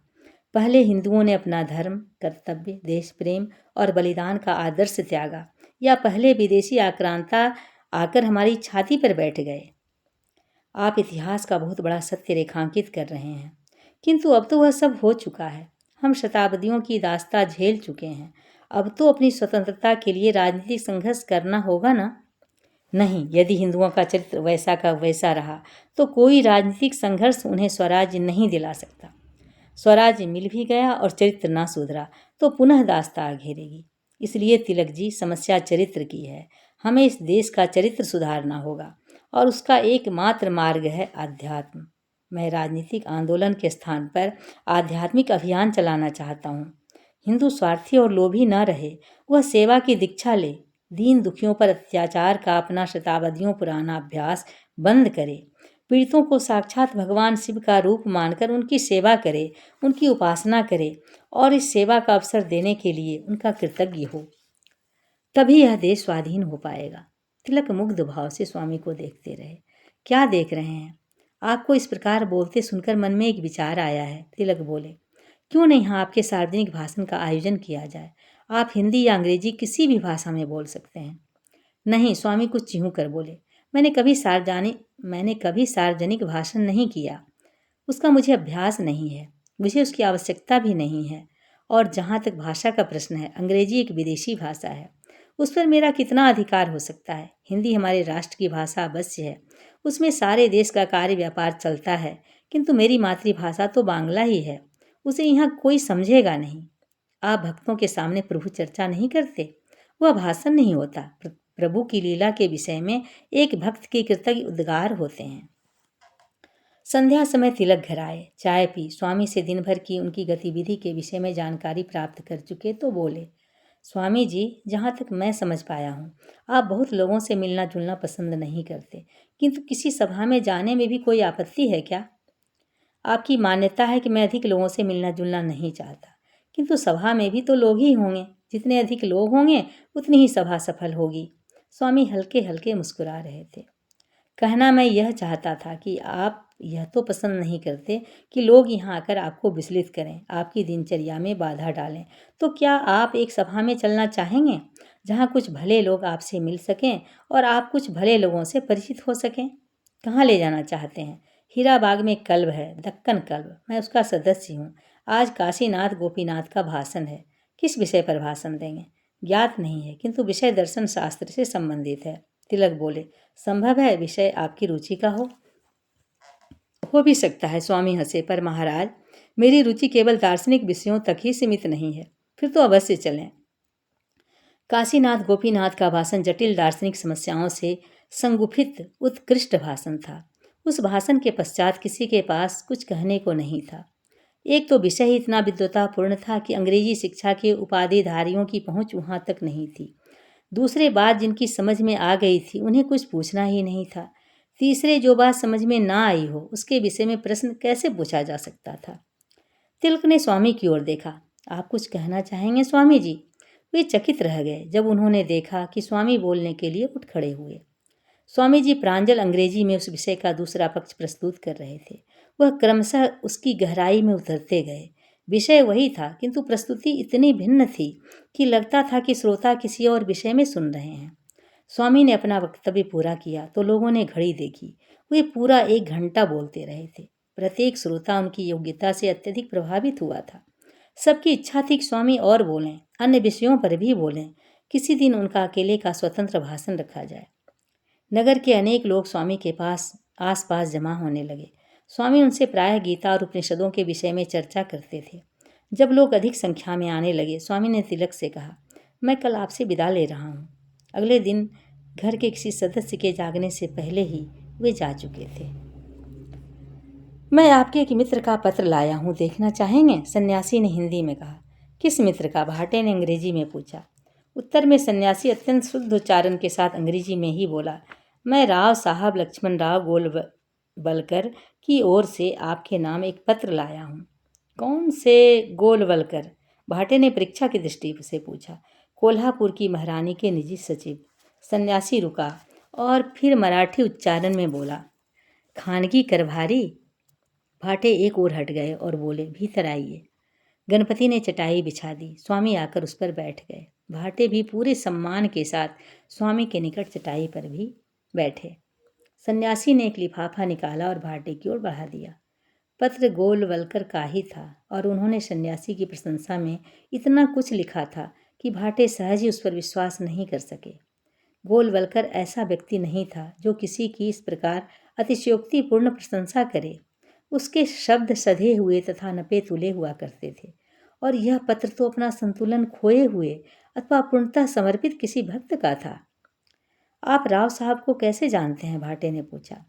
पहले हिंदुओं ने अपना धर्म, कर्तव्य, देश प्रेम और बलिदान का आदर्श त्यागा, या पहले विदेशी आक्रांता आकर हमारी छाती पर बैठ गए? आप इतिहास का बहुत बड़ा सत्य रेखांकित कर रहे हैं, किंतु अब तो वह सब हो चुका है। हम शताब्दियों की दास्तां झेल चुके हैं। अब तो अपनी स्वतंत्रता के लिए राजनीतिक संघर्ष करना होगा ना? नहीं, यदि हिंदुओं का चरित्र वैसा का वैसा रहा तो कोई राजनीतिक संघर्ष उन्हें स्वराज्य नहीं दिला सकता। स्वराज्य मिल भी गया और चरित्र ना सुधरा तो पुनः दास्तां घेरेगी। इसलिए तिलक जी, समस्या चरित्र की है। हमें इस देश का चरित्र सुधारना होगा और उसका एकमात्र मार्ग है आध्यात्म। मैं राजनीतिक आंदोलन के स्थान पर आध्यात्मिक अभियान चलाना चाहता हूँ। हिंदू स्वार्थी और लोभी न रहे, वह सेवा की दीक्षा ले, दीन दुखियों पर अत्याचार का अपना शताब्दियों पुराना अभ्यास बंद करे, पीड़ितों को साक्षात भगवान शिव का रूप मानकर उनकी सेवा करे, उनकी उपासना करे और इस सेवा का अवसर देने के लिए उनका कृतज्ञ हो। तभी यह देश स्वाधीन हो पाएगा। तिलक मुग्ध भाव से स्वामी को देखते रहे। क्या देख रहे हैं? आपको इस प्रकार बोलते सुनकर मन में एक विचार आया है। तिलक बोले, क्यों नहीं यहाँ आपके सार्वजनिक भाषण का आयोजन किया जाए? आप हिंदी या अंग्रेजी किसी भी भाषा में बोल सकते हैं। नहीं, स्वामी कुछ चिढ़ कर बोले, मैंने कभी सार्वजनिक भाषण नहीं किया। उसका मुझे अभ्यास नहीं है, मुझे उसकी आवश्यकता भी नहीं है। और जहाँ तक भाषा का प्रश्न है, अंग्रेजी एक विदेशी भाषा है, उस पर मेरा कितना अधिकार हो सकता है? हिंदी हमारे राष्ट्र की भाषा अवश्य है, उसमें सारे देश का कार्य व्यापार चलता है, किंतु मेरी मातृभाषा तो बांग्ला ही है, उसे यहाँ कोई समझेगा नहीं। आप भक्तों के सामने प्रभु चर्चा नहीं करते, वह भाषण नहीं होता, प्रभु की लीला के विषय में एक भक्त के कृतज्ञ उद्गार होते हैं। संध्या समय तिलक घर आए, चाय पी, स्वामी से दिन भर की उनकी गतिविधि के विषय में जानकारी प्राप्त कर चुके तो बोले, स्वामी जी, जहाँ तक मैं समझ पाया हूँ, आप बहुत लोगों से मिलना जुलना पसंद नहीं करते, किंतु किसी सभा में जाने में भी कोई आपत्ति है क्या? आपकी मान्यता है कि मैं अधिक लोगों से मिलना जुलना नहीं चाहता, किंतु सभा में भी तो लोग ही होंगे, जितने अधिक लोग होंगे उतनी ही सभा सफल होगी। स्वामी हल्के हल्के मुस्कुरा रहे थे। कहना मैं यह चाहता था कि आप यह तो पसंद नहीं करते कि लोग यहाँ आकर आपको विचलित करें, आपकी दिनचर्या में बाधा डालें, तो क्या आप एक सभा में चलना चाहेंगे जहाँ कुछ भले लोग आपसे मिल सकें और आप कुछ भले लोगों से परिचित हो सकें? कहाँ ले जाना चाहते हैं? हीराबाग में क्लब है, दक्कन क्लब, मैं उसका सदस्य हूँ। आज काशीनाथ गोपीनाथ का भाषण है। किस विषय पर भाषण देंगे? ज्ञात नहीं है, किंतु विषय दर्शन शास्त्र से संबंधित है। तिलक बोले, संभव है विषय आपकी रुचि का हो भी सकता है। स्वामी हंसे, पर महाराज, मेरी रुचि केवल दार्शनिक विषयों तक ही सीमित नहीं है। फिर तो अवश्य चलें। काशीनाथ गोपीनाथ का भाषण जटिल दार्शनिक समस्याओं से संगुफित उत्कृष्ट भाषण था। उस भाषण के पश्चात किसी के पास कुछ कहने को नहीं था। एक तो विषय ही इतना विद्वतापूर्ण था कि अंग्रेजी शिक्षा के उपाधिधारियों की पहुंच वहां तक नहीं थी। दूसरे, बात जिनकी समझ में आ गई थी उन्हें कुछ पूछना ही नहीं था। तीसरे, जो बात समझ में ना आई हो उसके विषय में प्रश्न कैसे पूछा जा सकता था? तिलक ने स्वामी की ओर देखा। आप कुछ कहना चाहेंगे स्वामी जी? वे चकित रह गए जब उन्होंने देखा कि स्वामी बोलने के लिए उठ खड़े हुए। स्वामी जी प्रांजल अंग्रेजी में उस विषय का दूसरा पक्ष प्रस्तुत कर रहे थे। वह क्रमशः उसकी गहराई में उतरते गए। विषय वही था, किंतु प्रस्तुति इतनी भिन्न थी कि लगता था कि श्रोता किसी और विषय में सुन रहे हैं। स्वामी ने अपना वक्तव्य पूरा किया तो लोगों ने घड़ी देखी। वे पूरा 1 घंटा बोलते रहे थे। प्रत्येक श्रोता उनकी योग्यता से अत्यधिक प्रभावित हुआ था। सबकी इच्छा थी कि स्वामी और बोलें, अन्य विषयों पर भी बोलें। किसी दिन उनका अकेले का स्वतंत्र भाषण रखा जाए। नगर के अनेक लोग स्वामी के पास आसपास जमा होने लगे। स्वामी उनसे प्रायः गीता और उपनिषदों के विषय में चर्चा करते थे। जब लोग अधिक संख्या में आने लगे, स्वामी ने तिलक से कहा, मैं कल आपसे विदा ले रहा हूँ। अगले दिन घर के किसी सदस्य के जागने से पहले ही वे जा चुके थे। मैं आपके एक मित्र का पत्र लाया हूँ, देखना चाहेंगे? सन्यासी ने हिंदी में कहा। किस मित्र का? भाटे ने अंग्रेजी में पूछा। उत्तर में सन्यासी अत्यंत शुद्ध उच्चारण के साथ अंग्रेजी में ही बोला, मैं राव साहब लक्ष्मण राव गोलवलकर की ओर से आपके नाम एक पत्र लाया हूँ। कौन से गोलवलकर? भाटे ने परीक्षा की दृष्टि से पूछा। कोल्हापुर की महारानी के निजी सचिव। सन्यासी रुका और फिर मराठी उच्चारण में बोला, खानगी करभारी। भाटे एक ओर हट गए और बोले, भीतर आइए। गणपति ने चटाई बिछा दी। स्वामी आकर उस पर बैठ गए। भाटे भी पूरे सम्मान के साथ स्वामी के निकट चटाई पर भी बैठे। सन्यासी ने एक लिफाफा निकाला और भाटे की ओर बढ़ा दिया। पत्र गोलवलकर का ही था और उन्होंने सन्यासी की प्रशंसा में इतना कुछ लिखा था कि भाटे सहज ही उस पर विश्वास नहीं कर सके। गोलवलकर ऐसा व्यक्ति नहीं था जो किसी की इस प्रकार अतिशयोक्तिपूर्ण प्रशंसा करे। उसके शब्द सधे हुए तथा नपे तुले हुआ करते थे और यह पत्र तो अपना संतुलन खोए हुए अथवा पूर्णतः समर्पित किसी भक्त का था। आप राव साहब को कैसे जानते हैं? भाटे ने पूछा।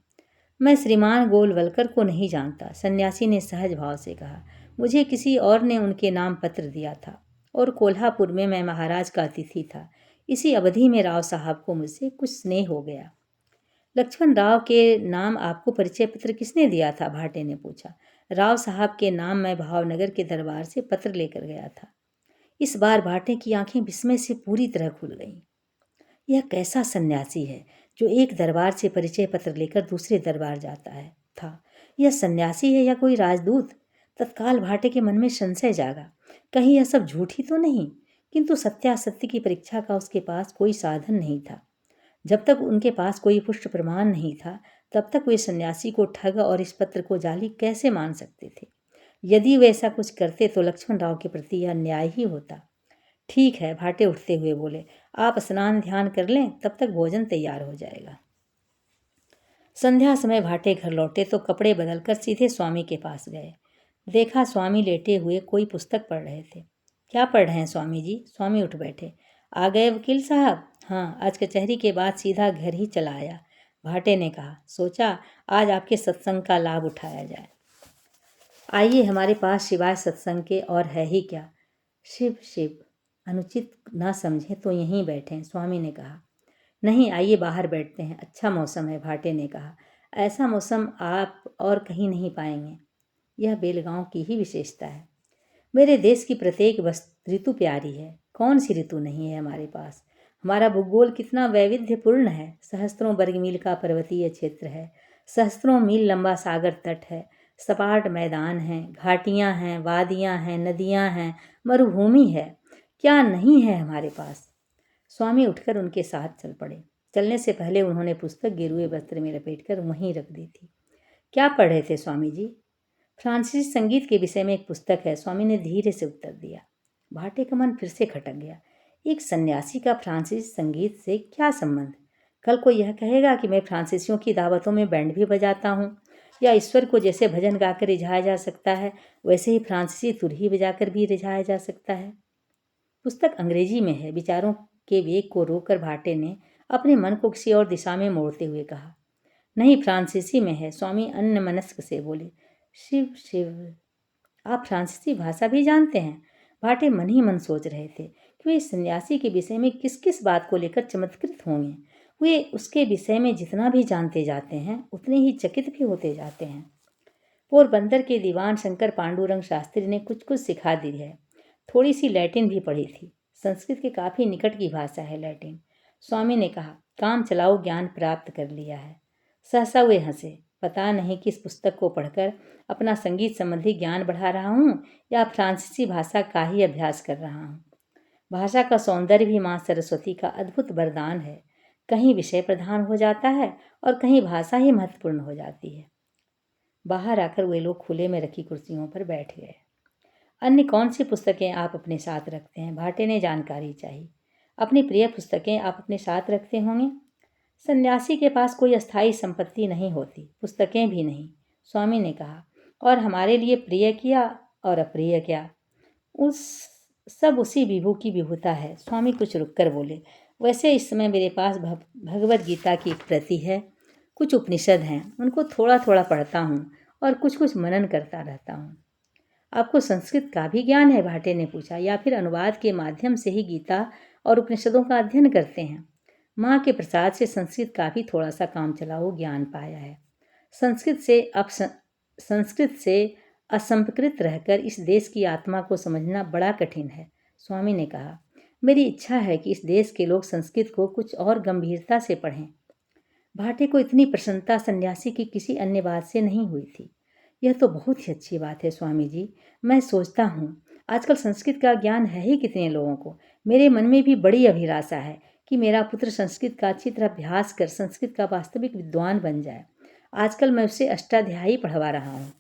मैं श्रीमान गोलवलकर को नहीं जानता, सन्यासी ने सहज भाव से कहा। मुझे किसी और ने उनके नाम पत्र दिया था और कोल्हापुर में मैं महाराज का अतिथि था। इसी अवधि में राव साहब को मुझसे कुछ स्नेह हो गया। लक्ष्मण राव के नाम आपको परिचय पत्र किसने दिया था? भाटे ने पूछा। राव साहब के नाम मैं भावनगर के दरबार से पत्र लेकर गया था। इस बार भाटे की आंखें विस्मय से पूरी तरह खुल गईं। यह कैसा सन्यासी है जो एक दरबार से परिचय पत्र लेकर दूसरे दरबार जाता है था? यह सन्यासी है या कोई राजदूत? तत्काल भाटे के मन में संशय जागा। कहीं यह सब झूठ ही तो नहीं? किंतु सत्यासत्य की परीक्षा का उसके पास कोई साधन नहीं था। जब तक उनके पास कोई पुष्ट प्रमाण नहीं था तब तक वे सन्यासी को ठग और इस पत्र को जाली कैसे मान सकते थे? यदि वे ऐसा कुछ करते तो लक्ष्मण राव के प्रति यह अन्याय ही होता। ठीक है, भाटे उठते हुए बोले, आप स्नान ध्यान कर लें, तब तक भोजन तैयार हो जाएगा। संध्या समय भाटे घर लौटे तो कपड़े बदलकर सीधे स्वामी के पास गए। देखा स्वामी लेटे हुए कोई पुस्तक पढ़ रहे थे। क्या पढ़ रहे हैं स्वामी जी? स्वामी उठ बैठे। आ गए वकील साहब? हाँ, आज कचहरी के बाद सीधा घर ही चला आया। भाटे ने कहा, सोचा आज आपके सत्संग का लाभ उठाया जाए। आइए, हमारे पास सिवाय सत्संग के और है ही क्या। शिव शिव, अनुचित ना समझें तो यहीं बैठें, स्वामी ने कहा। नहीं, आइए बाहर बैठते हैं, अच्छा मौसम है, भाटे ने कहा। ऐसा मौसम आप और कहीं नहीं पाएंगे। यह बेलगांव की ही विशेषता है। मेरे देश की प्रत्येक ऋतु प्यारी है। कौन सी ऋतु नहीं है हमारे पास? हमारा भूगोल कितना वैविध्यपूर्ण है। सहस्त्रों वर्ग मील का पर्वतीय क्षेत्र है, सहस्त्रों मील लंबा सागर तट है, सपाट मैदान हैं, घाटियां हैं, वादियां हैं, नदियां हैं, मरुभूमि है। क्या नहीं है हमारे पास? स्वामी उठकर उनके साथ चल पड़े। चलने से पहले उन्होंने पुस्तक गेरुए वस्त्र में लपेटकर वहीं रख दी थी। क्या पढ़ रहे थे स्वामी जी? फ्रांसीसी संगीत के विषय में एक पुस्तक है, स्वामी ने धीरे से उत्तर दिया। भाटे का मन फिर से खटक गया। एक सन्यासी का फ्रांसीसी संगीत से क्या संबंध? कल को यह कहेगा कि मैं फ्रांसीसियों की दावतों में बैंड भी बजाता हूँ, या ईश्वर को जैसे भजन गाकर रिझाया जा सकता है वैसे ही फ्रांसीसी तुरही बजाकर भी रिझाया जा सकता है। पुस्तक अंग्रेजी में है। विचारों के वेग को रोककर भाटे ने अपने मन को किसी और दिशा में मोड़ते हुए कहा, नहीं, फ्रांसीसी में है। स्वामी अन्यमनस्क से बोले। शिव शिव, आप फ्रांसीसी भाषा भी जानते हैं? भाटे मन ही मन सोच रहे थे कि वे सन्यासी के विषय में किस किस बात को लेकर चमत्कृत होंगे। वे उसके विषय में जितना भी जानते जाते हैं उतने ही चकित भी होते जाते हैं। पोरबंदर के दीवान शंकर पांडुरंग शास्त्री ने कुछ कुछ सिखा दी है। थोड़ी सी लैटिन भी पढ़ी थी। संस्कृत के काफ़ी निकट की भाषा है लैटिन। स्वामी ने कहा, काम चलाओ ज्ञान प्राप्त कर लिया है। सहसा वे हंसे। पता नहीं किस पुस्तक को पढ़कर अपना संगीत संबंधी ज्ञान बढ़ा रहा हूँ या फ्रांसीसी भाषा का ही अभ्यास कर रहा हूँ। भाषा का सौंदर्य भी माँ सरस्वती का अद्भुत वरदान है। कहीं विषय प्रधान हो जाता है और कहीं भाषा ही महत्वपूर्ण हो जाती है। बाहर आकर वे लोग खुले में रखी कुर्सियों पर बैठ गए। अन्य कौन सी पुस्तकें आप अपने साथ रखते हैं? भाटे ने जानकारी चाही। अपनी प्रिय पुस्तकें आप अपने साथ रखते होंगे। सन्यासी के पास कोई अस्थायी संपत्ति नहीं होती, पुस्तकें भी नहीं, स्वामी ने कहा। और हमारे लिए प्रिय क्या और अप्रिय क्या, उस सब उसी विभु की विभुता है। स्वामी कुछ रुककर बोले, वैसे इस समय मेरे पास भगवत गीता की एक प्रति है, कुछ उपनिषद हैं, उनको थोड़ा थोड़ा पढ़ता हूँ और कुछ कुछ मनन करता रहता हूँ। आपको संस्कृत का भी ज्ञान है? भाटे ने पूछा, या फिर अनुवाद के माध्यम से ही गीता और उपनिषदों का अध्ययन करते हैं? माँ के प्रसाद से संस्कृत का भी थोड़ा सा काम चलाओ ज्ञान पाया है। संस्कृत से असंस्कृत रहकर इस देश की आत्मा को समझना बड़ा कठिन है। स्वामी ने कहा, मेरी इच्छा है कि इस देश के लोग संस्कृत को कुछ और गंभीरता से पढ़ें। भाटे को इतनी प्रसन्नता सन्यासी की किसी अन्य बात से नहीं हुई थी। यह तो बहुत ही अच्छी बात है स्वामी जी। मैं सोचता हूँ आजकल संस्कृत का ज्ञान है ही कितने लोगों को। मेरे मन में भी बड़ी अभिलाषा है कि मेरा पुत्र संस्कृत का अच्छी तरह अभ्यास कर संस्कृत का वास्तविक विद्वान बन जाए। आजकल मैं उसे अष्टाध्यायी पढ़वा रहा हूँ।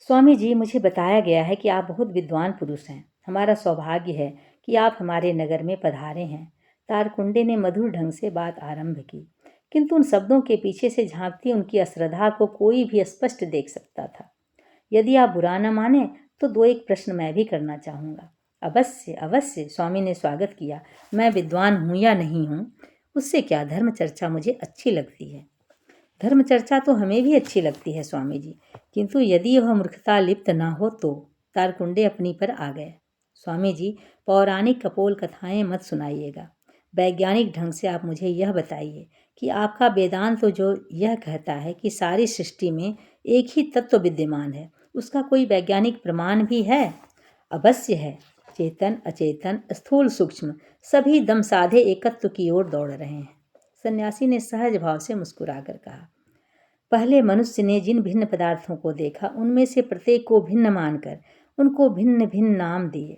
स्वामी जी, मुझे बताया गया है कि आप बहुत विद्वान पुरुष हैं। हमारा सौभाग्य है कि आप हमारे नगर में पधारे हैं। तारकुंडे ने मधुर ढंग से बात आरंभ की, किंतु उन शब्दों के पीछे से झांकती उनकी अश्रद्धा को कोई भी स्पष्ट देख सकता था। यदि आप बुरा न माने तो दो एक प्रश्न मैं भी करना चाहूँगा। अवश्य अवश्य, स्वामी ने स्वागत किया। मैं विद्वान हूँ या नहीं हूँ, उससे क्या, धर्म चर्चा मुझे अच्छी लगती है। धर्म चर्चा तो हमें भी अच्छी लगती है स्वामी जी, किंतु यदि वह मूर्खता लिप्त न हो तो। तारकुंडे अपनी पर आ गए। स्वामी जी, पौराणिक कपोल कथाएं मत सुनाइएगा। वैज्ञानिक ढंग से आप मुझे यह बताइए कि आपका वेदांत तो जो यह कहता है कि सारी सृष्टि में एक ही तत्व विद्यमान है, उसका कोई वैज्ञानिक प्रमाण भी है? अवश्य है। चेतन अचेतन स्थूल सूक्ष्म सभी दम साधे एकत्व की ओर दौड़ रहे हैं। सन्यासी ने सहज भाव से मुस्कुराकर कहा, पहले मनुष्य ने जिन भिन्न पदार्थों को देखा उनमें से प्रत्येक को भिन्न मानकर उनको भिन्न भिन्न नाम दिए।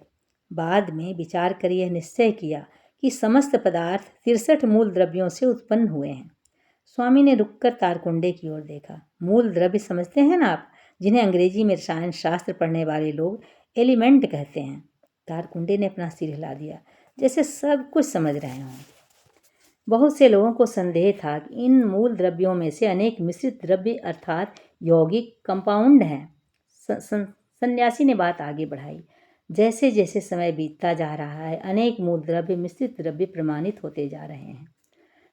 बाद में विचार कर यह निश्चय किया कि समस्त पदार्थ 63 मूल द्रव्यों से उत्पन्न हुए हैं। स्वामी ने रुककर तारकुंडे की ओर देखा। मूल द्रव्य समझते हैं ना आप, जिन्हें अंग्रेजी में रसायन शास्त्र पढ़ने वाले लोग एलिमेंट कहते हैं। तारकुंडे ने अपना सिर हिला दिया, जैसे सब कुछ समझ रहे हों। बहुत से लोगों को संदेह था कि इन मूल द्रव्यों में से अनेक मिश्रित द्रव्य अर्थात यौगिक कंपाउंड हैं। सन्यासी ने बात आगे बढ़ाई, जैसे जैसे समय बीतता जा रहा है अनेक मूल द्रव्य मिश्रित द्रव्य प्रमाणित होते जा रहे हैं।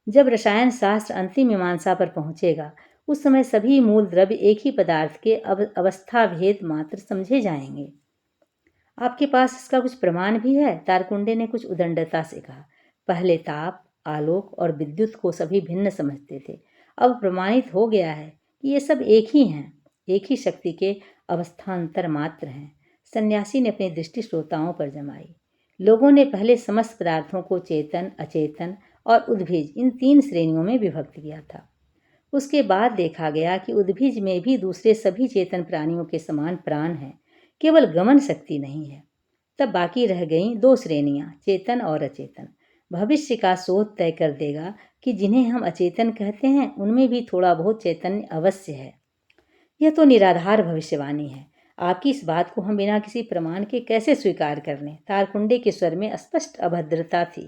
जब रसायन शास्त्र अंतिम मीमांसा पर पहुंचेगा उस समय सभी मूल द्रव्य एक ही पदार्थ के अवस्था भेद मात्र समझे जाएंगे। आपके पास इसका कुछ प्रमाण भी है? तारकुंडे ने कुछ उदंडता से कहा। पहले ताप, आलोक और विद्युत को सभी भिन्न समझते थे। अब प्रमाणित हो गया है कि ये सब एक ही हैं, एक ही शक्ति के अवस्थांतर मात्र हैं। सन्यासी ने अपनी दृष्टि श्रोताओं पर जमाई। लोगों ने पहले समस्त पदार्थों को चेतन, अचेतन और उद्भिज इन 3 श्रेणियों में विभक्त किया था। उसके बाद देखा गया कि उद्भिज में भी दूसरे सभी चेतन प्राणियों के समान प्राण हैं, केवल गमन शक्ति नहीं है। तब बाकी रह गईं 2 श्रेणियां, चेतन और अचेतन। भविष्य का शोध तय कर देगा कि जिन्हें हम अचेतन कहते हैं उनमें भी थोड़ा बहुत चैतन्य अवश्य है। यह तो निराधार भविष्यवाणी है। आपकी इस बात को हम बिना किसी प्रमाण के कैसे स्वीकार कर लें? तारकुंडे के स्वर में स्पष्ट अभद्रता थी।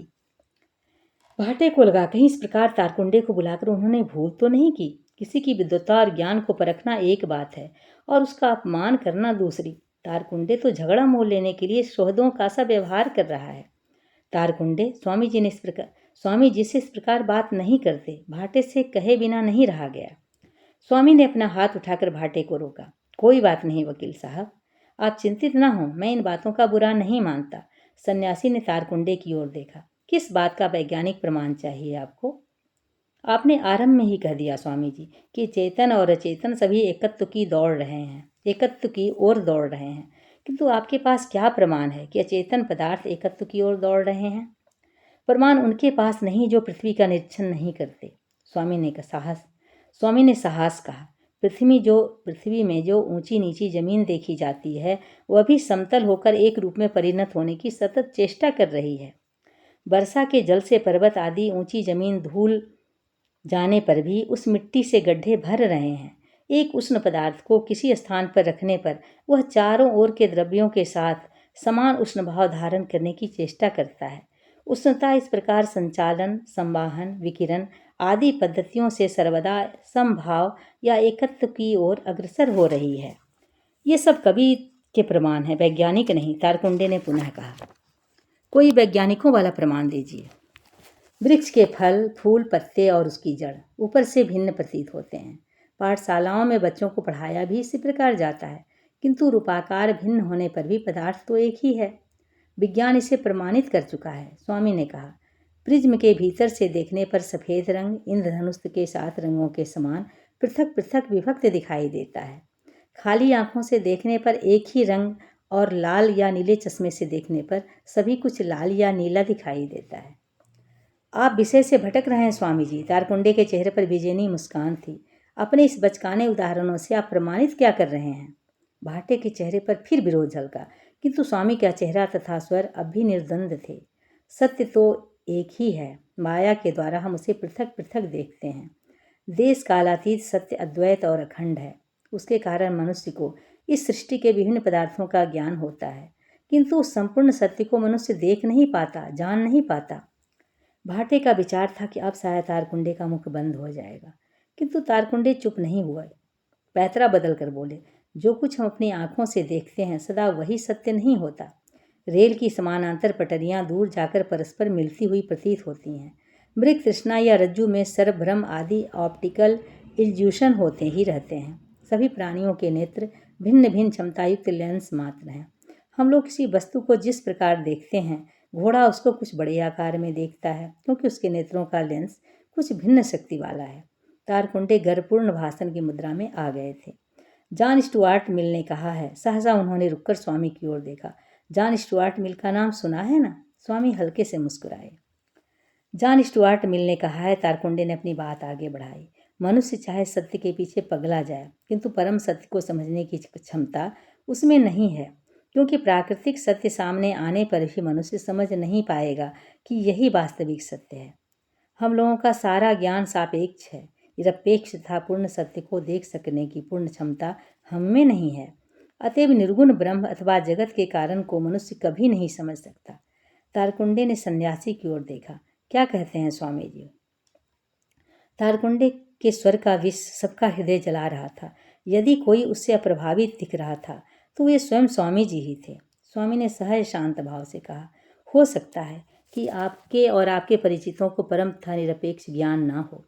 भाटे को लगा कहीं इस प्रकार तारकुंडे को बुलाकर उन्होंने भूल तो नहीं की। किसी की विद्वता और ज्ञान को परखना एक बात है और उसका अपमान करना दूसरी। तारकुंडे तो झगड़ा मोल लेने के लिए सोहदों का सा व्यवहार कर रहा है। तारकुंडे, स्वामी जी से इस प्रकार बात नहीं करते। भाटे से कहे बिना नहीं रहा गया। स्वामी ने अपना हाथ उठाकर भाटे को रोका। कोई बात नहीं वकील साहब, आप चिंतित न हो, मैं इन बातों का बुरा नहीं मानता। सन्यासी ने तारकुंडे की ओर देखा। किस बात का वैज्ञानिक प्रमाण चाहिए आपको? आपने आरंभ में ही कह दिया स्वामी जी कि चेतन और अचेतन सभी एकत्व की ओर दौड़ रहे हैं, किंतु आपके पास क्या प्रमाण है कि अचेतन पदार्थ एकत्व की ओर दौड़ रहे हैं? प्रमाण उनके पास नहीं जो पृथ्वी का निरीक्षण नहीं करते। स्वामी ने साहस कहा। पृथ्वी में जो ऊंची नीची जमीन देखी जाती है वह भी समतल होकर एक रूप में परिणत होने की सतत चेष्टा कर रही है। वर्षा के जल से पर्वत आदि ऊंची जमीन धूल जाने पर भी उस मिट्टी से गड्ढे भर रहे हैं। एक उष्ण पदार्थ को किसी स्थान पर रखने पर वह चारों ओर के द्रव्यों के साथ समान उष्ण भाव धारण करने की चेष्टा करता है। उष्णता इस प्रकार संचालन, संवाहन, विकिरण आदि पद्धतियों से सर्वदा समभाव या एकत्व की ओर अग्रसर हो रही है। ये सब कवि के प्रमाण है, वैज्ञानिक नहीं, तारकुंडे ने पुनः कहा। कोई वैज्ञानिकों वाला प्रमाण दीजिए। वृक्ष के फल, फूल, पत्ते और उसकी जड़ ऊपर से भिन्न प्रतीत होते हैं। पाठशालाओं में बच्चों को पढ़ाया भी इसी प्रकार जाता है, किंतु रूपाकार भिन्न होने पर भी पदार्थ तो एक ही है। विज्ञान इसे प्रमाणित कर चुका है। स्वामी ने कहा, प्रिज्म के भीतर से देखने पर सफ़ेद रंग इंद्रधनुष के 7 रंगों के समान पृथक पृथक विभक्त दिखाई देता है। खाली आंखों से देखने पर एक ही रंग और लाल या नीले चश्मे से देखने पर सभी कुछ लाल या नीला दिखाई देता है। आप विषय से भटक रहे हैं स्वामी जी। तारकुंडे के चेहरे पर बेचैनी मुस्कान थी। अपने इस बचकाने उदाहरणों से आप प्रमाणित क्या कर रहे हैं? भाटे के चेहरे पर फिर विरोध झलका, किंतु स्वामी का चेहरा तथा स्वर अब भी निर्द्वंद थे। सत्य तो एक ही है, माया के द्वारा हम उसे पृथक पृथक देखते हैं। देश कालातीत सत्य अद्वैत और अखंड है। उसके कारण मनुष्य को इस सृष्टि के विभिन्न पदार्थों का ज्ञान होता है, किंतु उस संपूर्ण सत्य को मनुष्य देख नहीं पाता, जान नहीं पाता। भाटे का विचार था कि अब शायद तारकुंडे का मुख बंद हो जाएगा, किंतु तारकुंडे चुप नहीं हुए। पैतरा बदल कर बोले, जो कुछ हम अपनी आंखों से देखते हैं सदा वही सत्य नहीं होता। रेल की समानांतर पटरियां दूर जाकर परस्पर मिलती हुई प्रतीत होती हैं। मृग तृष्णा या रज्जु में सर्वभ्रम आदि ऑप्टिकल इल्यूशन होते ही रहते हैं। सभी प्राणियों के नेत्र भिन्न भिन्न क्षमतायुक्त लेंस मात्र हैं। हम लोग किसी वस्तु को जिस प्रकार देखते हैं, घोड़ा उसको कुछ बड़े आकार में देखता है, क्योंकि उसके नेत्रों का लेंस कुछ भिन्न शक्ति वाला है। तारकुंडे गर्वपूर्ण भाषण की मुद्रा में आ गए थे। जॉन स्टुअर्ट मिल ने कहा है। सहसा उन्होंने रुककर स्वामी की ओर देखा। जॉन स्टुअर्ट मिल का नाम सुना है ना? स्वामी हल्के से मुस्कुराए। जॉन स्टुअर्ट मिल ने कहा है। तारकुंडे ने अपनी बात आगे बढ़ाई। मनुष्य चाहे सत्य के पीछे पगला जाए, किंतु परम सत्य को समझने की क्षमता उसमें नहीं है, क्योंकि प्राकृतिक सत्य सामने आने पर भी मनुष्य समझ नहीं पाएगा कि यही वास्तविक सत्य है। हम लोगों का सारा ज्ञान सापेक्ष है। निरपेक्ष तथा पूर्ण सत्य को देख सकने की पूर्ण क्षमता हम में नहीं है। अतएव निर्गुण ब्रह्म अथवा जगत के कारण को मनुष्य कभी नहीं समझ सकता। तारकुंडे ने सन्यासी की ओर देखा। क्या कहते हैं स्वामी जी? तारकुंडे के स्वर का विष सबका हृदय जला रहा था। यदि कोई उससे अप्रभावित दिख रहा था तो वे स्वयं स्वामी जी ही थे। स्वामी ने सहज शांत भाव से कहा, हो सकता है कि आपके और आपके परिचितों को परम तथा निरपेक्ष ज्ञान ना हो,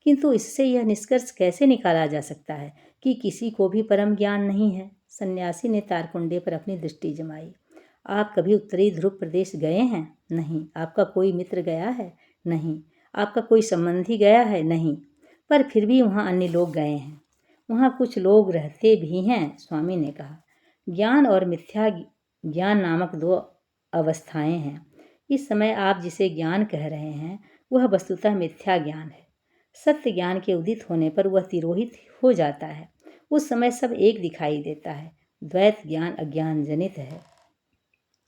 किंतु इससे यह निष्कर्ष कैसे निकाला जा सकता है कि किसी को भी परम ज्ञान नहीं है? सन्यासी ने तारकुंडे पर अपनी दृष्टि जमाई। आप कभी उत्तरी ध्रुव प्रदेश गए हैं? नहीं। आपका कोई मित्र गया है? नहीं। आपका कोई संबंधी गया है? नहीं। पर फिर भी वहाँ अन्य लोग गए हैं। वहाँ कुछ लोग रहते भी हैं। स्वामी ने कहा, ज्ञान और मिथ्या ज्ञान नामक 2 अवस्थाएं हैं। इस समय आप जिसे ज्ञान कह रहे हैं वह वस्तुतः मिथ्या ज्ञान है। सत्य ज्ञान के उदित होने पर वह तिरोहित हो जाता है। उस समय सब एक दिखाई देता है। द्वैत ज्ञान अज्ञान जनित है।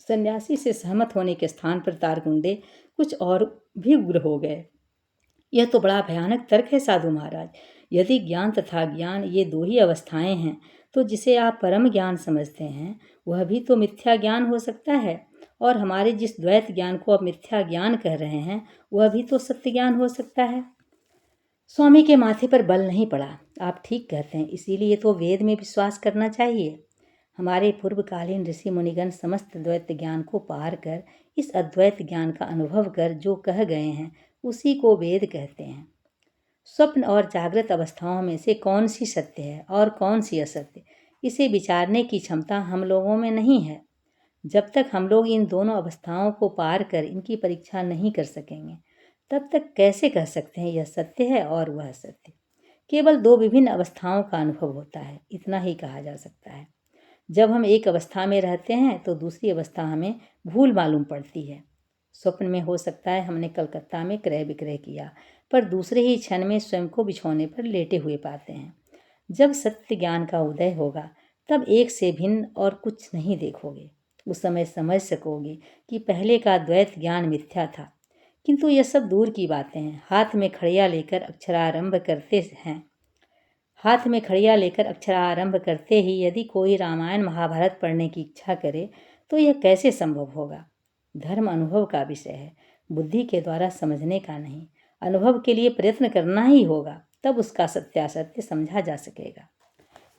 सन्यासी से सहमत होने के स्थान पर तारकुंडे कुछ और भी उग्र हो गए। यह तो बड़ा भयानक तर्क है साधु महाराज। यदि ज्ञान तथा ज्ञान ये 2 ही अवस्थाएं हैं, तो जिसे आप परम ज्ञान समझते हैं वह भी तो मिथ्या ज्ञान हो सकता है, और हमारे जिस द्वैत ज्ञान को आप मिथ्या ज्ञान कह रहे हैं वह भी तो सत्य ज्ञान हो सकता है। स्वामी के माथे पर बल नहीं पड़ा। आप ठीक कहते हैं, इसीलिए तो वेद में विश्वास करना चाहिए। हमारे पूर्वकालीन ऋषि मुनिगण समस्त द्वैत ज्ञान को पार कर इस अद्वैत ज्ञान का अनुभव कर जो कह गए हैं उसी को वेद कहते हैं। स्वप्न और जागृत अवस्थाओं में से कौन सी सत्य है और कौन सी असत्य, इसे विचारने की क्षमता हम लोगों में नहीं है। जब तक हम लोग इन दोनों अवस्थाओं को पार कर इनकी परीक्षा नहीं कर सकेंगे, तब तक कैसे कह सकते हैं यह सत्य है और वह सत्य? केवल 2 विभिन्न अवस्थाओं का अनुभव होता है, इतना ही कहा जा सकता है। जब हम एक अवस्था में रहते हैं तो दूसरी अवस्था हमें भूल मालूम पड़ती है। स्वप्न में हो सकता है हमने कलकत्ता में क्रय विक्रय किया, पर दूसरे ही क्षण में स्वयं को बिछौने पर लेटे हुए पाते हैं। जब सत्य ज्ञान का उदय होगा तब एक से भिन्न और कुछ नहीं देखोगे। उस समय समझ सकोगे कि पहले का द्वैत ज्ञान मिथ्या था। किंतु यह सब दूर की बातें हैं। हाथ में खड़िया लेकर अक्षरारंभ करते ही यदि कोई रामायण महाभारत पढ़ने की इच्छा करे तो यह कैसे संभव होगा? धर्म अनुभव का विषय है, बुद्धि के द्वारा समझने का नहीं। अनुभव के लिए प्रयत्न करना ही होगा, तब उसका सत्यासत्य समझा जा सकेगा।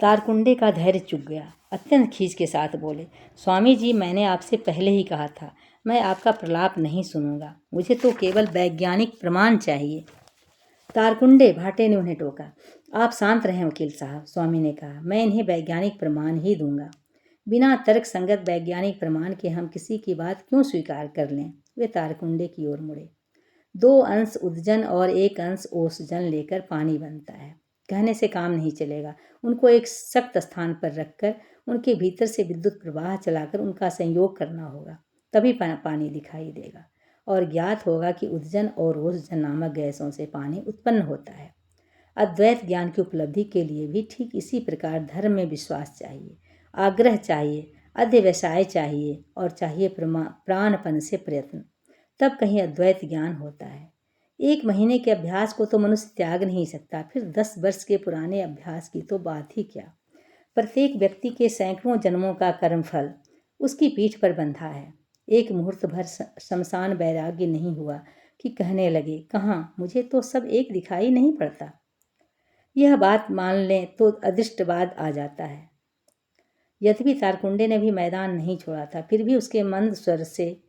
तारकुंडे का धैर्य चुक गया। अत्यंत खींच के साथ बोले, स्वामी जी, मैंने आपसे पहले ही कहा था, मैं आपका प्रलाप नहीं सुनूंगा। मुझे तो केवल वैज्ञानिक प्रमाण चाहिए। तारकुंडे भाटे ने उन्हें टोका। आप शांत रहें वकील साहब, स्वामी ने कहा। मैं इन्हें वैज्ञानिक प्रमाण ही दूंगा। बिना तर्क संगत वैज्ञानिक प्रमाण के हम किसी की बात क्यों स्वीकार कर लें? वे तारकुंडे की ओर मुड़े। 2 अंश उदजन और 1 अंश ओसजन लेकर पानी बनता है। कहने से काम नहीं चलेगा। उनको एक सख्त स्थान पर रखकर उनके भीतर से विद्युत प्रवाह चलाकर उनका संयोग करना होगा, तभी पानी दिखाई देगा और ज्ञात होगा कि उदजन और ओसजन नामक गैसों से पानी उत्पन्न होता है। अद्वैत ज्ञान की उपलब्धि के लिए भी ठीक इसी प्रकार धर्म में विश्वास चाहिए, आग्रह चाहिए, अध्यवसाय चाहिए और चाहिए प्राणपन से प्रयत्न। तब कहीं अद्वैत ज्ञान होता है। 1 महीने के अभ्यास को तो मनुष्य त्याग नहीं सकता, फिर 10 वर्ष के पुराने अभ्यास की तो बात ही क्या। प्रत्येक व्यक्ति के सैकड़ों जन्मों का कर्मफल उसकी पीठ पर बंधा है। एक मुहूर्त भर शमशान वैराग्य नहीं हुआ कि कहने लगे, कहाँ, मुझे तो सब एक दिखाई नहीं पड़ता। यह बात मान लें तो अदृष्टवाद आ जाता है। यद्यपि तारकुंडे ने भी मैदान नहीं छोड़ा था, फिर भी उसके मंद स्वर से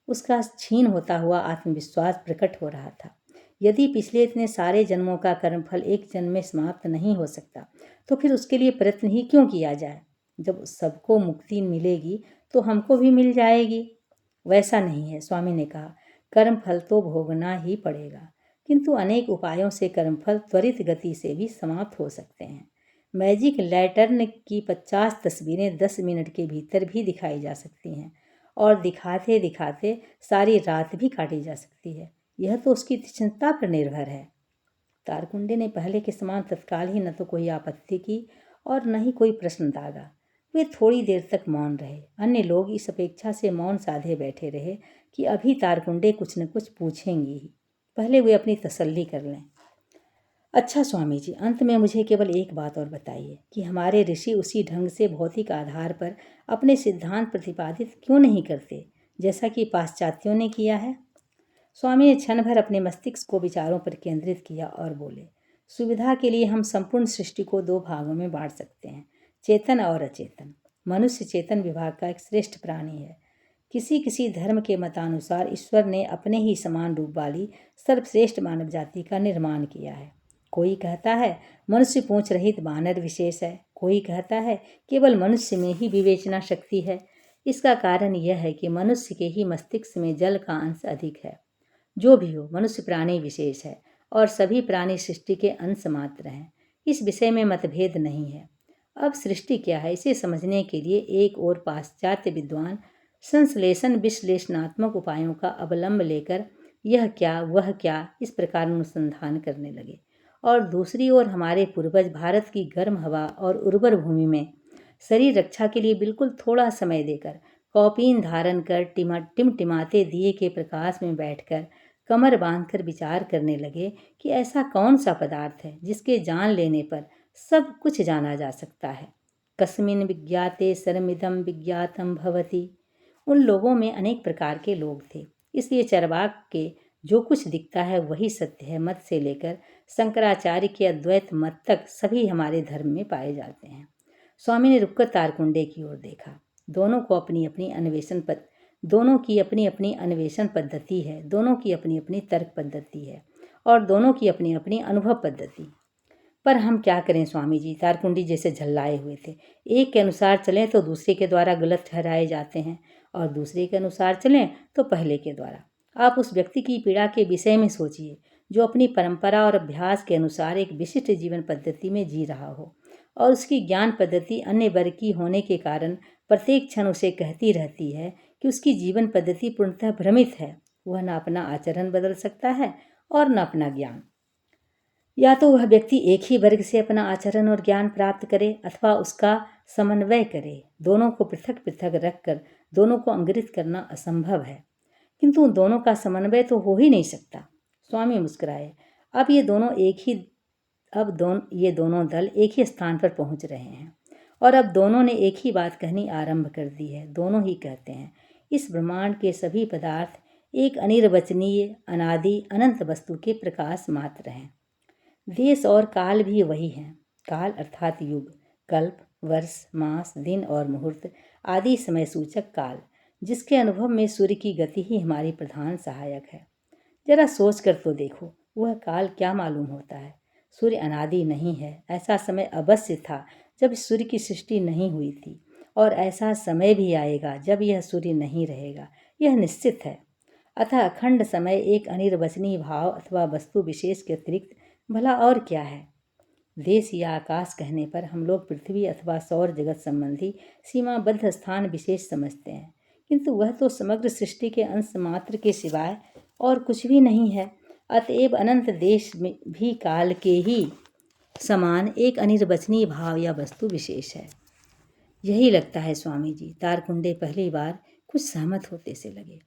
उसका क्षीण होता हुआ आत्मविश्वास प्रकट हो रहा था। यदि पिछले इतने सारे जन्मों का कर्मफल एक जन्म में समाप्त नहीं हो सकता, तो फिर उसके लिए प्रयत्न ही क्यों किया जाए? जब सबको मुक्ति मिलेगी तो हमको भी मिल जाएगी। वैसा नहीं है, स्वामी ने कहा। कर्मफल तो भोगना ही पड़ेगा, किंतु अनेक उपायों से कर्मफल त्वरित गति से भी समाप्त हो सकते हैं। मैजिक लैंटर्न की 50 तस्वीरें 10 मिनट के भीतर भी दिखाई जा सकती हैं और दिखाते दिखाते सारी रात भी काटी जा सकती है। यह तो उसकी तीक्ष्णता पर निर्भर है। तारकुंडे ने पहले के समान तत्काल ही न तो कोई आपत्ति की और न ही कोई प्रश्न दागा। वे थोड़ी देर तक मौन रहे। अन्य लोग इस अपेक्षा से मौन साधे बैठे रहे कि अभी तारकुंडे कुछ न कुछ पूछेंगी ही। पहले वे अपनी तसल्ली कर लें। अच्छा स्वामी जी, अंत में मुझे केवल एक बात और बताइए कि हमारे ऋषि उसी ढंग से भौतिक आधार पर अपने सिद्धांत प्रतिपादित क्यों नहीं करते, जैसा कि पाश्चात्यों ने किया है? स्वामी ने क्षण भर अपने मस्तिष्क को विचारों पर केंद्रित किया और बोले, सुविधा के लिए हम संपूर्ण सृष्टि को 2 भागों में बांट सकते हैं, चेतन और अचेतन। मनुष्य चेतन विभाग का एक श्रेष्ठ प्राणी है। किसी किसी धर्म के मतानुसार ईश्वर ने अपने ही समान रूप वाली सर्वश्रेष्ठ मानव जाति का निर्माण किया है। कोई कहता है मनुष्य पूंछ रहित वानर विशेष है, कोई कहता है केवल मनुष्य में ही विवेचना शक्ति है। इसका कारण यह है कि मनुष्य के ही मस्तिष्क में जल का अंश अधिक है। जो भी हो, मनुष्य प्राणी विशेष है और सभी प्राणी सृष्टि के अंश मात्र हैं। इस विषय में मतभेद नहीं है। अब सृष्टि क्या है, इसे समझने के लिए एक और पाश्चात्य विद्वान संश्लेषण विश्लेषणात्मक उपायों का अवलंब लेकर यह क्या वह क्या इस प्रकार अनुसंधान करने लगे, और दूसरी ओर हमारे पूर्वज भारत की गर्म हवा और उर्वर भूमि में शरीर रक्षा के लिए बिल्कुल थोड़ा समय देकर कौपीन धारण कर टिमटिमाते दिए के प्रकाश में बैठकर कमर बांधकर विचार करने लगे कि ऐसा कौन सा पदार्थ है जिसके जान लेने पर सब कुछ जाना जा सकता है। कस्मिन विज्ञाते सर्वमिदं विज्ञातम भवति। उन लोगों में अनेक प्रकार के लोग थे, इसलिए चरवाक के जो कुछ दिखता है वही सत्य है मत से लेकर शंकराचार्य के अद्वैत मत तक सभी हमारे धर्म में पाए जाते हैं। स्वामी ने रुककर तारकुंडे की ओर देखा। दोनों की अपनी अपनी अन्वेषण पद्धति है, दोनों की अपनी अपनी तर्क पद्धति है और दोनों की अपनी अपनी अनुभव पद्धति। पर हम क्या करें स्वामी जी, तारकुंडी जैसे झल्लाए हुए थे। एक के अनुसार चलें तो दूसरे के द्वारा गलत ठहराए जाते हैं और दूसरे के अनुसार चलें तो पहले के द्वारा। आप उस व्यक्ति की पीड़ा के विषय में सोचिए जो अपनी परंपरा और अभ्यास के अनुसार एक विशिष्ट जीवन पद्धति में जी रहा हो और उसकी ज्ञान पद्धति अन्य वर्ग की होने के कारण प्रत्येक क्षण उसे कहती रहती है कि उसकी जीवन पद्धति पूर्णतः भ्रमित है। वह न अपना आचरण बदल सकता है और न अपना ज्ञान। या तो वह व्यक्ति एक ही वर्ग से अपना आचरण और ज्ञान प्राप्त करे अथवा उसका समन्वय करे। दोनों को पृथक पृथक रखकर दोनों को अंगित करना असंभव है, किंतु दोनों का समन्वय तो हो ही नहीं सकता। स्वामी मुस्कुराए। ये दोनों दल एक ही स्थान पर पहुंच रहे हैं और अब दोनों ने एक ही बात कहनी आरंभ कर दी है। दोनों ही कहते हैं इस ब्रह्मांड के सभी पदार्थ एक अनिर्वचनीय अनादि अनंत वस्तु के प्रकाश मात्र हैं। देश और काल भी वही हैं। काल अर्थात युग, कल्प, वर्ष, मास, दिन और मुहूर्त आदि समय सूचक काल जिसके अनुभव में सूर्य की गति ही हमारी प्रधान सहायक है। जरा सोच कर तो देखो, वह काल क्या मालूम होता है। सूर्य अनादि नहीं है। ऐसा समय अवश्य था जब सूर्य की सृष्टि नहीं हुई थी, और ऐसा समय भी आएगा जब यह सूर्य नहीं रहेगा, यह निश्चित है। अतः अखंड समय एक अनिर्वचनीय भाव अथवा वस्तु विशेष के अतिरिक्त भला और क्या है। देश या आकाश कहने पर हम लोग पृथ्वी अथवा सौर जगत संबंधी सीमाबद्ध स्थान विशेष समझते हैं, किंतु वह तो समग्र सृष्टि के अंश मात्र के सिवाय और कुछ भी नहीं है। अतएव अनंत देश में भी काल के ही समान एक अनिर्वचनीय भाव या वस्तु विशेष है। यही लगता है स्वामी जी। तारकुंडे पहली बार कुछ सहमत होते से लगे।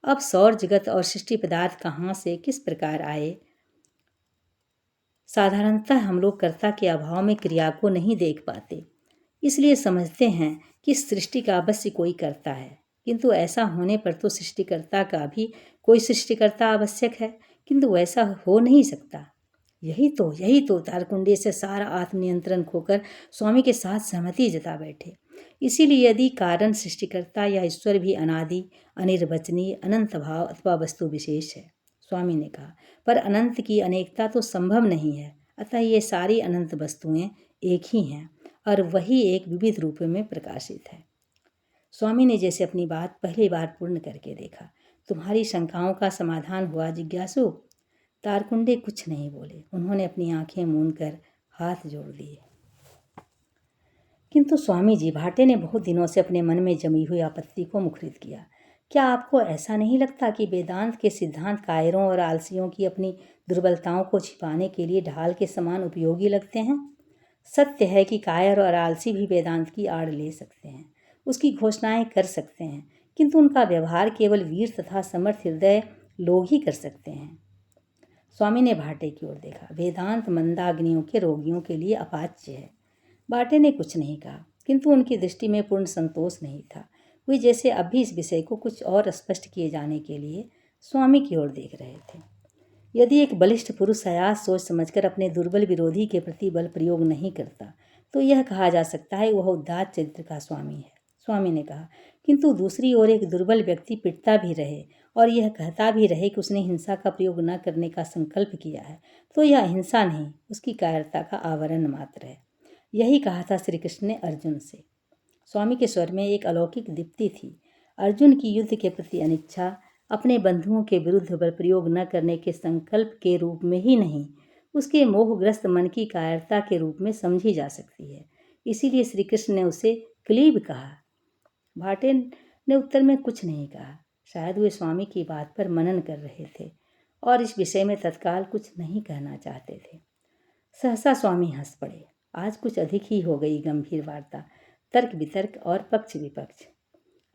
अब सौर जगत और सृष्टि पदार्थ कहाँ से किस प्रकार आए, साधारणतः हम लोग कर्ता के अभाव में क्रिया को नहीं देख पाते, इसलिए समझते हैं कि सृष्टि का अवश्य कोई करता है। किंतु ऐसा होने पर तो सृष्टिकर्ता का भी कोई सृष्टिकर्ता आवश्यक है, किंतु वैसा हो नहीं सकता। यही तो तारकुंडे से सारा आत्मनियंत्रण खोकर स्वामी के साथ सहमति जता बैठे। इसीलिए यदि कारण सृष्टिकर्ता या ईश्वर भी अनादि, अनिर्वचनीय, अनंत भाव अथवा वस्तु विशेष है, स्वामी ने कहा, पर अनंत की अनेकता तो संभव नहीं है। अतः ये सारी अनंत वस्तुएं एक ही हैं और वही एक विविध रूपों में प्रकाशित है। स्वामी ने जैसे अपनी बात पहली बार पूर्ण करके देखा। तुम्हारी शंकाओं का समाधान हुआ जिज्ञासु? तारकुंडे कुछ नहीं बोले। उन्होंने अपनी आंखें मूंद कर हाथ जोड़ दिए। किंतु स्वामी जी, भाटे ने बहुत दिनों से अपने मन में जमी हुई आपत्ति को मुखरित किया। क्या आपको ऐसा नहीं लगता कि वेदांत के सिद्धांत कायरों और आलसियों की अपनी दुर्बलताओं को छिपाने के लिए ढाल के समान उपयोगी लगते हैं? सत्य है कि कायर और आलसी भी वेदांत की आड़ ले सकते हैं, उसकी घोषणाएं कर सकते हैं, किंतु उनका व्यवहार केवल वीर तथा समर्थ हृदय लोग ही कर सकते हैं। स्वामी ने भाटे की ओर देखा। वेदांत मंदाग्नियों के रोगियों के लिए अपाच्य है। भाटे ने कुछ नहीं कहा, किंतु उनकी दृष्टि में पूर्ण संतोष नहीं था। वे जैसे अब भी इस विषय को कुछ और स्पष्ट किए जाने के लिए स्वामी की ओर देख रहे थे। यदि एक बलिष्ठ पुरुष अयास सोच समझकर अपने दुर्बल विरोधी के प्रति बल प्रयोग नहीं करता, तो यह कहा जा सकता है वह उदात्त चरित्र का स्वामी है, स्वामी ने कहा। किंतु दूसरी ओर एक दुर्बल व्यक्ति पिटता भी रहे और यह कहता भी रहे कि उसने हिंसा का प्रयोग न करने का संकल्प किया है, तो यह हिंसा नहीं, उसकी कायरता का आवरण मात्र है। यही कहा था श्री कृष्ण ने अर्जुन से। स्वामी के स्वर में एक अलौकिक दीप्ति थी। अर्जुन की युद्ध के प्रति अनिच्छा अपने बंधुओं के विरुद्ध बल प्रयोग न करने के संकल्प के रूप में ही नहीं, उसके मोहग्रस्त मन की कायरता के रूप में समझी जा सकती है। इसीलिए श्री कृष्ण ने उसे क्लीब कहा। भाटे ने उत्तर में कुछ नहीं कहा। शायद वे स्वामी की बात पर मनन कर रहे थे और इस विषय में तत्काल कुछ नहीं कहना चाहते थे। सहसा स्वामी हंस पड़े। आज कुछ अधिक ही हो गई गंभीर वार्ता, तर्क वितर्क और पक्ष विपक्ष।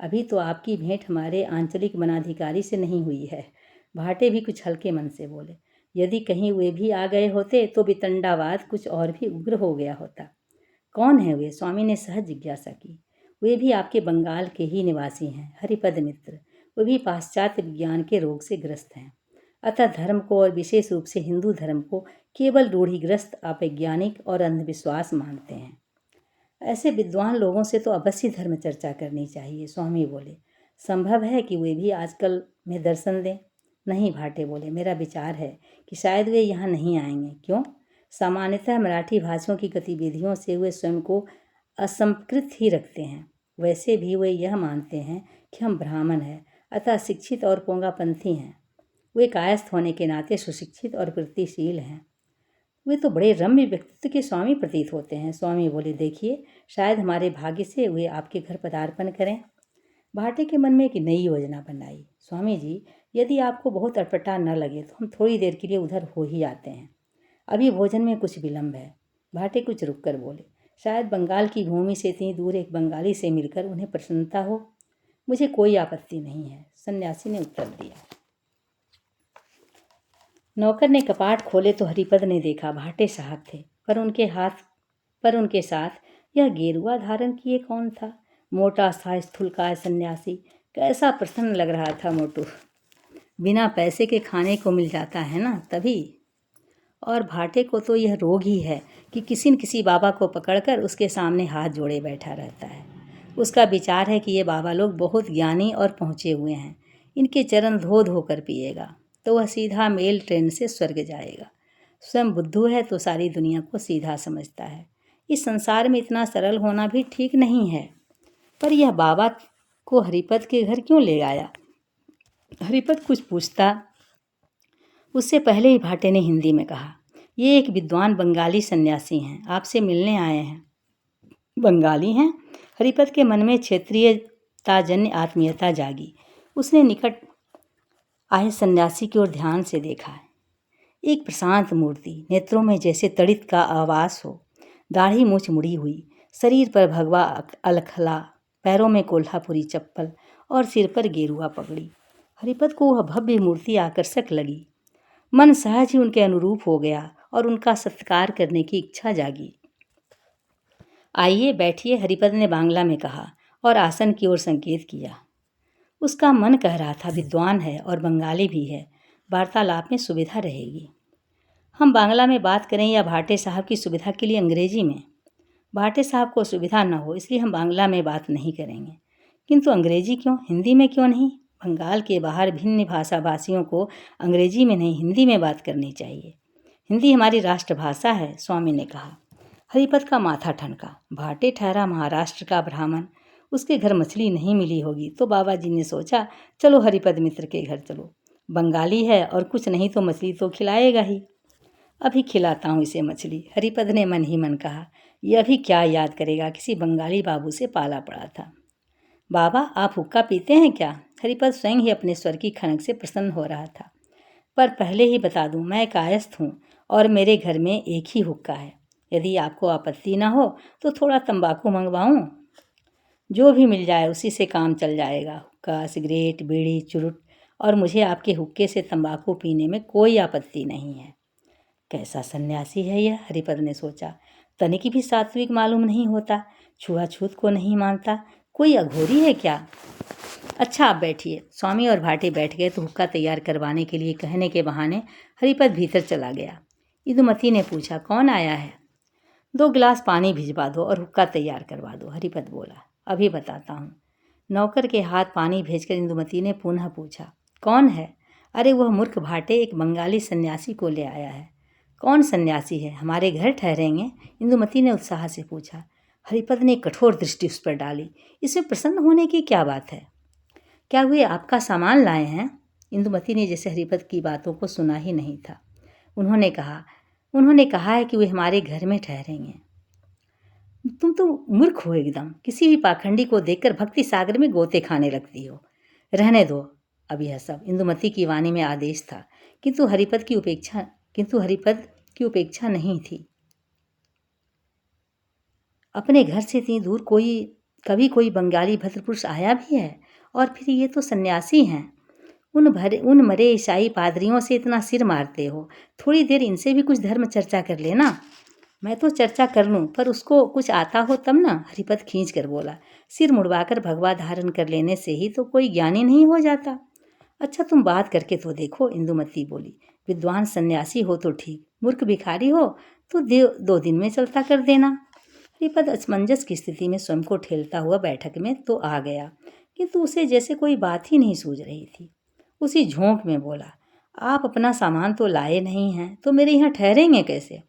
अभी तो आपकी भेंट हमारे आंचलिक वनाधिकारी से नहीं हुई है। भाटे भी कुछ हल्के मन से बोले। यदि कहीं वे भी आ गए होते तो वितंडावाद कुछ और भी उग्र हो गया होता। कौन है वे? स्वामी ने सहज जिज्ञासा की। वे भी आपके बंगाल के ही निवासी हैं, हरिपद मित्र। वे भी पाश्चात्य विज्ञान के रोग से ग्रस्त हैं। अतः धर्म को और विशेष रूप से हिंदू धर्म को केवल रूढ़िग्रस्त, अवैज्ञानिक और अंधविश्वास मानते हैं। ऐसे विद्वान लोगों से तो अवश्य धर्म चर्चा करनी चाहिए, स्वामी बोले। संभव है कि वे भी आजकल में दर्शन दें? नहीं, भाटे बोले, मेरा विचार है कि शायद वे यहाँ नहीं आएंगे। क्यों? सामान्यतः मराठी भाषियों की गतिविधियों से वे स्वयं को असंकृत ही रखते हैं। वैसे भी वे यह मानते हैं कि हम ब्राह्मण हैं, अतः शिक्षित और पोंगापंथी हैं। वे कायस्थ होने के नाते सुशिक्षित और वृत्तिशील हैं। वे तो बड़े रम्य व्यक्तित्व के स्वामी प्रतीत होते हैं। स्वामी बोले, देखिए, शायद हमारे भाग्य से वे आपके घर पदार्पण करें। भाटे के मन में एक नई योजना बनाई। स्वामी जी, यदि आपको बहुत अटपटा न लगे तो हम थोड़ी देर के लिए उधर हो ही आते हैं। अभी भोजन में कुछ विलम्ब है। भाटे कुछ रुक कर बोले, शायद बंगाल की भूमि से इतनी दूर एक बंगाली से मिलकर उन्हें प्रसन्नता हो। मुझे कोई आपत्ति नहीं है, सन्यासी ने उत्तर दिया। नौकर ने कपाट खोले तो हरिपद ने देखा भाटे साहब थे, पर उनके साथ यह गेरुआ धारण किए कौन था? मोटा सा स्थूलकाय सन्यासी। कैसा प्रसन्न लग रहा था मोटू। बिना पैसे के खाने को मिल जाता है ना, तभी। और भाटे को तो यह रोग ही है कि किसी न किसी बाबा को पकड़कर उसके सामने हाथ जोड़े बैठा रहता है। उसका विचार है कि ये बाबा लोग बहुत ज्ञानी और पहुँचे हुए हैं, इनके चरण धो धो कर पिएगा तो वह सीधा मेल ट्रेन से स्वर्ग जाएगा। स्वयं बुद्धू है तो सारी दुनिया को सीधा समझता है। इस संसार में इतना सरल होना भी ठीक नहीं है। पर यह बाबा को हरिपद के घर क्यों ले आया? हरिपद कुछ पूछता उससे पहले ही भाटे ने हिंदी में कहा, ये एक विद्वान बंगाली सन्यासी हैं, आपसे मिलने आए हैं। बंगाली हैं? हरिपद के मन में क्षेत्रीयताजन्य आत्मीयता जागी। उसने निकट आए सन्यासी की ओर ध्यान से देखा। एक प्रशांत मूर्ति, नेत्रों में जैसे तड़ित का आवास हो, दाढ़ी मूछ मुड़ी हुई, शरीर पर भगवा अलखला, पैरों में कोल्हापुरी चप्पल और सिर पर गेरुआ पगड़ी। हरिपद को वह भव्य मूर्ति आकर्षक लगी। मन सहज ही उनके अनुरूप हो गया और उनका सत्कार करने की इच्छा जागी। आइए बैठिए, हरिपद ने बांग्ला में कहा और आसन की ओर संकेत किया। उसका मन कह रहा था विद्वान है और बंगाली भी है, वार्तालाप में सुविधा रहेगी। हम बांग्ला में बात करें या भाटे साहब की सुविधा के लिए अंग्रेजी में? भाटे साहब को सुविधा न हो इसलिए हम बांग्ला में बात नहीं करेंगे। किंतु अंग्रेजी क्यों, हिंदी में क्यों नहीं? बंगाल के बाहर भिन्न भाषा भाषियों को अंग्रेजी में नहीं हिंदी में बात करनी चाहिए। हिंदी हमारी राष्ट्रभाषा है, स्वामी ने कहा। हरिपद का माथा ठनका। भाटे ठहरा महाराष्ट्र का ब्राह्मण, उसके घर मछली नहीं मिली होगी तो बाबा जी ने सोचा चलो हरिपद मित्र के घर चलो। बंगाली है और कुछ नहीं तो मछली तो खिलाएगा ही। अभी खिलाता हूँ इसे मछली, हरिपद ने मन ही मन कहा। यह अभी क्या याद करेगा, किसी बंगाली बाबू से पाला पड़ा था। बाबा आप हुक्का पीते हैं क्या? हरिपद स्वयं ही अपने स्वर की खनक से प्रसन्न हो रहा था। पर पहले ही बता दूं, मैं कायस्थ हूँ और मेरे घर में एक ही हुक्का है। यदि आपको आपत्ति ना हो तो थोड़ा तंबाकू मंगवाऊं? जो भी मिल जाए उसी से काम चल जाएगा। हुक्का, सिगरेट, बीड़ी, चुरुट, और मुझे आपके हुक्के से तंबाकू पीने में कोई आपत्ति नहीं है। कैसा सन्यासी है यह, हरिपद ने सोचा। तनिक भी सात्विक मालूम नहीं होता, छुआछूत को नहीं मानता, कोई अघोरी है क्या? अच्छा आप बैठिए। स्वामी और भाटे बैठ गए तो हुक्का तैयार करवाने के लिए कहने के बहाने हरिपद भीतर चला गया। इंदुमती ने पूछा, कौन आया है? 2 गिलास पानी भिजवा दो और हुक्का तैयार करवा दो, हरिपद बोला। अभी बताता हूँ। नौकर के हाथ पानी भेजकर इंदुमती ने पुनः पूछा, कौन है? अरे वह मूर्ख भाटे एक बंगाली सन्यासी को ले आया है। कौन सन्यासी है? हमारे घर ठहरेंगे? इंदुमती ने उत्साह से पूछा। हरिपद ने कठोर दृष्टि उस पर डाली। इसमें प्रसन्न होने की क्या बात है? क्या वे आपका सामान लाए हैं? इंदुमती ने जैसे हरिपद की बातों को सुना ही नहीं था। उन्होंने कहा है कि वे हमारे घर में ठहरेंगे। तुम तो मूर्ख हो एकदम, किसी भी पाखंडी को देखकर भक्ति सागर में गोते खाने लगती हो। रहने दो अब यह सब, इंदुमती की वाणी में आदेश था। किंतु हरिपद की उपेक्षा नहीं थी। अपने घर से इतनी दूर कभी कोई बंगाली भद्रपुरुष आया भी है, और फिर ये तो सन्यासी हैं। उन मरे ईसाई पादरियों से इतना सिर मारते हो, थोड़ी देर इनसे भी कुछ धर्म चर्चा कर लेना। मैं तो चर्चा कर लूँ, पर उसको कुछ आता हो तब ना, हरिपद खींच कर बोला। सिर मुड़वाकर भगवा धारण कर लेने से ही तो कोई ज्ञानी नहीं हो जाता। अच्छा तुम बात करके तो देखो, इंदुमती बोली। विद्वान सन्यासी हो तो ठीक, मूर्ख भिखारी हो तो 2 दिन में चलता कर देना। हरिपद असमंजस की स्थिति में स्वयं को ठेलता हुआ बैठक में तो आ गया, किंतु उसे जैसे कोई बात ही नहीं सूझ रही थी। उसी झोंक में बोला, आप अपना सामान तो लाए नहीं हैं तो मेरे यहाँ ठहरेंगे कैसे?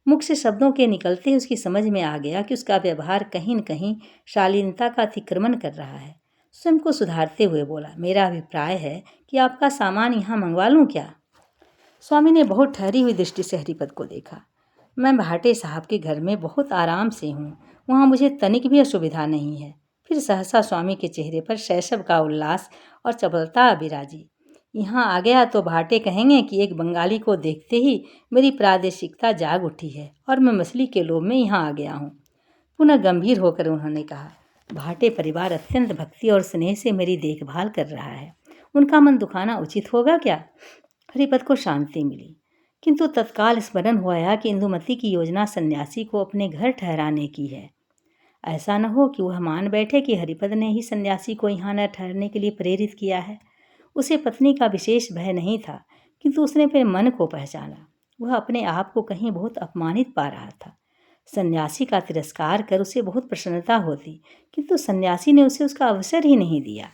मुख से शब्दों के निकलते ही उसकी समझ में आ गया कि उसका व्यवहार कहीं न कहीं शालीनता का अतिक्रमण कर रहा है। स्वयं को सुधारते हुए बोला, मेरा अभिप्राय है कि आपका सामान यहाँ मंगवा लूँ क्या? स्वामी ने बहुत ठहरी हुई दृष्टि से हरिपद को देखा। मैं भाटे साहब के घर में बहुत आराम से हूँ, वहाँ मुझे तनिक भी असुविधा नहीं है। फिर सहसा स्वामी के चेहरे पर शैशव का उल्लास और चपलता विराजी। यहाँ आ गया तो भाटे कहेंगे कि एक बंगाली को देखते ही मेरी प्रादेशिकता जाग उठी है और मैं मछली के लोभ में यहाँ आ गया हूँ। पुनः गंभीर होकर उन्होंने कहा, भाटे परिवार अत्यंत भक्ति और स्नेह से मेरी देखभाल कर रहा है, उनका मन दुखाना उचित होगा क्या? हरिपद को शांति मिली, किंतु तत्काल स्मरण हुआ कि इंदुमती की योजना सन्यासी को अपने घर ठहराने की है। ऐसा न हो कि वह मान बैठे कि हरिपद ने ही सन्यासी को यहाँ न ठहरने के लिए प्रेरित किया है। उसे पत्नी का विशेष भय नहीं था, किंतु उसने फिर मन को पहचाना। वह अपने आप को कहीं बहुत अपमानित पा रहा था। सन्यासी का तिरस्कार कर उसे बहुत प्रसन्नता होती, किंतु सन्यासी ने उसे उसका अवसर ही नहीं दिया।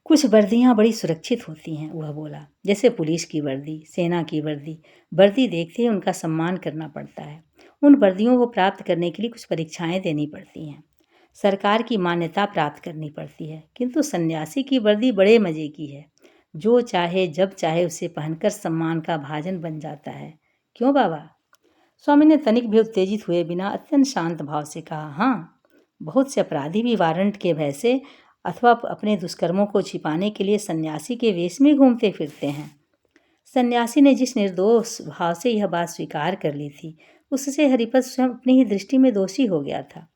कुछ वर्दियाँ बड़ी सुरक्षित होती हैं, वह बोला, जैसे पुलिस की वर्दी, सेना की वर्दी। वर्दी देखते ही उनका सम्मान करना पड़ता है। उन वर्दियों को प्राप्त करने के लिए कुछ परीक्षाएं देनी पड़ती हैं, सरकार की मान्यता प्राप्त करनी पड़ती है। किंतु सन्यासी की वर्दी बड़े मज़े की है, जो चाहे जब चाहे उसे पहनकर सम्मान का भाजन बन जाता है। क्यों बाबा? स्वामी ने तनिक भी उत्तेजित हुए बिना अत्यंत शांत भाव से कहा, हाँ, बहुत से अपराधी भी वारंट के भय से अथवा अपने दुष्कर्मों को छिपाने के लिए सन्यासी के वेश में घूमते फिरते हैं। सन्यासी ने जिस निर्दोष भाव से यह बात स्वीकार कर ली थी, उससे हरिपद स्वयं अपनी ही दृष्टि में दोषी हो गया था।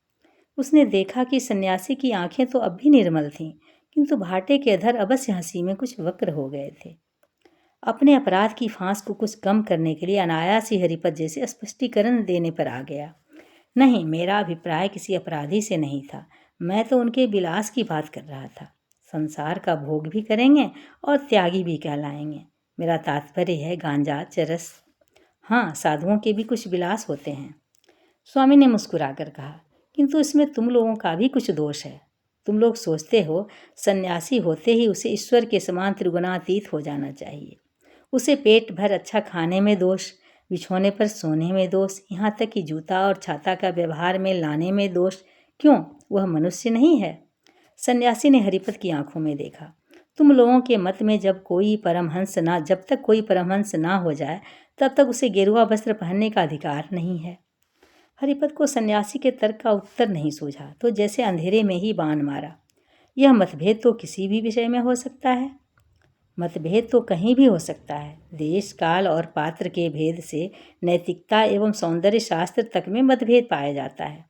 उसने देखा कि सन्यासी की आंखें तो अब भी निर्मल थीं, किंतु भाटे के अधर अवश्य हंसी में कुछ वक्र हो गए थे। अपने अपराध की फांस को कुछ कम करने के लिए अनायास ही हरिपद जैसे स्पष्टीकरण देने पर आ गया। नहीं, मेरा अभिप्राय किसी अपराधी से नहीं था, मैं तो उनके विलास की बात कर रहा था। संसार का भोग भी करेंगे और त्यागी भी कहलाएंगे। मेरा तात्पर्य है गांजा, चरस। हाँ, साधुओं के भी कुछ विलास होते हैं, स्वामी ने मुस्कुराकर कहा, किंतु इसमें तुम लोगों का भी कुछ दोष है। तुम लोग सोचते हो सन्यासी होते ही उसे ईश्वर के समान त्रिगुणातीत हो जाना चाहिए। उसे पेट भर अच्छा खाने में दोष, बिछौने पर सोने में दोष, यहाँ तक कि जूता और छाता का व्यवहार में लाने में दोष। क्यों, वह मनुष्य नहीं है? सन्यासी ने हरिपद की आंखों में देखा। तुम लोगों के मत में जब तक कोई परमहंस ना हो जाए, तब तक उसे गेरुआ वस्त्र पहनने का अधिकार नहीं है। हरिपद को सन्यासी के तर्क का उत्तर नहीं सूझा, तो जैसे अंधेरे में ही बाण मारा। यह मतभेद तो किसी भी विषय में हो सकता है। मतभेद तो कहीं भी हो सकता है। देश, काल और पात्र के भेद से नैतिकता एवं सौंदर्य शास्त्र तक में मतभेद पाया जाता है।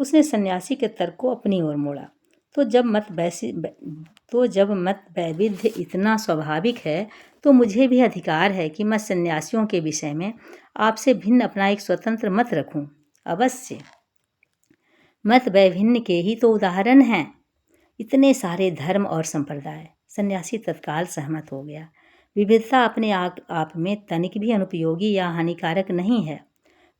उसने सन्यासी के तर्क को अपनी ओर मोड़ा। तो जब मत वैविध्य इतना स्वाभाविक है, तो मुझे भी अधिकार है कि मैं सन्यासियों के विषय में आपसे भिन्न अपना एक स्वतंत्र मत रखूं। अवश्य। मत वैभिन्न के ही तो उदाहरण हैं इतने सारे धर्म और संप्रदाय। सन्यासी तत्काल सहमत हो गया। विविधता अपने आप में तनिक भी अनुपयोगी या हानिकारक नहीं है।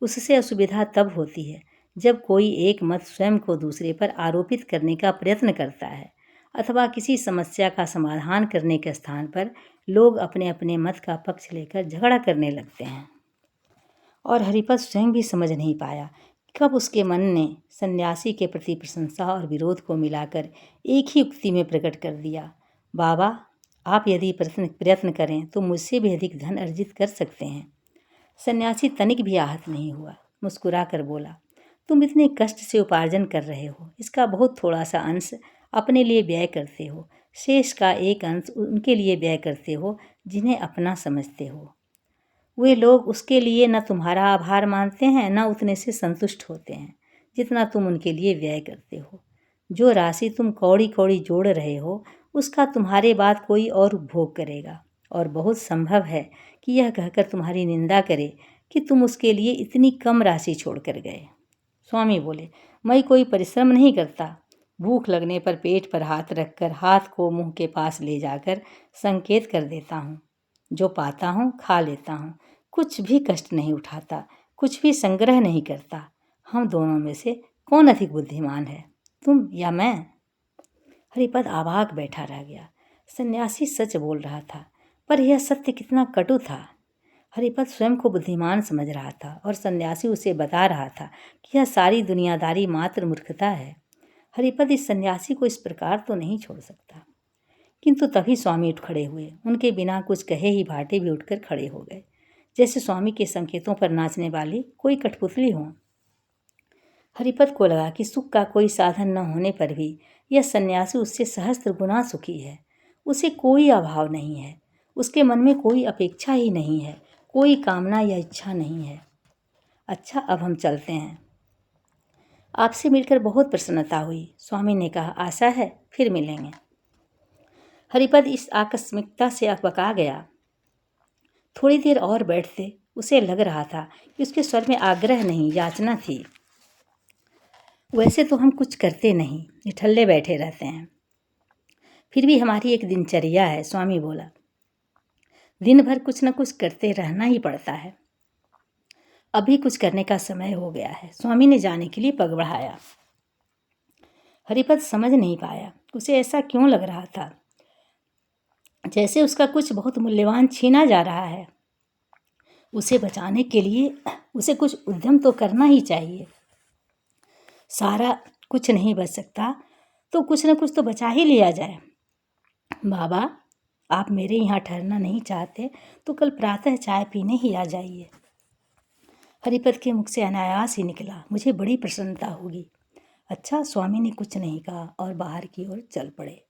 उससे असुविधा तब होती है जब कोई एक मत स्वयं को दूसरे पर आरोपित करने का प्रयत्न करता है, अथवा किसी समस्या का समाधान करने के स्थान पर लोग अपने अपने मत का पक्ष लेकर झगड़ा करने लगते हैं। और हरिपद स्वयं भी समझ नहीं पाया कब उसके मन ने सन्यासी के प्रति प्रशंसा और विरोध को मिलाकर एक ही उक्ति में प्रकट कर दिया, बाबा, आप यदि प्रयत्न करें तो मुझसे भी अधिक धन अर्जित कर सकते हैं। सन्यासी तनिक भी आहत नहीं हुआ, मुस्कुरा कर बोला, तुम इतने कष्ट से उपार्जन कर रहे हो, इसका बहुत थोड़ा सा अंश अपने लिए व्यय करते हो, शेष का एक अंश उनके लिए व्यय करते हो जिन्हें अपना समझते हो। वे लोग उसके लिए न तुम्हारा आभार मानते हैं, न उतने से संतुष्ट होते हैं जितना तुम उनके लिए व्यय करते हो। जो राशि तुम कौड़ी कौड़ी जोड़ रहे हो, उसका तुम्हारे बाद कोई और उपभोग करेगा, और बहुत संभव है कि यह कहकर तुम्हारी निंदा करे कि तुम उसके लिए इतनी कम राशि छोड़ कर गए। स्वामी बोले, मैं कोई परिश्रम नहीं करता। भूख लगने पर पेट पर हाथ रखकर हाथ को मुंह के पास ले जाकर संकेत कर देता हूँ। जो पाता हूँ खा लेता हूँ, कुछ भी कष्ट नहीं उठाता, कुछ भी संग्रह नहीं करता। हम दोनों में से कौन अधिक बुद्धिमान है, तुम या मैं? हरिपद अवाक बैठा रह गया। सन्यासी सच बोल रहा था, पर यह सत्य कितना कटु था। हरिपद स्वयं को बुद्धिमान समझ रहा था और सन्यासी उसे बता रहा था कि यह सारी दुनियादारी मात्र मूर्खता है। हरिपद इस सन्यासी को इस प्रकार तो नहीं छोड़ सकता। किंतु तभी स्वामी उठ खड़े हुए। उनके बिना कुछ कहे ही भाटे भी उठकर खड़े हो गए, जैसे स्वामी के संकेतों पर नाचने वाली कोई कठपुतली हो। हरिपद को लगा कि सुख का कोई साधन न होने पर भी यह सन्यासी उससे सहस्त्र गुना सुखी है। उसे कोई अभाव नहीं है, उसके मन में कोई अपेक्षा ही नहीं है, कोई कामना या इच्छा नहीं है। अच्छा, अब हम चलते हैं। आपसे मिलकर बहुत प्रसन्नता हुई, स्वामी ने कहा। आशा है फिर मिलेंगे। हरिपद इस आकस्मिकता से अकबका गया। थोड़ी देर और बैठते उसे लग रहा था कि उसके स्वर में आग्रह नहीं, याचना थी। वैसे तो हम कुछ करते नहीं, निठल्ले बैठे रहते हैं, फिर भी हमारी एक दिनचर्या है, स्वामी बोला। दिन भर कुछ न कुछ करते रहना ही पड़ता है। अभी कुछ करने का समय हो गया है। स्वामी ने जाने के लिए पग बढ़ाया। हरिपद समझ नहीं पाया उसे ऐसा क्यों लग रहा था, जैसे उसका कुछ बहुत मूल्यवान छीना जा रहा है। उसे बचाने के लिए उसे कुछ उद्यम तो करना ही चाहिए। सारा कुछ नहीं बच सकता तो कुछ न कुछ तो बचा ही लिया जाए। बाबा, आप मेरे यहाँ ठहरना नहीं चाहते तो कल प्रातः चाय पीने ही आ जाइए। हरिपद के मुख से अनायास ही निकला, मुझे बड़ी प्रसन्नता होगी। अच्छा, स्वामी ने कुछ नहीं कहा और बाहर की ओर चल पड़े।